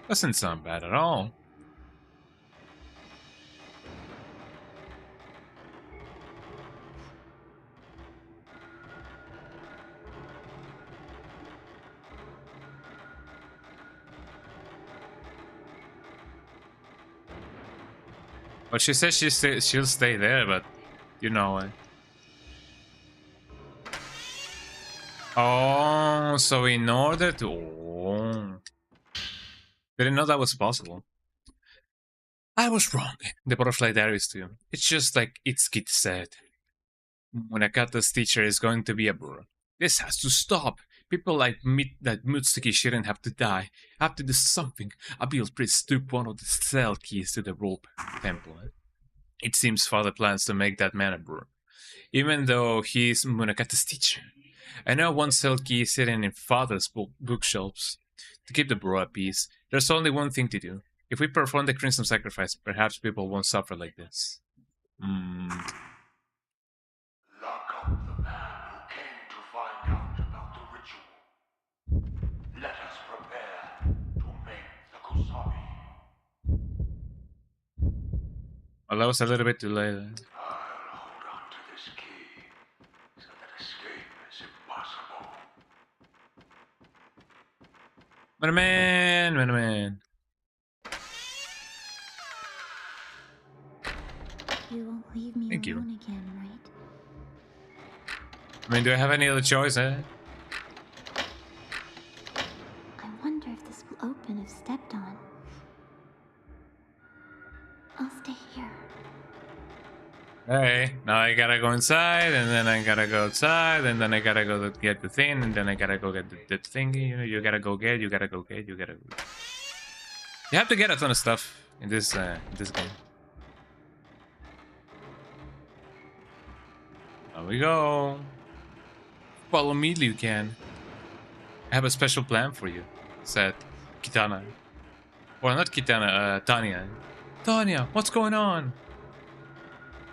Doesn't sound bad at all. Well, she says she'll stay there, but you know it. Oh, so in order to... Oh. Didn't know that was possible. I was wrong. The butterfly diaries too. It's just like its kid said. When Akata's teacher is going to be a burr. This has to stop. People like that Mutsuki shouldn't have to die. Have to do something. Abil priest took one of the cell keys to the rope temple. It seems father plans to make that man a burr. Even though he's Munakata's teacher. I know one cell key is sitting in father's bookshelves. To keep the bro at peace, there's only one thing to do. If we perform the Crimson Sacrifice, perhaps people won't suffer like this. Lock up the man who came to find out about the ritual. Let us prepare to make the Kusabi. Well, that was a little bit too late. I'll hold on to this key so that escape is impossible. Man. You won't leave me Thank you. alone again, right? I mean, do I have any other choice, eh? I wonder if this will open if stepped on. I'll stay here. Hey, now I gotta go inside, and then I gotta go outside, and then I gotta go get the thing, and then I gotta go get the thingy. You know, you gotta go get. You gotta go. You have to get a ton of stuff in this game. There we go. Follow me, Liu Kang. I have a special plan for you," said Kitana. Well, not Kitana, Tanya. Tanya, what's going on?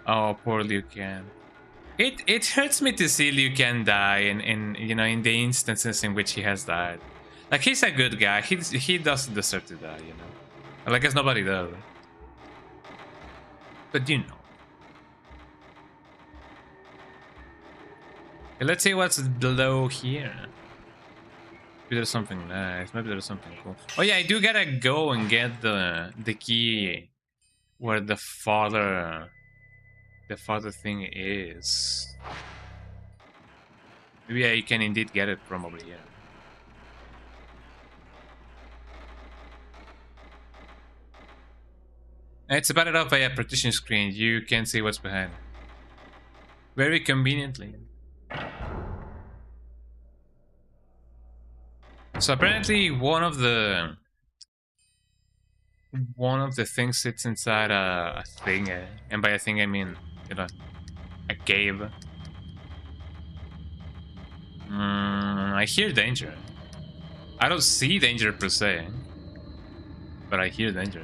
Oh, poor Liu Kang. It hurts me to see Liu Kang die in you know, in the instances in which he has died. Like, he's a good guy. He doesn't deserve to die, you know. Like, as nobody does. But you know. Okay, let's see what's below here. Maybe there's something nice. Maybe there's something cool. Oh yeah, I do gotta go and get the key where the father thing is. Maybe I can indeed get it from over here. It's batted up by a partition screen. You can't see what's behind. Very conveniently. So apparently one of the things sits inside a thing, and by a thing I mean, you know, a cave. I hear danger. I don't see danger per se, but I hear danger.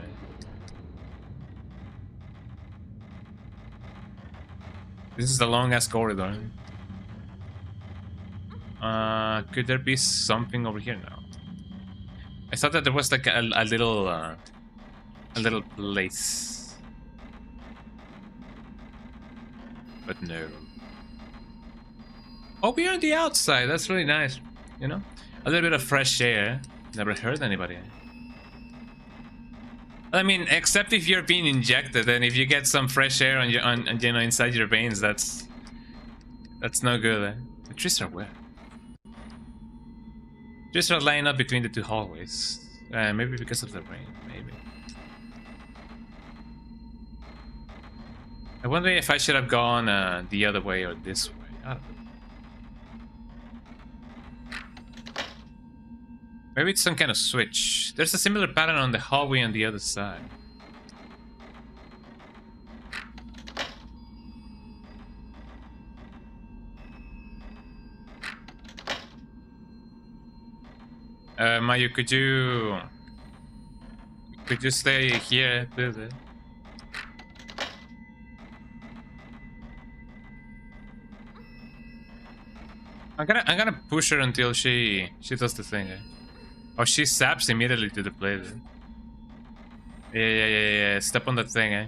This is the long-ass corridor. Could there be something over here now? I thought that there was like a little place, but no. Oh, we're on the outside. That's really nice. You know, a little bit of fresh air. Never hurt anybody. I mean, except if you're being injected, and if you get some fresh air on your you know, inside your veins, that's no good. The trees are wet. Trees are lying up between the two hallways. Maybe because of the rain. Maybe. I wonder if I should have gone the other way or this way. I don't know. Maybe it's some kind of switch. There's a similar pattern on the hallway on the other side. Mayu, could you stay here, please? I'm gonna push her until she does the thing. Oh, she saps immediately to the plate. Yeah. Step on that thing, eh?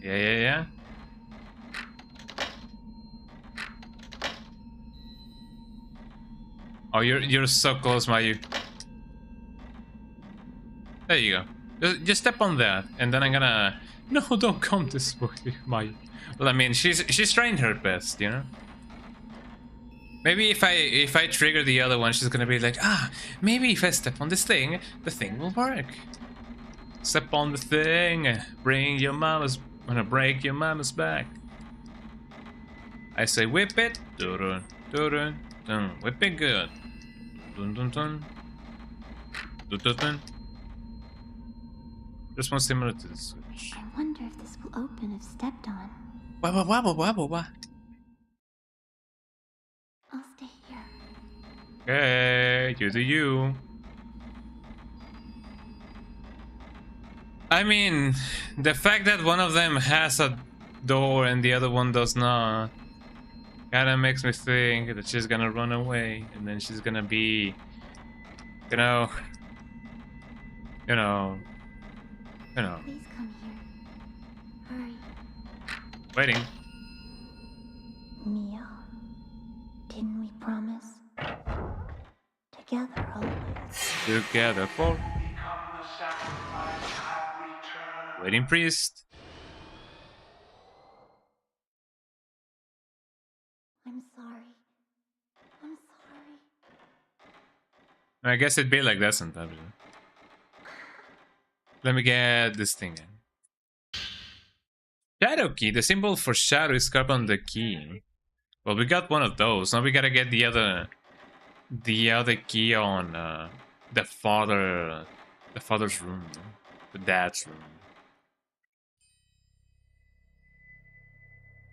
Yeah. Oh, you're so close, Mayu. There you go. Just step on that, and then I'm gonna. No, don't come this way, Mayu. Well, I mean, she's trying her best, you know. Maybe if I trigger the other one, she's gonna be like, maybe if I step on this thing, the thing will work. Step on the thing, bring your mama's, gonna break your mama's back. I say whip it, dun dun dun, whip it good, dun dun dun, dun dun dun. There's one similar to the switch. I wonder if this will open if stepped on. Wah. I'll stay here. Okay, you do you. I mean, the fact that one of them has a door and the other one does not kinda makes me think that she's gonna run away and then she's gonna be, you know. Please come here. Hurry. Waiting. Mia, didn't we promise? Together always. Together for Become the sacrifice I return. waiting priest. I'm sorry. I'm sorry. I guess it'd be like that sometimes. Let me get this thing in. Shadow key. The symbol for shadow is carved on the key. Well, we got one of those. Now we gotta get the other key on the father's room, the dad's room.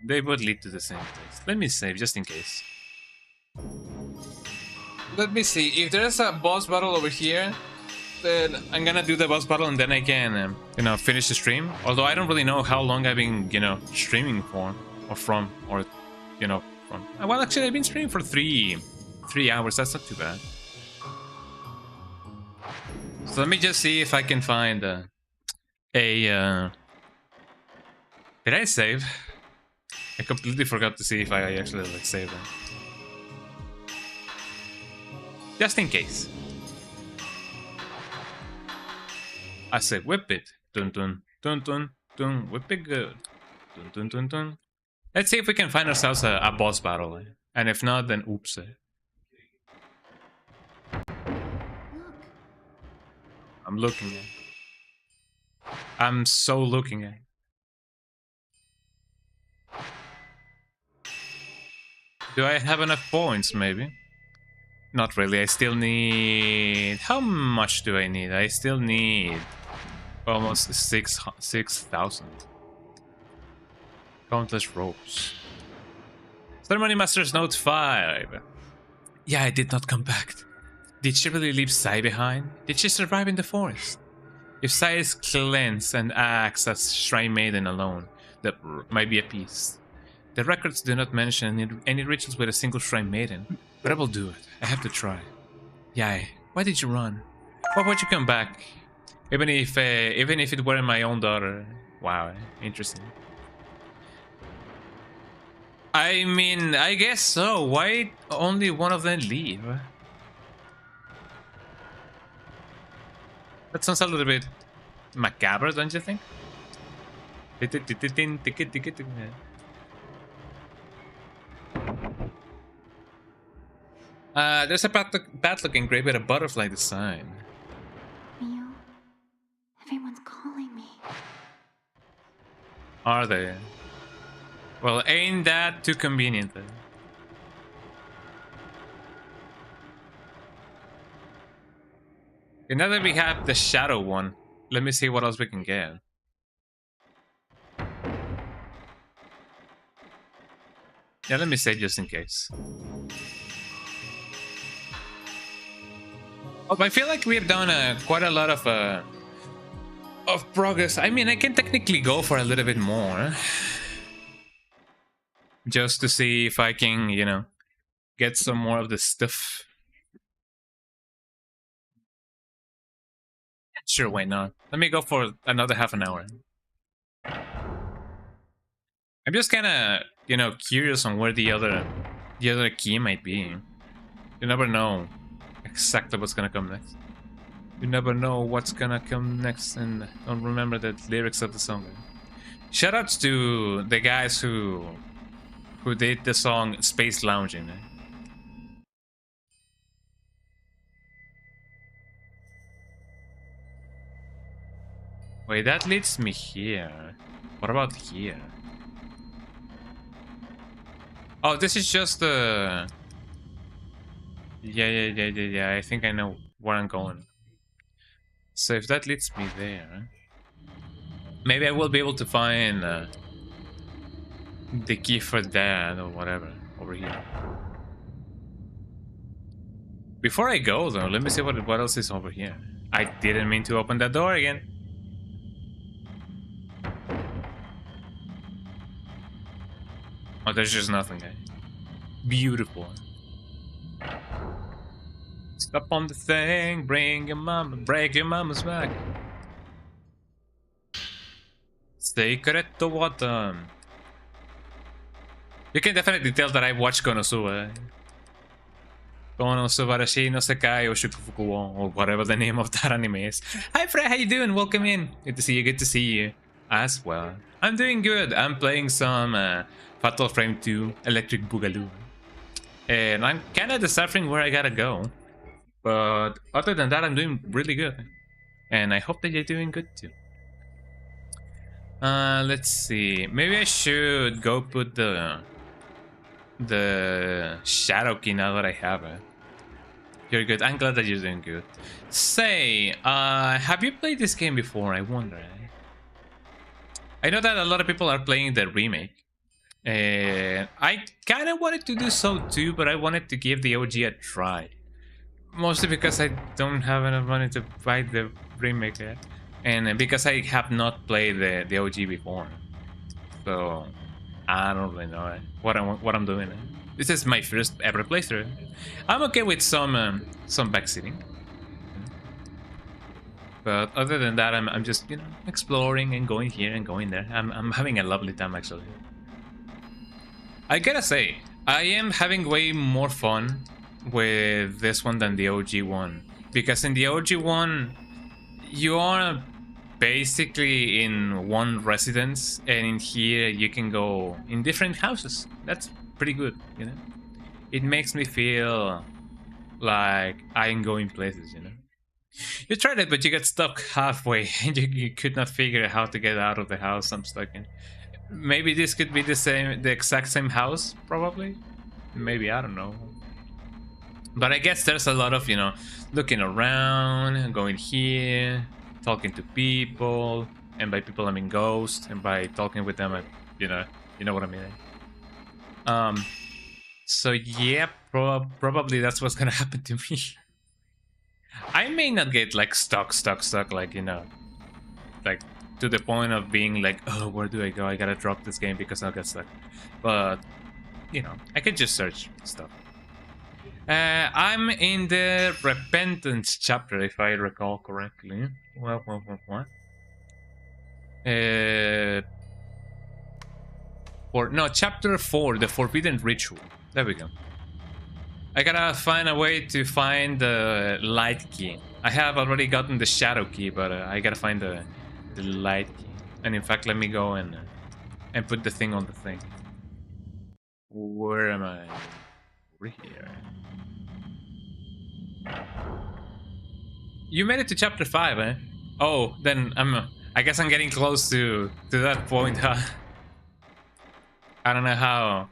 They would lead to the same place. Let me save just in case. Let me see if there's a boss battle over here. Then I'm gonna do the boss battle and then I can, finish the stream. Although I don't really know how long I've been, streaming for, from. Well, actually, I've been streaming for 3 hours. That's not too bad. So let me just see if I can find Did I save? I completely forgot to see if I actually saved them. Just in case. I say whip it. Dun dun dun dun dun. Whip it good. Dun dun dun dun. Let's see if we can find ourselves a boss battle. And if not, then oops. I'm looking at. I'm so looking at. Do I have enough points, maybe? Not really, I still need... How much do I need? I still need... almost 6,000. Countless ropes. Ceremony Master's Note 5. Yeah, I did not come back. Did she really leave Sai behind? Did she survive in the forest? If Sai is cleansed and acts as Shrine Maiden alone, that might be a piece. The records do not mention any rituals with a single Shrine Maiden, but I will do it. I have to try. Yeah, Why did you run? Why would you come back? Even if it weren't my own daughter. Wow, interesting. I mean, I guess so. Why only one of them leave? That sounds a little bit macabre, don't you think? There's a padlock engraved with a butterfly design. Mio, everyone's calling me. Are they? Well, ain't that too convenient then? Okay, now that we have the shadow one, let me see what else we can get. Yeah, let me say just in case. Oh, I feel like we've done quite a lot of progress. I mean, I can technically go for a little bit more. Just to see if I can, you know, get some more of the stuff. Sure, why not? Let me go for another half an hour. I'm just kind of, you know, curious on where the other key might be. You never know exactly what's gonna come next. You never know what's gonna come next, and don't remember the lyrics of the song. Shoutouts to the guys who did the song Space Lounging. Wait, that leads me here. What about here? Oh, this is just the... Yeah, I think I know where I'm going. So if that leads me there... Maybe I will be able to find the key for that or whatever over here. Before I go though, let me see what else is over here. I didn't mean to open that door again. Oh, there's just nothing, eh? Beautiful. Stop on the thing, bring your mama, break your mama's back. Secret water. You can definitely tell that I watched Konosuba. Konosuba Rashi no Sekai or Shukufuku or whatever the name of that anime is. Hi Fred, how you doing? Welcome in. Good to see you, good to see you. As well. I'm doing good. I'm playing some Fatal Frame 2 Electric Boogaloo. And I'm kind of deciphering where I gotta go. But other than that, I'm doing really good. And I hope that you're doing good too. Let's see. Maybe I should go put the shadow key now that I have it. You're good. I'm glad that you're doing good. Say, have you played this game before? I wonder. I know that a lot of people are playing the remake. I kind of wanted to do so too, but I wanted to give the OG a try. Mostly because I don't have enough money to buy the remake yet. And because I have not played the OG before. So, I don't really know what I'm doing. This is my first ever playthrough. I'm okay with some backseating. But other than that, I'm just, you know, exploring and going here and going there. I'm having a lovely time, actually. I gotta say, I am having way more fun with this one than the OG one. Because in the OG one, you are basically in one residence, and in here you can go in different houses. That's pretty good, you know? It makes me feel like I'm going places, you know? You tried it, but you got stuck halfway, and you could not figure out how to get out of the house I'm stuck in. Maybe this could be the exact same house, probably? Maybe, I don't know. But I guess there's a lot of, you know, looking around, going here, talking to people, and by people I mean ghosts, and by talking with them, you know what I mean. So yeah, probably that's what's gonna happen to me. I may not get like stuck, like, you know, like to the point of being like, oh, where do I go? I gotta drop this game because I'll get stuck. But you know, I could just search stuff. I'm in the repentance chapter, if I recall correctly. What? Chapter 4, the forbidden ritual. There we go. I gotta find a way to find the light key. I have already gotten the shadow key, but I gotta find the light key. And in fact, let me go and put the thing on the thing. Where am I? Over here. You made it to chapter 5, eh? Oh, then I guess I'm getting close to that point, huh? I don't know how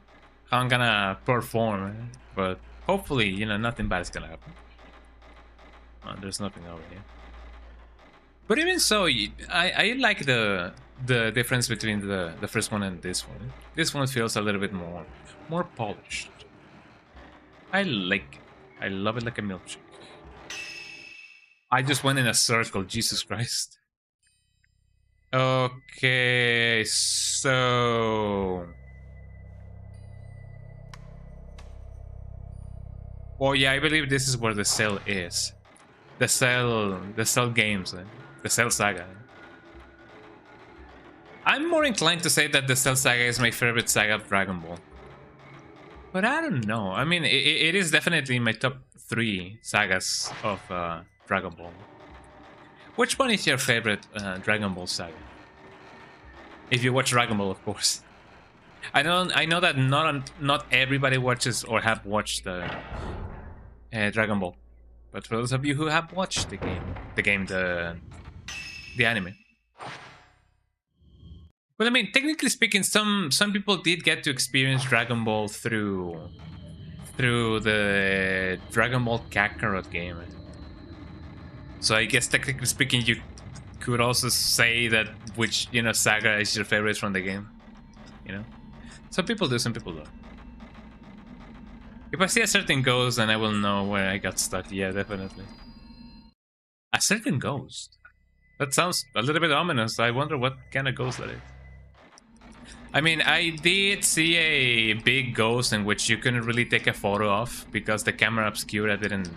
I'm gonna perform, but hopefully, you know, nothing bad is gonna happen. Oh, there's nothing over here. But even so, I like the difference between the first one and this one. This one feels a little bit more polished. I like it. I love it like a milkshake. I just went in a circle, Jesus Christ. Okay, so... Oh yeah, I believe this is where the Cell is. The Cell games, the Cell saga. I'm more inclined to say that the Cell saga is my favorite saga of Dragon Ball. But I don't know. I mean, it is definitely in my top 3 sagas of Dragon Ball. Which one is your favorite Dragon Ball saga? If you watch Dragon Ball, of course. I know that not everybody watches or have watched Dragon Ball, but for those of you who have watched the anime. Well, I mean, technically speaking, some people did get to experience Dragon Ball through the Dragon Ball Kakarot game. So I guess technically speaking, you could also say that which, you know, saga is your favorite from the game. You know, some people do, some people don't. If I see a certain ghost, then I will know where I got stuck. Yeah, definitely. A certain ghost? That sounds a little bit ominous. I wonder what kind of ghost that is. I mean, I did see a big ghost in which you couldn't really take a photo of because the camera obscura didn't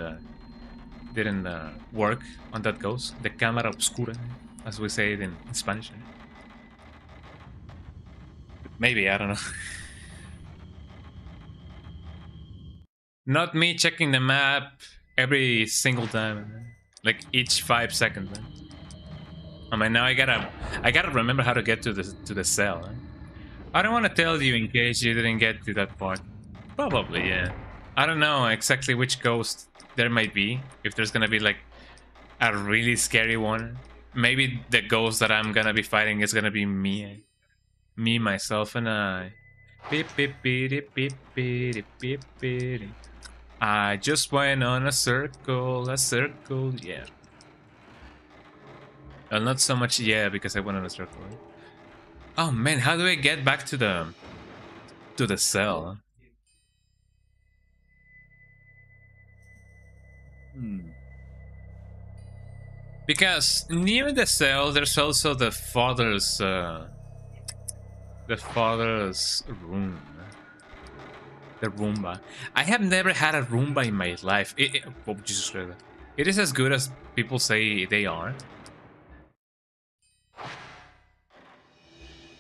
work on that ghost. The camera obscura, as we say it in Spanish. Maybe, I don't know. Not me checking the map every single time, like each 5 seconds. I mean, now I gotta remember how to get to the cell. I don't want to tell you in case you didn't get to that part. Probably, yeah. I don't know exactly which ghost there might be. If there's gonna be like a really scary one, maybe the ghost that I'm gonna be fighting is gonna be me, myself, and I. I just went on a circle, yeah. Well, not so much, yeah, because I went on a circle. Oh man, how do I get back to the cell? Because near the cell, there's also the father's room. The Roomba. I have never had a Roomba in my life. Oh, Jesus Christ. It is as good as people say they are.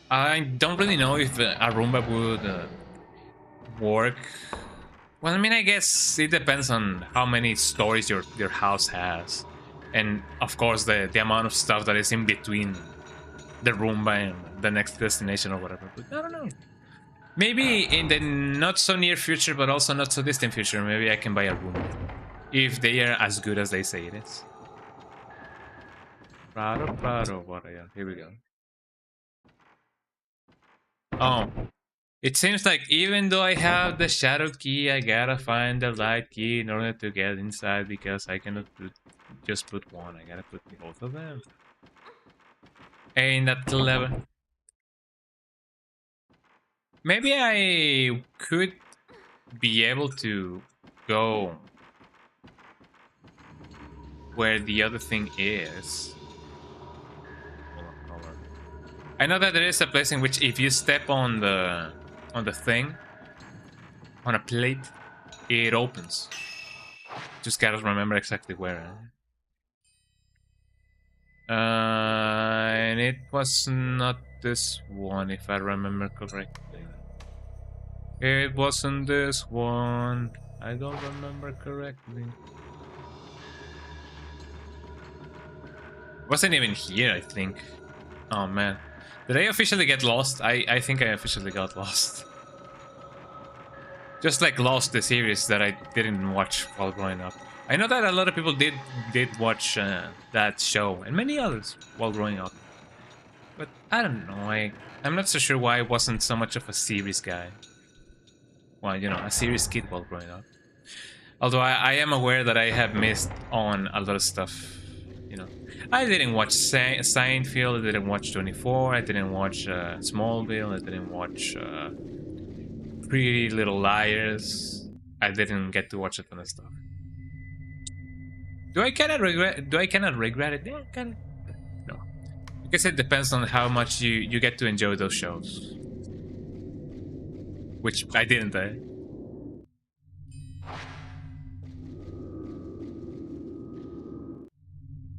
I don't really know if a Roomba would work. Well, I mean, I guess it depends on how many stories your house has. And, of course, the amount of stuff that is in between the Roomba and the next destination or whatever. But I don't know. Maybe in the not so near future, but also not so distant future, maybe I can buy a Roomba. If they are as good as they say it is. Here we go. Oh. It seems like even though I have the shadow key, I gotta find the light key in order to get inside because I cannot just put one. I gotta put both of them. Ain't that clever? Maybe I could be able to go where the other thing is. Hold on. I know that there is a place in which if you step on the thing, on a plate, it opens. Just gotta remember exactly where. And it was not this one, if I remember correctly. It wasn't this one. I don't remember correctly. Wasn't even here, I think. Oh man. Did I officially get lost? I think I officially got lost. Just like Lost, the series that I didn't watch while growing up. I know that a lot of people did watch that show, and many others while growing up. But I don't know, I'm not so sure why I wasn't so much of a series guy. Well, you know, a series kid while growing up. Although I am aware that I have missed on a lot of stuff, you know. I didn't watch Seinfeld, I didn't watch 24, I didn't watch Smallville, I didn't watch Pretty Little Liars. I didn't get to watch a ton of stuff. Do I kind of regret it? Yeah, kind of. No. I guess it depends on how much you get to enjoy those shows. Which I didn't,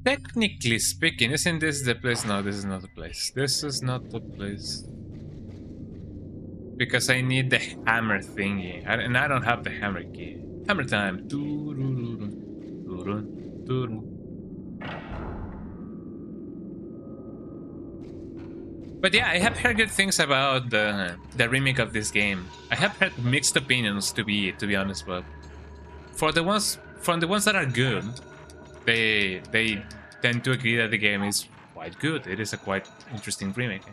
Technically speaking, isn't this the place? No, this is not the place. This is not the place. Because I need the hammer thingy. And I don't have the hammer key. Hammer time. But yeah, I have heard good things about the remake of this game. I have heard mixed opinions, to be honest, but from the ones that are good, they tend to agree that the game is quite good. It is a quite interesting remake.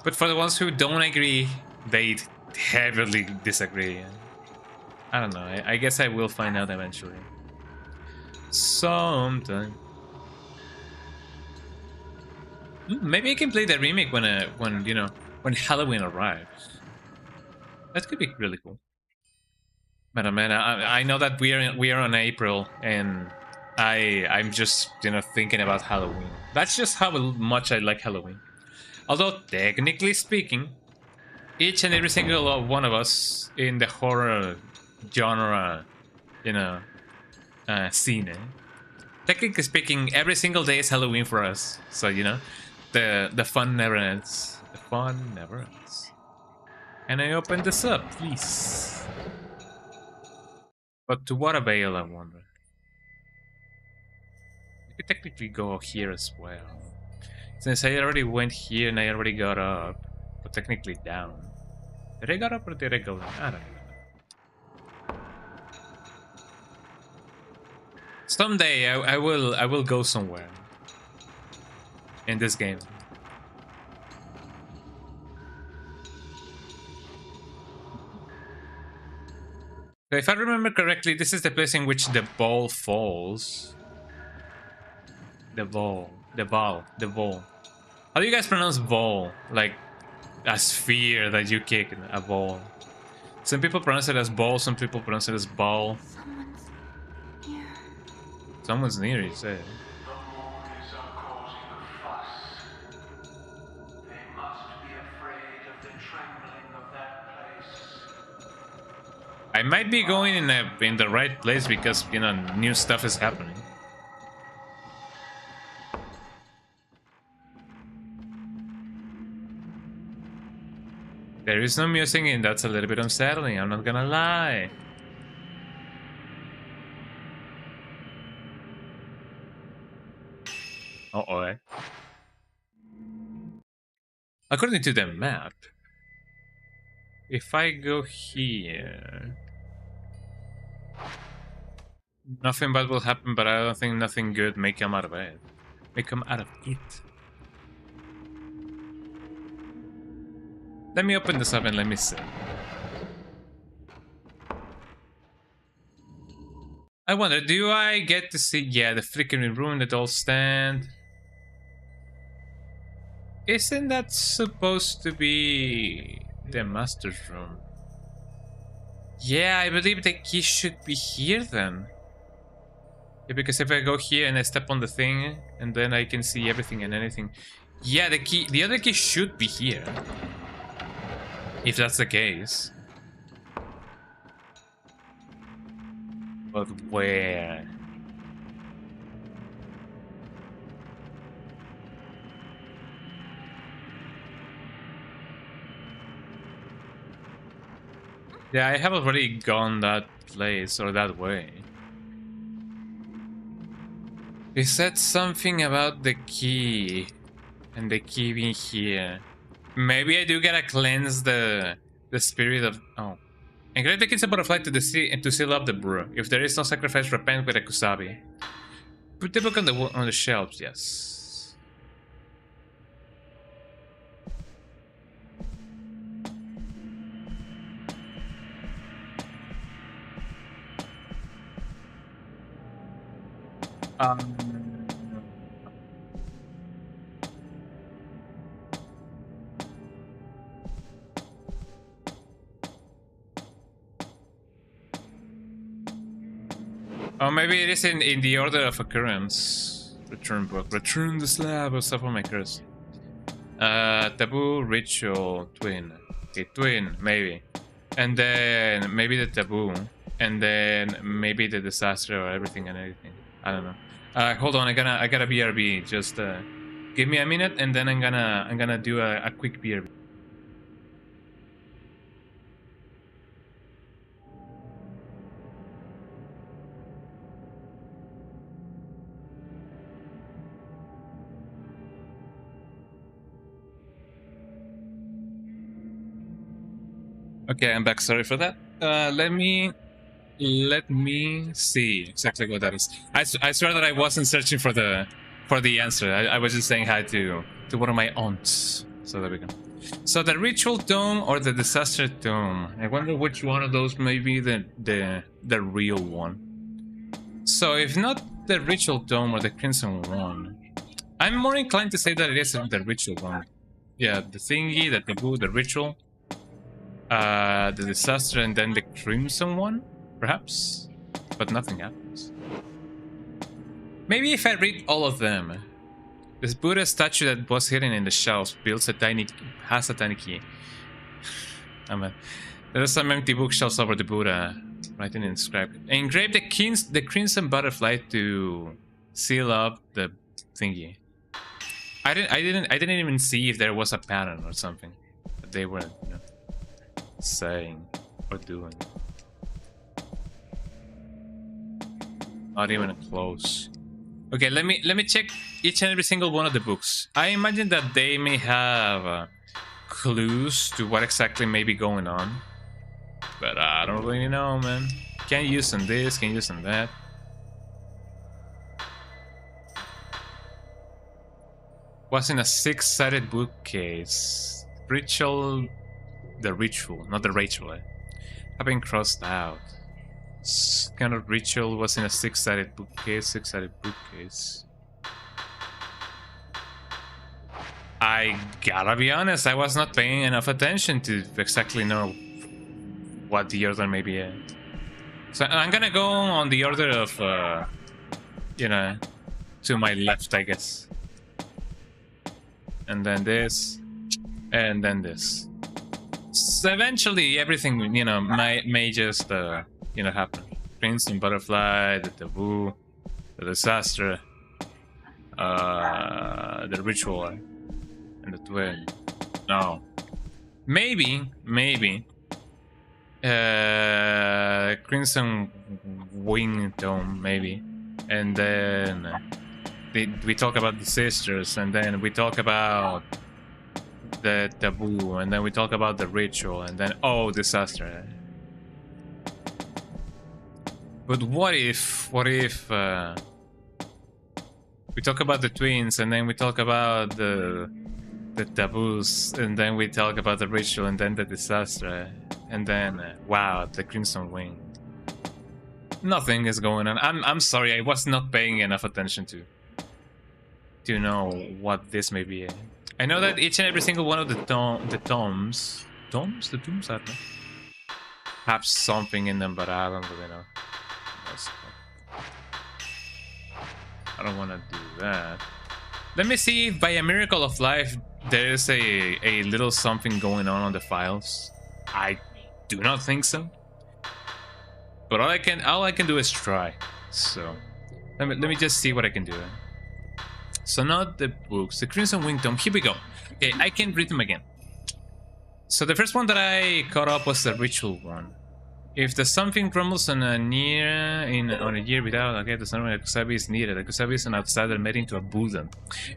But for the ones who don't agree, they heavily disagree. I don't know. I guess I will find out eventually. Sometime. Maybe I can play the remake when Halloween arrives. That could be really cool. But man, I know that we are on April, and I'm just thinking about Halloween. That's just how much I like Halloween. Although technically speaking, each and every single one of us in the horror genre, scene. Technically speaking, every single day is Halloween for us. So the fun never ends. The fun never ends. And I open this up, please. But to what avail, I wonder? I could technically go here as well. Since I already went here and I already got up, but technically down. Did I go up or did I go down? I don't know. Someday I will go somewhere in this game. So if I remember correctly, this is the place in which the ball falls. The ball. How do you guys pronounce ball? Like a sphere that you kick, a ball. Some people pronounce it as ball, some people pronounce it as ball. Someone's here. Someone's near, you say. The Moonies are causing a fuss. They must be afraid of the trembling of that place. I might be going in the right place because new stuff is happening. There is no music and that's a little bit unsettling, I'm not gonna lie. Uh-oh. According to the map, if I go here, nothing bad will happen, but I don't think nothing good may come out of it. May come out of it. Let me open this up and let me see. I wonder, do I get to see... Yeah, the flickering room, the doll stand. Isn't that supposed to be the master's room? Yeah, I believe the key should be here then. Yeah, because if I go here and I step on the thing, and then I can see everything and anything. Yeah, the other key should be here. If that's the case. But where? Yeah, I have already gone that place or that way. He said something about the key and the key being here. Maybe I do gotta cleanse the spirit of and grab the kids a butterfly to the sea and to seal up the brew. If there is no sacrifice, repent with a kusabi. Put the book on the shelves. Yes. Oh, maybe it is in the order of occurrence. Return book. Return the slab of stuff on my curse. Taboo, ritual, twin. Okay, twin, maybe. And then maybe the taboo. And then maybe the disaster or everything and anything. I don't know. Hold on, I gotta BRB. Just give me a minute and then I'm gonna do a quick BRB. Okay, I'm back. Sorry for that. Let me see exactly what that is. I swear that I wasn't searching for the answer. I was just saying hi to one of my aunts. So there we go. So the ritual dome or the disaster dome. I wonder which one of those may be the real one. So if not the ritual dome or the crimson one, I'm more inclined to say that it is the ritual one. Yeah, the thingy, the taboo, the ritual. The disaster and then the crimson one, perhaps, but nothing happens. Maybe if I read all of them. This Buddha statue that was hidden in the shelves has a tiny key. Oh man. There are some empty bookshelves over the Buddha. Writing inscribed. Engrave the crimson butterfly to seal up the thingy. I didn't even see if there was a pattern or something. But they were, you know, saying or doing. Not even close. Okay, let me check each and every single one of the books. I imagine that they may have clues to what exactly may be going on, but I don't really know, man. Can't use on this, can't use on that. Was in a 6-sided bookcase. Ritual. The ritual, not the ritual. Have been crossed out. This kind of ritual was in a 6-sided bookcase. 6-sided bookcase. I gotta be honest, I was not paying enough attention to exactly know what the order may be. So I'm gonna go on the order of, you know, to my left, I guess. And then this, and then this. So eventually, everything, you know, may just, you know, happen. Prince and Butterfly, the Taboo, the Disaster, the Ritual, and the Twin. No. Maybe, Crimson Wing Dome, maybe. And then we talk about the sisters, and then we talk about the taboo, and then we talk about the ritual, and then disaster. But what if we talk about the twins, and then we talk about the taboos, and then we talk about the ritual, and then the disaster, and then wow, the crimson wing. Nothing is going on. I'm sorry, I was not paying enough attention to know what this may be. I know that each and every single one of the tombs, I don't know, have something in them, but I don't really know. I don't want to do that. Let me see if by a miracle of life there is a little something going on the files. I do not think so. But all I can do is try. So let me just see what I can do. So not the books, the Crimson Wing Tome. Here we go. Okay, I can read them again. So the first one that I caught up was the ritual one. If the something crumbles on a year without, okay, the son of Kusabi is needed. The Kusabi is an outsider made into a Buddha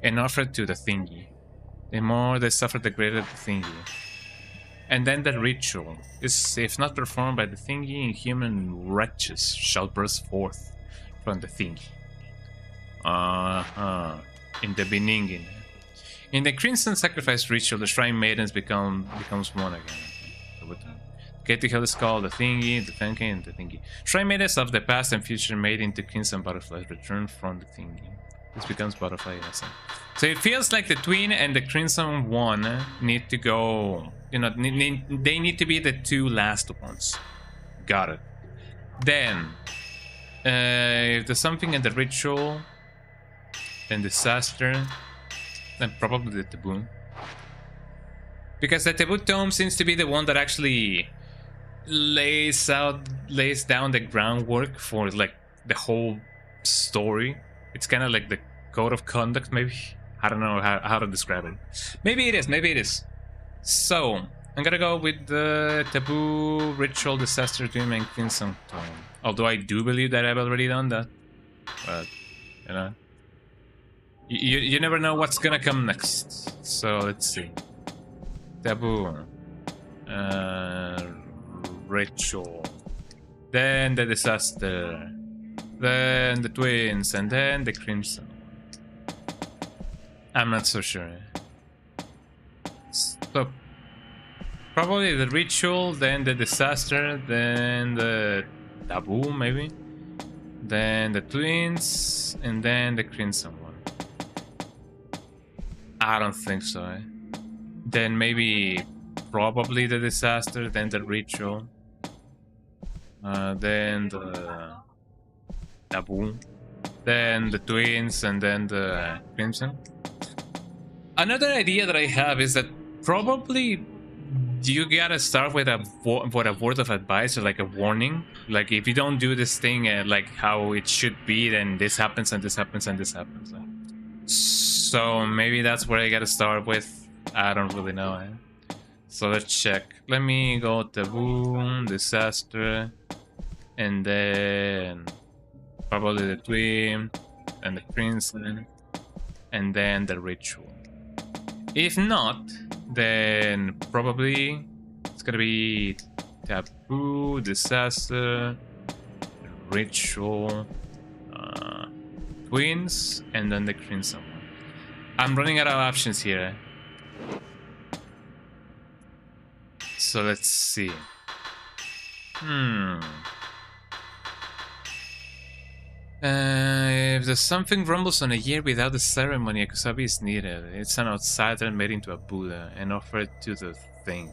and offered to the thingy. The more they suffer, the greater the thingy. And then the ritual is, if not performed by the thingy, inhuman wretches shall burst forth from the thingy. In the beginning. In the Crimson Sacrifice ritual, the Shrine Maidens becomes one again. Get the hell is called the thingy, the thingy, and the thingy. Shrine Maidens of the past and future made into Crimson Butterflies return from the thingy. This becomes Butterfly Essence. So it feels like the Twin and the Crimson one need to go, you know, they need to be the two last ones. Got it. Then, if there's something in the ritual, then disaster, then probably the taboo. Because the taboo tome seems to be the one that actually lays down the groundwork for like the whole story. It's kind of like the code of conduct, maybe. I don't know how to describe it. Maybe it is. So I'm gonna go with the taboo, ritual, disaster, dream, and crimson tome. Although I do believe that I've already done that, but you know, you never know what's gonna come next. So let's see. Taboo, ritual, then the disaster, then the twins, and then the crimson. I'm not so sure. So probably the ritual, then the disaster, then the taboo, maybe, then the twins, and then the crimson one. I don't think so. Then maybe probably the disaster, then the ritual, then the taboo, then the twins, and then the crimson. Another idea that I have is that probably you gotta start with a word of advice or like a warning. Like if you don't do this thing like how it should be, then this happens and this happens and this happens. So maybe that's where I gotta start with. I don't really know. So let's check. Let me go taboo, disaster, and then probably the twin and the crimson, and then the ritual. If not, then probably it's gonna be taboo, disaster, ritual, twins, and then the crimson one. I'm running out of options here. So let's see. If there's something rumbles on a year without the ceremony, a kusabi is needed. It's an outsider made into a Buddha and offered to the thing.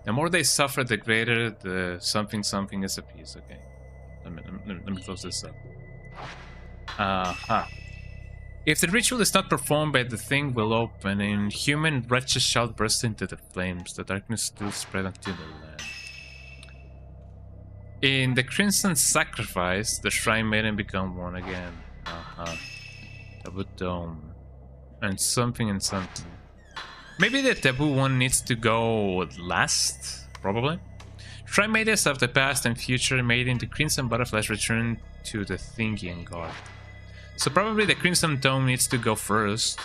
The more they suffer, the greater the something is a piece. Okay. Let me close this up. If the ritual is not performed by the thing will open, and human wretches shall burst into the flames, the darkness still spread unto the land. In the Crimson Sacrifice, the Shrine Maiden become one again. Taboo Dome. And something. Maybe the Taboo one needs to go last? Probably. Shrine Maidens of the past and future made into Crimson Butterflies return to the thingy and guard. So probably the Crimson Tome needs to go first.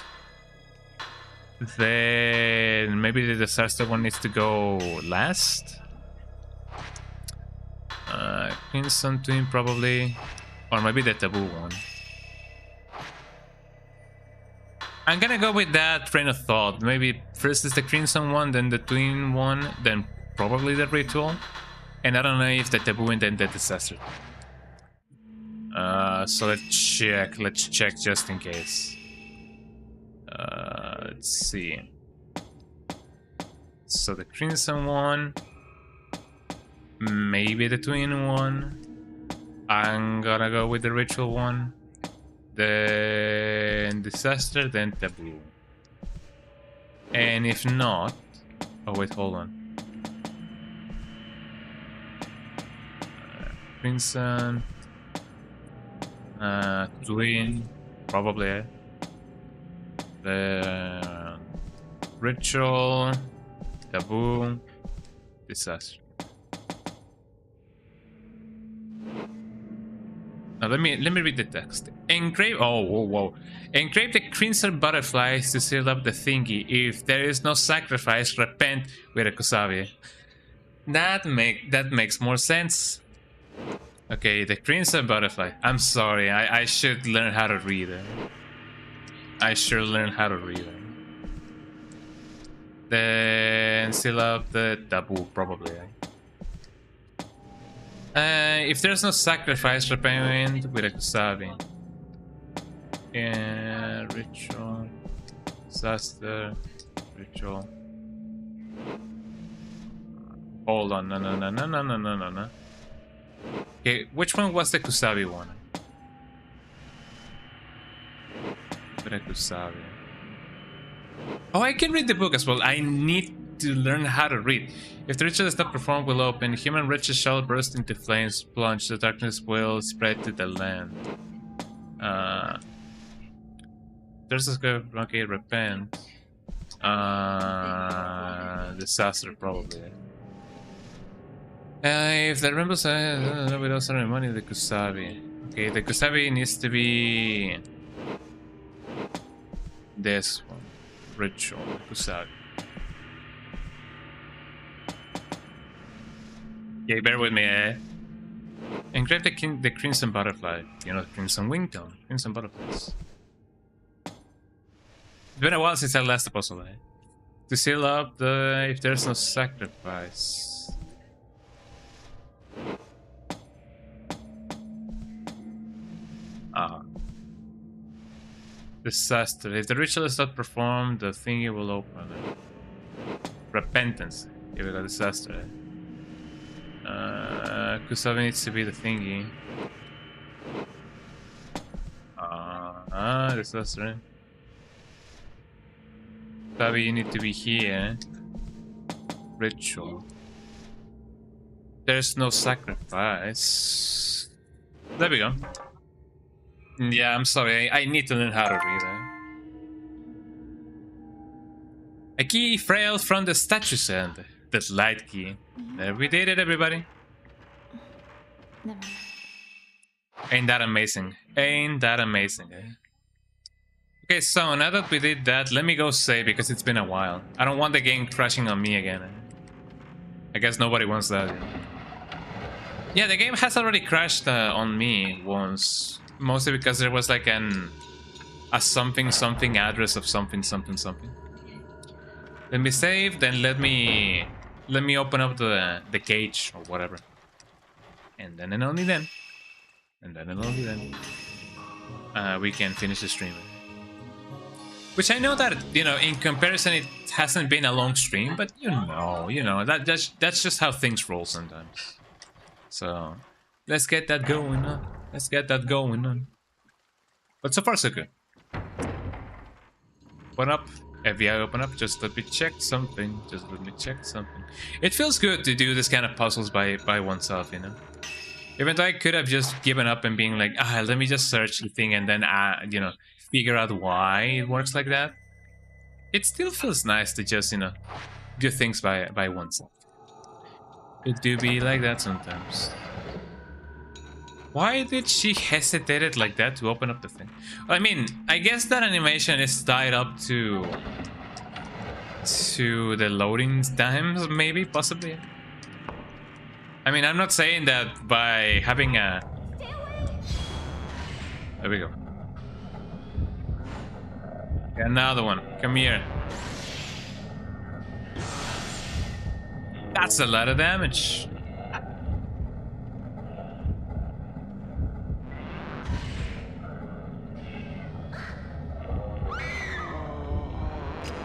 Then maybe the disaster one needs to go last. Crimson Twin probably, or maybe the taboo one. I'm gonna go with that train of thought. Maybe first is the Crimson one, then the Twin one, then probably the ritual. And I don't know if the taboo and then the disaster. So let's check just in case. Let's see. So the Crimson one, maybe the Twin one. I'm gonna go with the ritual one. Then disaster, then taboo. And if not, oh wait, hold on. Crimson. Twin. Probably. The ritual. Taboo. Disaster. Now let me read the text. Engrave. Oh, whoa. Engrave the crimson butterflies to seal up the thingy. If there is no sacrifice, repent with a kusabi. That makes more sense. Okay, the crimson butterfly. I'm sorry. I should learn how to read it. I should learn how to read it. Then seal up the taboo, probably. If there's no sacrifice, repayment with a kusabi. Yeah, ritual, disaster, ritual. Hold on, no. Okay, which one was the kusabi one? With a kusabi. Oh, I can read the book as well. I need to learn how to read. If the ritual is not performed, will open. Human riches shall burst into flames, plunge. The darkness will spread to the land. There's this guy. Okay, repent. Disaster, probably. If the rebels without ceremony, the kusabi. Okay, the kusabi needs to be this one. Ritual, kusabi. Okay, bear with me, Engrave the crimson butterfly. You know, the crimson wingtone. Crimson butterflies. It's been a while since I last puzzle, To seal up the... if there's no sacrifice. Disaster. If the ritual is not performed, the thingy will open. Repentance. Here we go, disaster. Kusabi needs to be the thingy. Disaster. Kusabi, you need to be here. Ritual. There's no sacrifice. There we go. Yeah, I'm sorry. I need to learn how to read it. A key frail from the statue's end. That light key. There we did it, everybody. Never mind. Ain't that amazing? Ain't that amazing, Okay, so now that we did that, let me go save because it's been a while. I don't want the game crashing on me again. I guess nobody wants that. Yeah, the game has already crashed on me once. Mostly because there was like a something address of something. Let me save, then let me open up the cage or whatever. And then and only then. We can finish the stream. Which I know that, you know, in comparison it hasn't been a long stream, but you know, that's just how things roll sometimes. So let's get that going on. But so far so good. Open up. FBI open up. Just let me check something. It feels good to do this kind of puzzles by oneself, you know. Even though I could have just given up and being like, let me just search the thing and then you know, figure out why it works like that. It still feels nice to just, you know, do things by oneself. It do be like that sometimes. Why did she hesitate like that to open up the thing? I mean, I guess that animation is tied up to the loading times, maybe, possibly. I mean, I'm not saying that by having a... There we go. Another one. Come here. That's a lot of damage.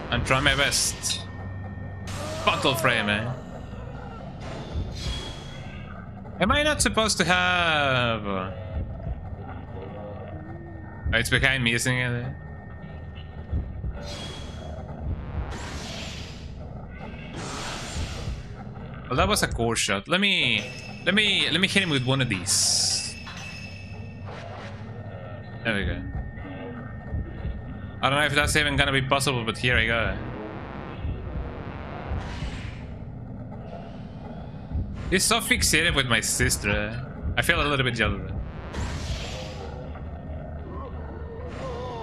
I'm trying my best. Bottle frame, eh? Am I not supposed to have... Oh, it's behind me, isn't it? Well, that was a core shot. Let me hit him with one of these. There we go. I don't know if that's even gonna be possible, but here I go. He's so fixated with my sister. I feel a little bit jealous.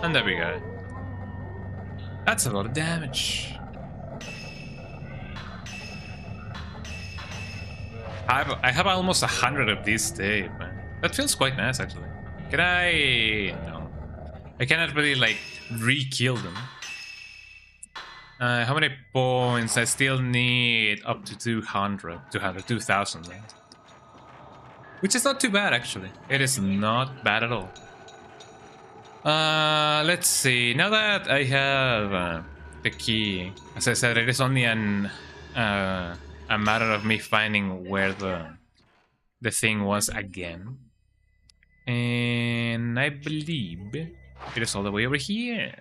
And there we go. That's a lot of damage. I have almost 100 of these saved, man. That feels quite nice, actually. Can I... No. I cannot really, like, re-kill them. How many points? I still need up to 2,000. Which is not too bad, actually. It is not bad at all. Let's see. Now that I have the key, as I said, it is only a matter of me finding where the thing was again. And I believe it is all the way over here.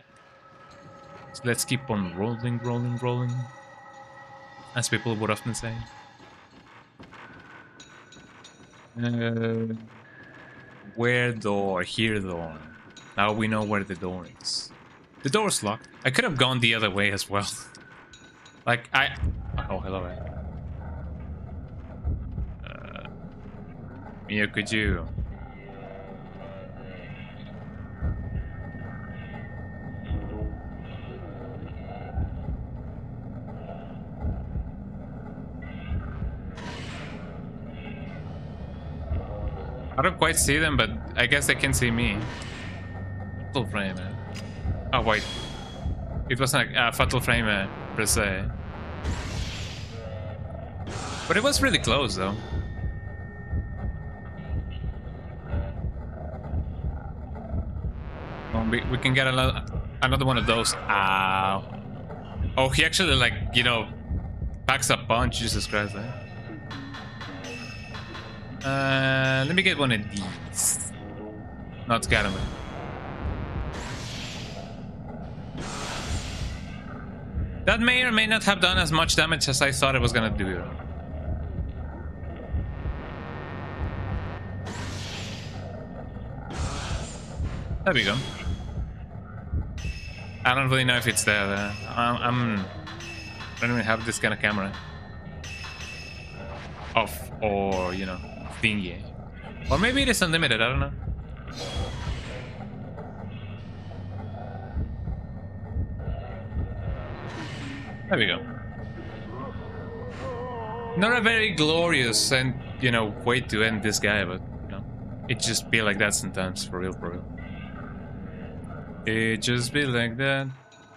So let's keep on rolling, as people would often say. Where door? Here door. Now we know where the door is. The door's locked. I could have gone the other way as well. Like, oh, hello. Mia, could you... I don't quite see them, but I guess they can see me. Fatal frame. Oh wait, it wasn't a fatal frame per se, but it was really close though. Oh, we can get another one of those. Ow. Oh, he actually, like, you know, packs a punch. Jesus Christ, eh? Let me get one of these. Not scatter me. That may or may not have done as much damage as I thought it was gonna do. There we go. I don't really know if it's there. I don't even have this kind of camera. Off, or, you know, thingy. Or maybe it is unlimited, I don't know. There we go. Not a very glorious and, you know, way to end this guy, but, you know, it just be like that sometimes, for real, for real. It just be like that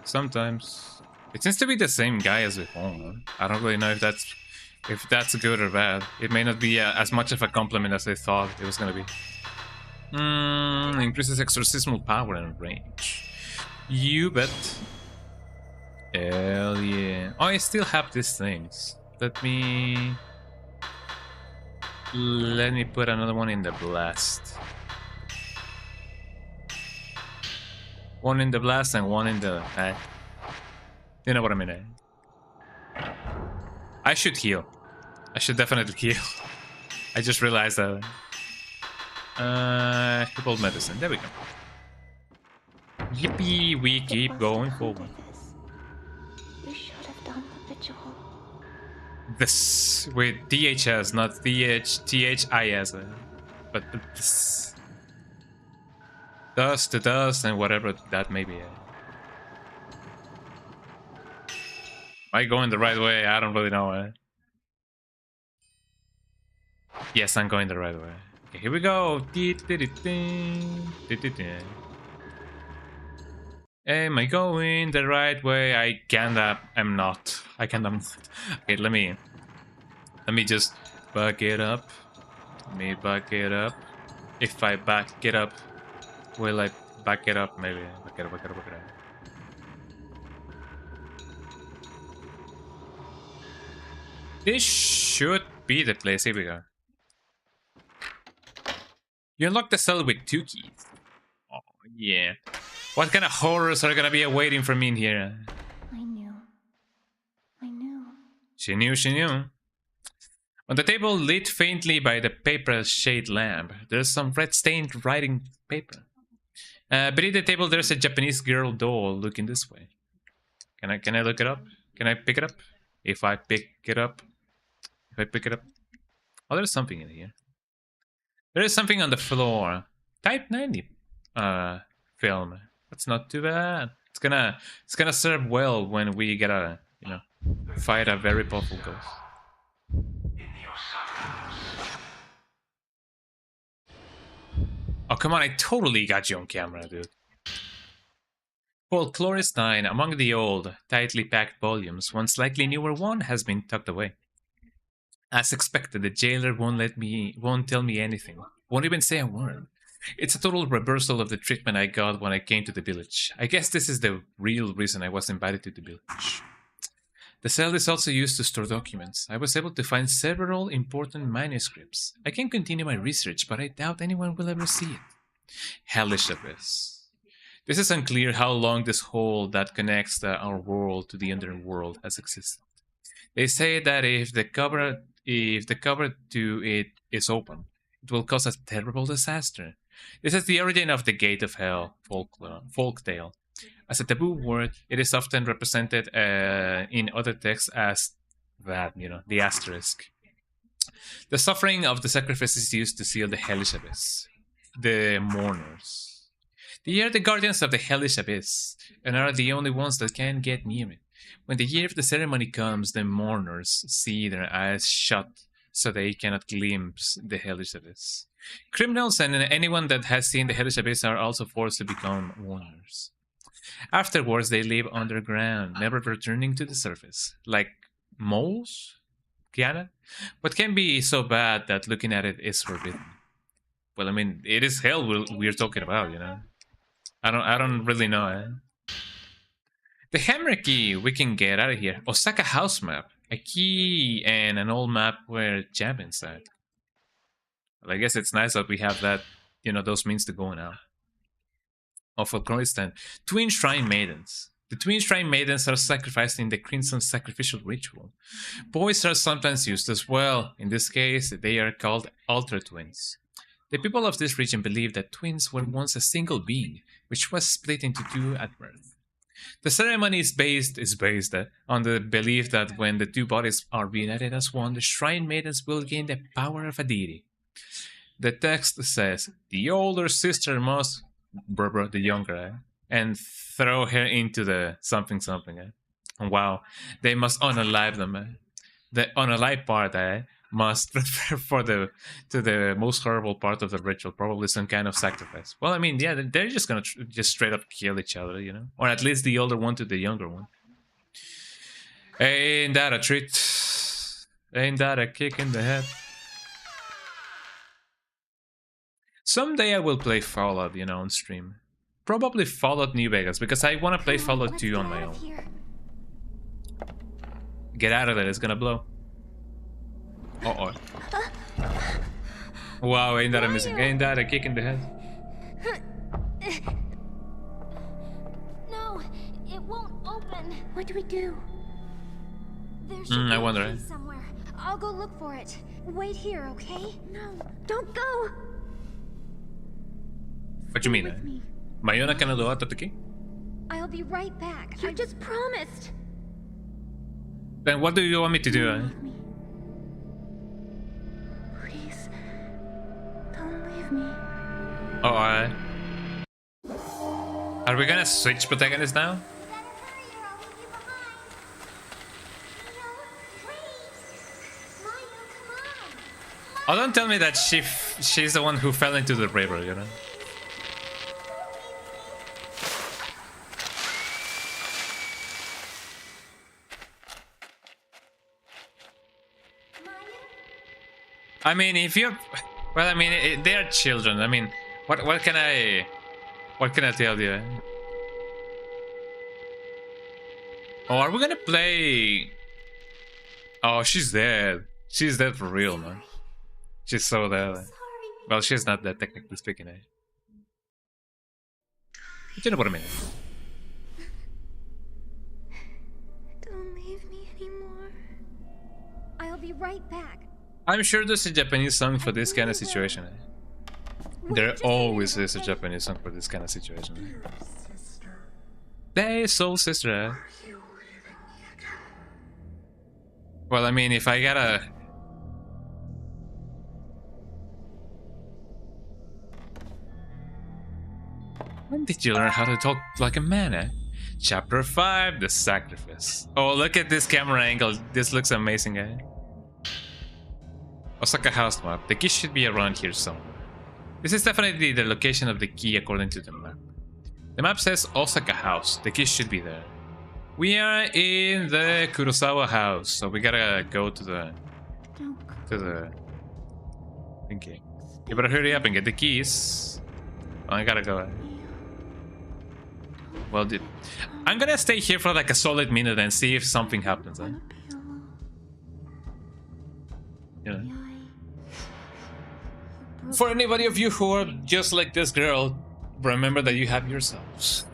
sometimes. It seems to be the same guy as before, man. I don't really know if that's good or bad. It may not be as much of a compliment as I thought it was gonna be. Increases exorcismal power and range. You bet. Hell yeah. Oh, I still have these things. Let me put another one in the blast. One in the blast and one in the... you know what I mean, I should heal. I should definitely heal. I just realized that. Triple medicine. There we go. Yippee, we keep going forward. You should have done the vigil. This with DHS, not THIS. But this. Dust to dust and whatever that may be. Am I going the right way? I don't really know. Yes, I'm going the right way. Okay, here we go. Am I going the right way? I kinda am not. Okay, let me just back it up. Let me back it up. If I back it up, will I back it up? Maybe. Back it up. This should be the place. Here we go. You unlock the cell with 2 keys. Oh, yeah. What kind of horrors are gonna be awaiting for me in here? I knew. She knew. On the table, lit faintly by the paper shade lamp, there's some red-stained writing paper. Beneath the table, there's a Japanese girl doll looking this way. Can I look it up? Can I pick it up? If I pick it up, oh, there's something in here. There is something on the floor. Type 90 film. That's not too bad. It's gonna serve well when we gotta, you know, fight a very powerful ghost. Oh, come on, I totally got you on camera, dude. Folklorist 9, among the old, tightly packed volumes, one slightly newer one has been tucked away. As expected, the jailer won't tell me anything. Won't even say a word. It's a total reversal of the treatment I got when I came to the village. I guess this is the real reason I was invited to the village. The cell is also used to store documents. I was able to find several important manuscripts. I can continue my research, but I doubt anyone will ever see it. Hellish Abyss. This is unclear how long this hole that connects our world to the underworld has existed. They say that if the cover to it is open, it will cause a terrible disaster. This is the origin of the Gate of Hell folktale. As a taboo word, it is often represented in other texts as that, you know, the asterisk. The suffering of the sacrifices used to seal the Hellish Abyss. The mourners. They are the guardians of the Hellish Abyss, and are the only ones that can get near it. When the year of the ceremony comes, the mourners see their eyes shut so they cannot glimpse the Hellish Abyss. Criminals and anyone that has seen the Hellish Abyss are also forced to become mourners. Afterwards, they live underground, never returning to the surface. Like moles? Kiana? What can be so bad that looking at it is forbidden? Well, I mean, it is hell we're talking about, you know? I don't really know, eh? The hammer key, we can get out of here. Osaka house map. A key and an old map where Jab inside. Well, I guess it's nice that we have that, you know, those means to go now. Of Afghanistan. Twin Shrine Maidens. The Twin Shrine Maidens are sacrificed in the Crimson Sacrificial Ritual. Boys are sometimes used as well. In this case, they are called Altar Twins. The people of this region believe that twins were once a single being, which was split into two at birth. The ceremony is based on the belief that when the two bodies are reunited as one, the Shrine Maidens will gain the power of a deity. The text says, the older sister must, the younger, and throw her into the something. Wow, they must unalive them. The unalive part must refer to the most horrible part of the ritual, probably some kind of sacrifice. Well, I mean, yeah, they're just gonna just straight up kill each other, you know, or at least the older one to the younger one. Ain't that a treat? Ain't that a kick in the head? Someday I will play Fallout, you know, on stream. Probably Fallout New Vegas, because I want to play Fallout 2 on my own. Get out of there, it's gonna blow. Uh-oh. Wow, ain't that amazing? Ain't that a kick in the head? No, it won't open. What do we do? There should I be wonder. a key somewhere. I'll go look for it. Wait here, okay? No, don't go. What you mean? Me. Mayona ka na doon at the key? I'll be right back. You just promised. Then what do you want me to do? Leave me. Please, don't leave me. Oh, are we gonna switch protagonists now? Oh, don't tell me that she's the one who fell into the river, you know? I mean, if you're... Well, I mean, they are children. I mean, what can I tell you? Oh, are we gonna play... Oh, she's dead. She's dead for real, man. She's so dead. Well, she's not dead, technically speaking, eh? But you know what I mean. Don't leave me anymore. I'll be right back. I'm sure there's a Japanese song for this kind of situation. There always is a Japanese song for this kind of situation. Hey, soul sister. Well, I mean, if I gotta... When did you learn how to talk like a man, eh? Chapter 5, The Sacrifice. Oh, look at this camera angle. This looks amazing, eh? Osaka house map. The key should be around here somewhere. This is definitely the location of the key according to the map. The map says Osaka house. The key should be there. We are in the Kurosawa house, so we gotta go to the... Okay. You better hurry up and get the keys. Oh, I gotta go. Well, dude, I'm gonna stay here for like a solid minute and see if something happens. Eh? Yeah. For anybody of you who are just like this girl, remember that you have yourselves.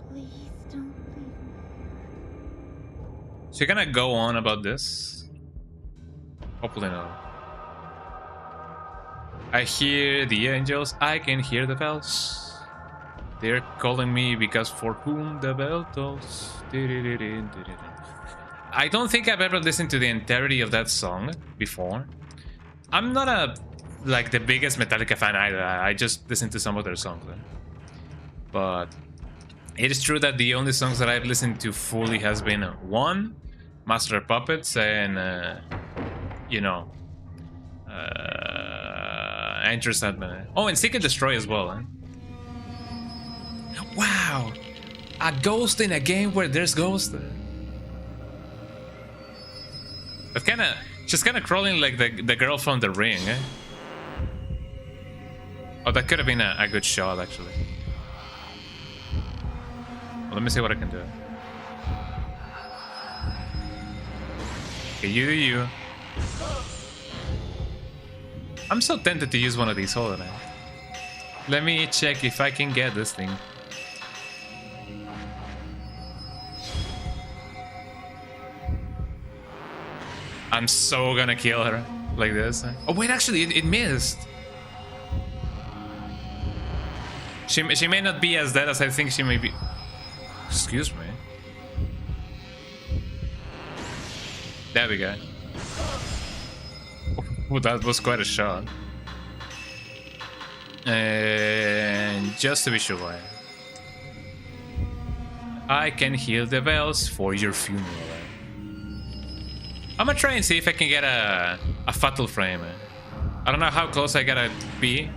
Please don't leave me. So you're gonna go on about this? Hopefully not. I hear the angels, I can hear the bells. They're calling me because for whom the bell tolls. I don't think I've ever listened to the entirety of that song before. I'm not like the biggest Metallica fan either. I just listen to some of their songs. But it is true that the only songs that I've listened to fully has been one, Master of Puppets, and you know, Enter Sandman. Oh, and Seek and Destroy as well. Wow, a ghost in a game where there's ghosts. That's kinda... She's kinda crawling like the girl from The Ring, eh? Oh, that could have been a good shot, actually. Well, let me see what I can do. Okay, you do you. I'm so tempted to use one of these. Hold on. Let me check if I can get this thing. I'm so gonna kill her like this. Oh wait, actually, it missed. She may not be as dead as I think she may be. Excuse me. There we go. Oh, that was quite a shot. And just to be sure, I can hear the bells for your funeral. I'm gonna try and see if I can get a fatal frame. I don't know how close I gotta be.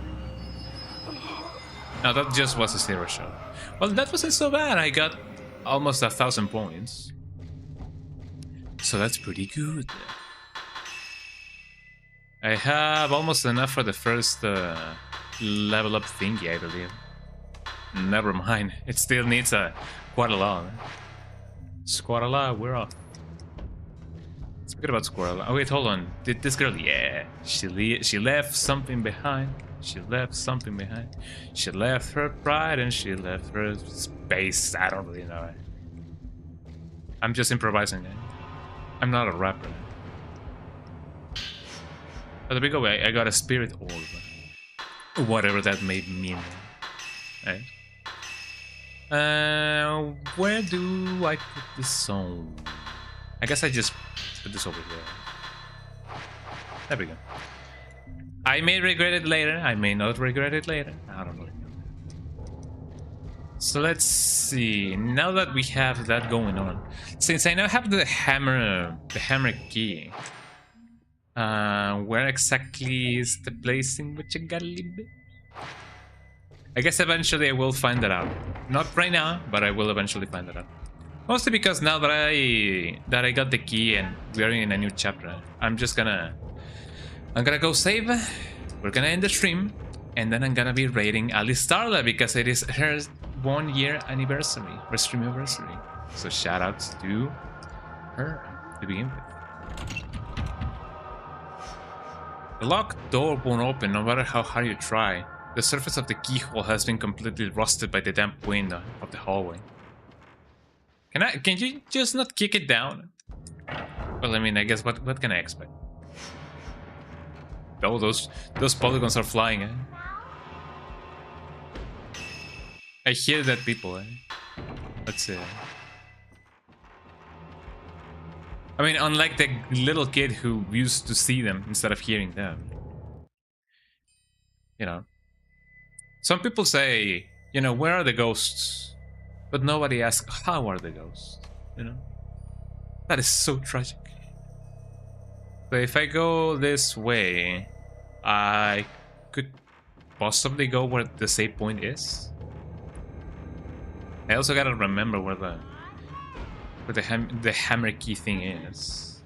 No, that just was a zero shot. Well, that wasn't so bad. I got almost 1,000 points. So that's pretty good. I have almost enough for the first level up thingy, I believe. Never mind. It still needs quite a lot. Quite a lot, we're off. Forget about Squirrel. Oh wait, hold on. Did this girl? Yeah, she left something behind. She left something behind. She left her pride and she left her space. I don't really know. I'm just improvising. I'm not a rapper. By the big way, I got a spirit orb. Whatever that may mean. Right? Where do I put this song? I guess I just put this over here. There we go. I may regret it later. I may not regret it later. I don't know. So let's see. Now that we have that going on, since I now have the hammer key, where exactly is the place in which I gotta leave it? I guess eventually I will find that out. Not right now, but I will eventually find that out. Mostly because now that I got the key and we are in a new chapter, I'm gonna go save. We're gonna end the stream, and then I'm gonna be raiding Alice Starla because it is her 1 year anniversary, her stream anniversary. So shout outs to her to begin with. The locked door won't open no matter how hard you try. The surface of the keyhole has been completely rusted by the damp wind of the hallway. Can you just not kick it down? Well, I mean, I guess what can I expect? Oh, those polygons are flying, eh? I hear that people, eh? Let's see. I mean, unlike the little kid who used to see them instead of hearing them. You know. Some people say, you know, where are the ghosts? But nobody asks, how are the ghosts? You know? That is so tragic. So if I go this way, I could possibly go where the save point is. I also gotta remember where the hammer key thing is.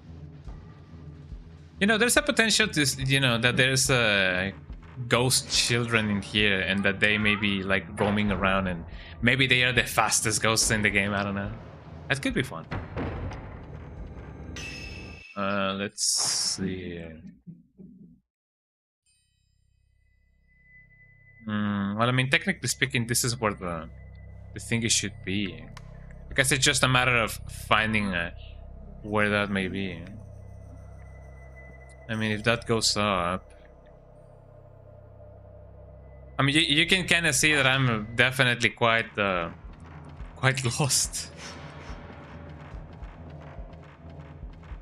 You know, there's a potential to, you know, that there's ghost children in here and that they may be like roaming around and maybe they are the fastest ghosts in the game. I don't know. That could be fun. Let's see. Well, I mean, technically speaking, this is where the thingy should be. I guess it's just a matter of finding where that may be. I mean, if that goes up... I mean, you can kind of see that I'm definitely quite lost.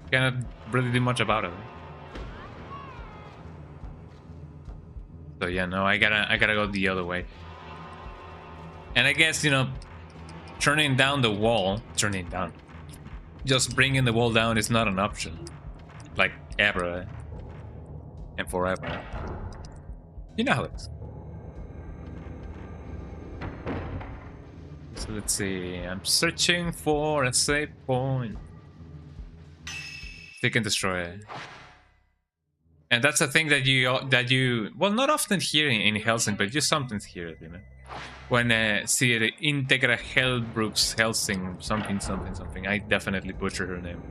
Cannot really do much about it. So yeah, no, I gotta go the other way. And I guess, you know, turning down the wall, just bringing the wall down is not an option. Like, ever. And forever. You know how it is. So let's see, I'm searching for a save point. Stick and destroy. And that's a thing that you well, not often hear in Helsing, but you sometimes hear it, you know. When see the Integra Hellbrooks Helsing something. I definitely butcher her name.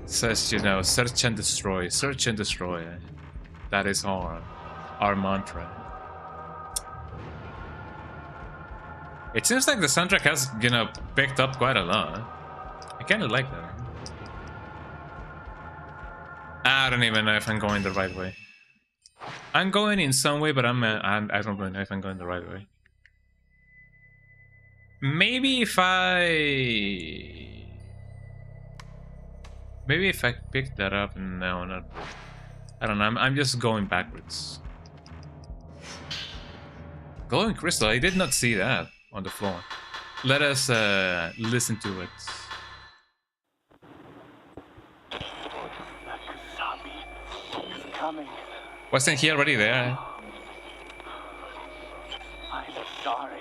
Says, you know, search and destroy, search and destroy. That is our mantra. It seems like the soundtrack has, you know, picked up quite a lot. I kind of like that. I don't even know if I'm going the right way. I'm going in some way, but I don't really know if I'm going the right way. Maybe if I pick that up, no, not. I don't know. I'm just going backwards. Glowing crystal. I did not see that on the floor. Let us listen to it. Coming. Wasn't he already there? I'm sorry.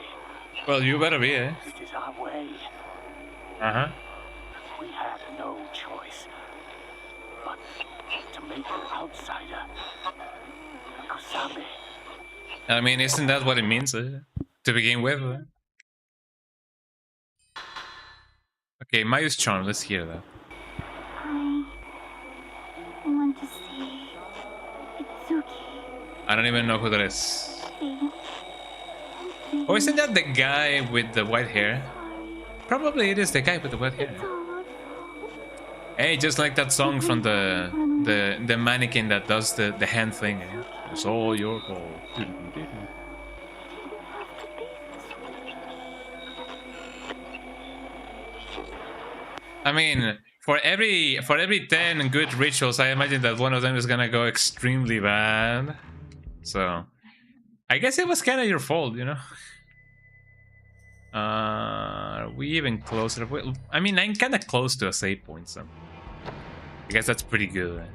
Well, you better be, eh? It is our way. Uh-huh. We have no choice but to make an outsider. Kusame. I mean, isn't that what it means to begin with? Okay, Mayu's charm. Let's hear that. I want to see Itsuki. I don't even know who that is. Oh, isn't that the guy with the white hair? Probably it is the guy with the white hair. Hey, just like that song from the mannequin that does the hand thing. Eh? It's all your fault. I mean, for every 10 good rituals, I imagine that one of them is gonna go extremely bad. So, I guess it was kind of your fault, you know. Are we even closer? Well, I mean, I'm kind of close to a save point, so I guess that's pretty good.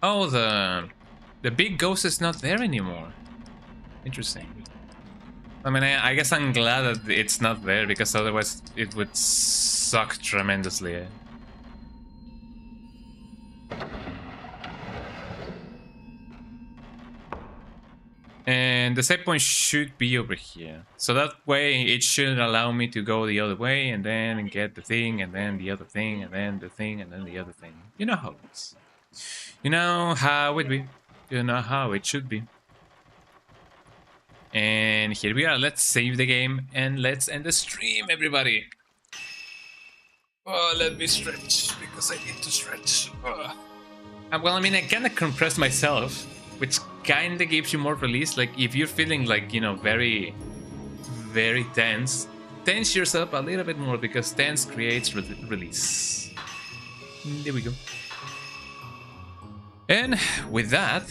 Oh, the big ghost is not there anymore. Interesting. I mean, I guess I'm glad that it's not there, because otherwise it would suck tremendously. Eh? And the save point should be over here. So that way it should allow me to go the other way and then get the thing and then the other thing and then the thing and then the other thing. You know how it is. You know how it be. You know how it should be. And here we are. Let's save the game and let's end the stream, everybody. Oh, let me stretch because I need to stretch. Well, I mean, I kind of compressed myself, which kind of gives you more release. Like, if you're feeling like, you know, very, very tense, tense yourself a little bit more because tense creates release. There we go. And with that,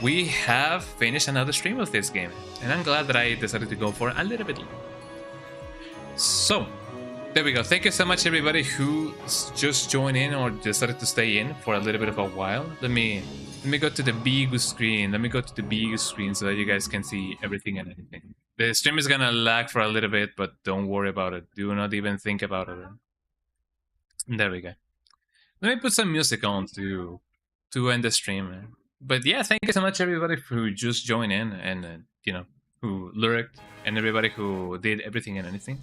we have finished another stream of this game. And I'm glad that I decided to go for a little bit long. So, there we go. Thank you so much, everybody who just joined in or decided to stay in for a little bit of a while. Let me go to the big screen. Let me go to the big screen so that you guys can see everything and anything. The stream is gonna lag for a little bit, but don't worry about it. Do not even think about it. There we go. Let me put some music on to end the stream. But yeah, thank you so much, everybody who just joined in and you know, who lurked, and everybody who did everything and anything.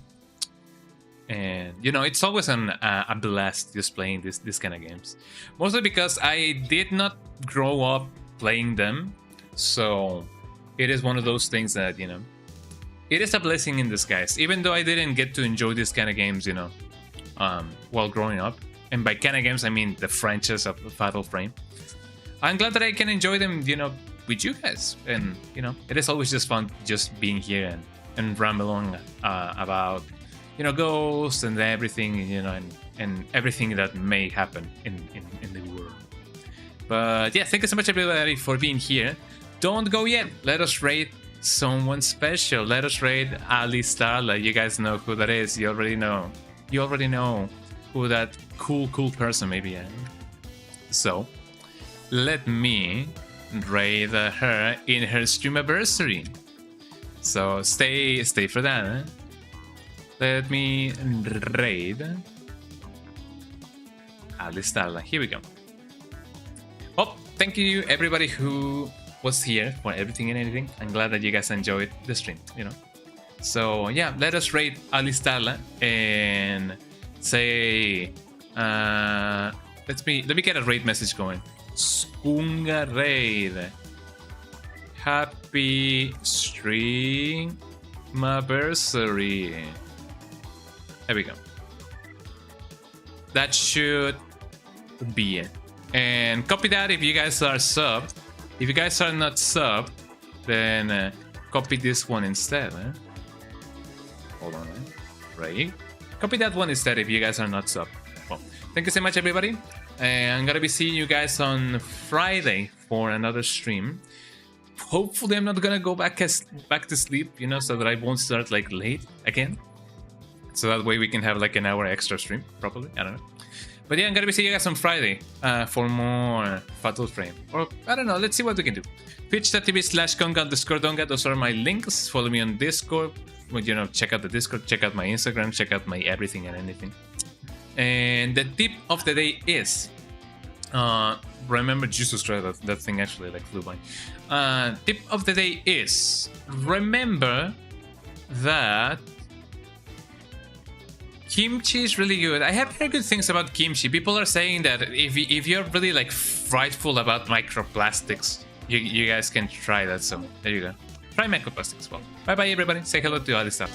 And you know, it's always a blast just playing this kind of games, mostly because I did not grow up playing them, so it is one of those things that, you know, it is a blessing in disguise. Even though I didn't get to enjoy this kind of games, you know, while growing up, and by kind of games I mean the franchise of Fatal Frame, I'm glad that I can enjoy them, you know, with you guys. And you know, it is always just fun just being here and ramble on about, you know, ghosts and everything, you know, and everything that may happen in the world. But yeah, thank you so much, everybody, for being here. Don't go yet. Let us rate someone special. Let us rate Ali Starla. You guys know who that is. You already know. You already know who that cool person may be. So let me rate her in her streamiversary. So stay for that. Eh? Let me raid Alistarla. Here we go. Oh, thank you everybody who was here for everything and anything. I'm glad that you guys enjoyed the stream, you know. So yeah, let us rate Alistarla and say let me get a raid message going. Skunga raid. Happy streamiversary. There we go. That should be it. And copy that if you guys are subbed. If you guys are not subbed, then copy this one instead. Hold on. Right. Copy that one instead if you guys are not subbed. Well, thank you so much, everybody. And I'm gonna be seeing you guys on Friday for another stream. Hopefully, I'm not gonna go back to sleep, you know, so that I won't start like late again. So that way we can have like an hour extra stream, probably. I don't know. But yeah, I'm gonna be seeing you guys on Friday for more Fatal Frame. Or, I don't know, let's see what we can do. Twitch.tv/Konga_Donga. Those are my links. Follow me on Discord. Well, you know, check out the Discord, check out my Instagram, check out my everything and anything. And the tip of the day is... remember, Jesus Christ, that thing actually like flew by. Tip of the day is... remember that... kimchi is really good. I have heard good things about kimchi. People are saying that if you're really like frightful about microplastics, you guys can try that. So there you go. Try microplastics. Well, bye bye everybody. Say hello to Alisa.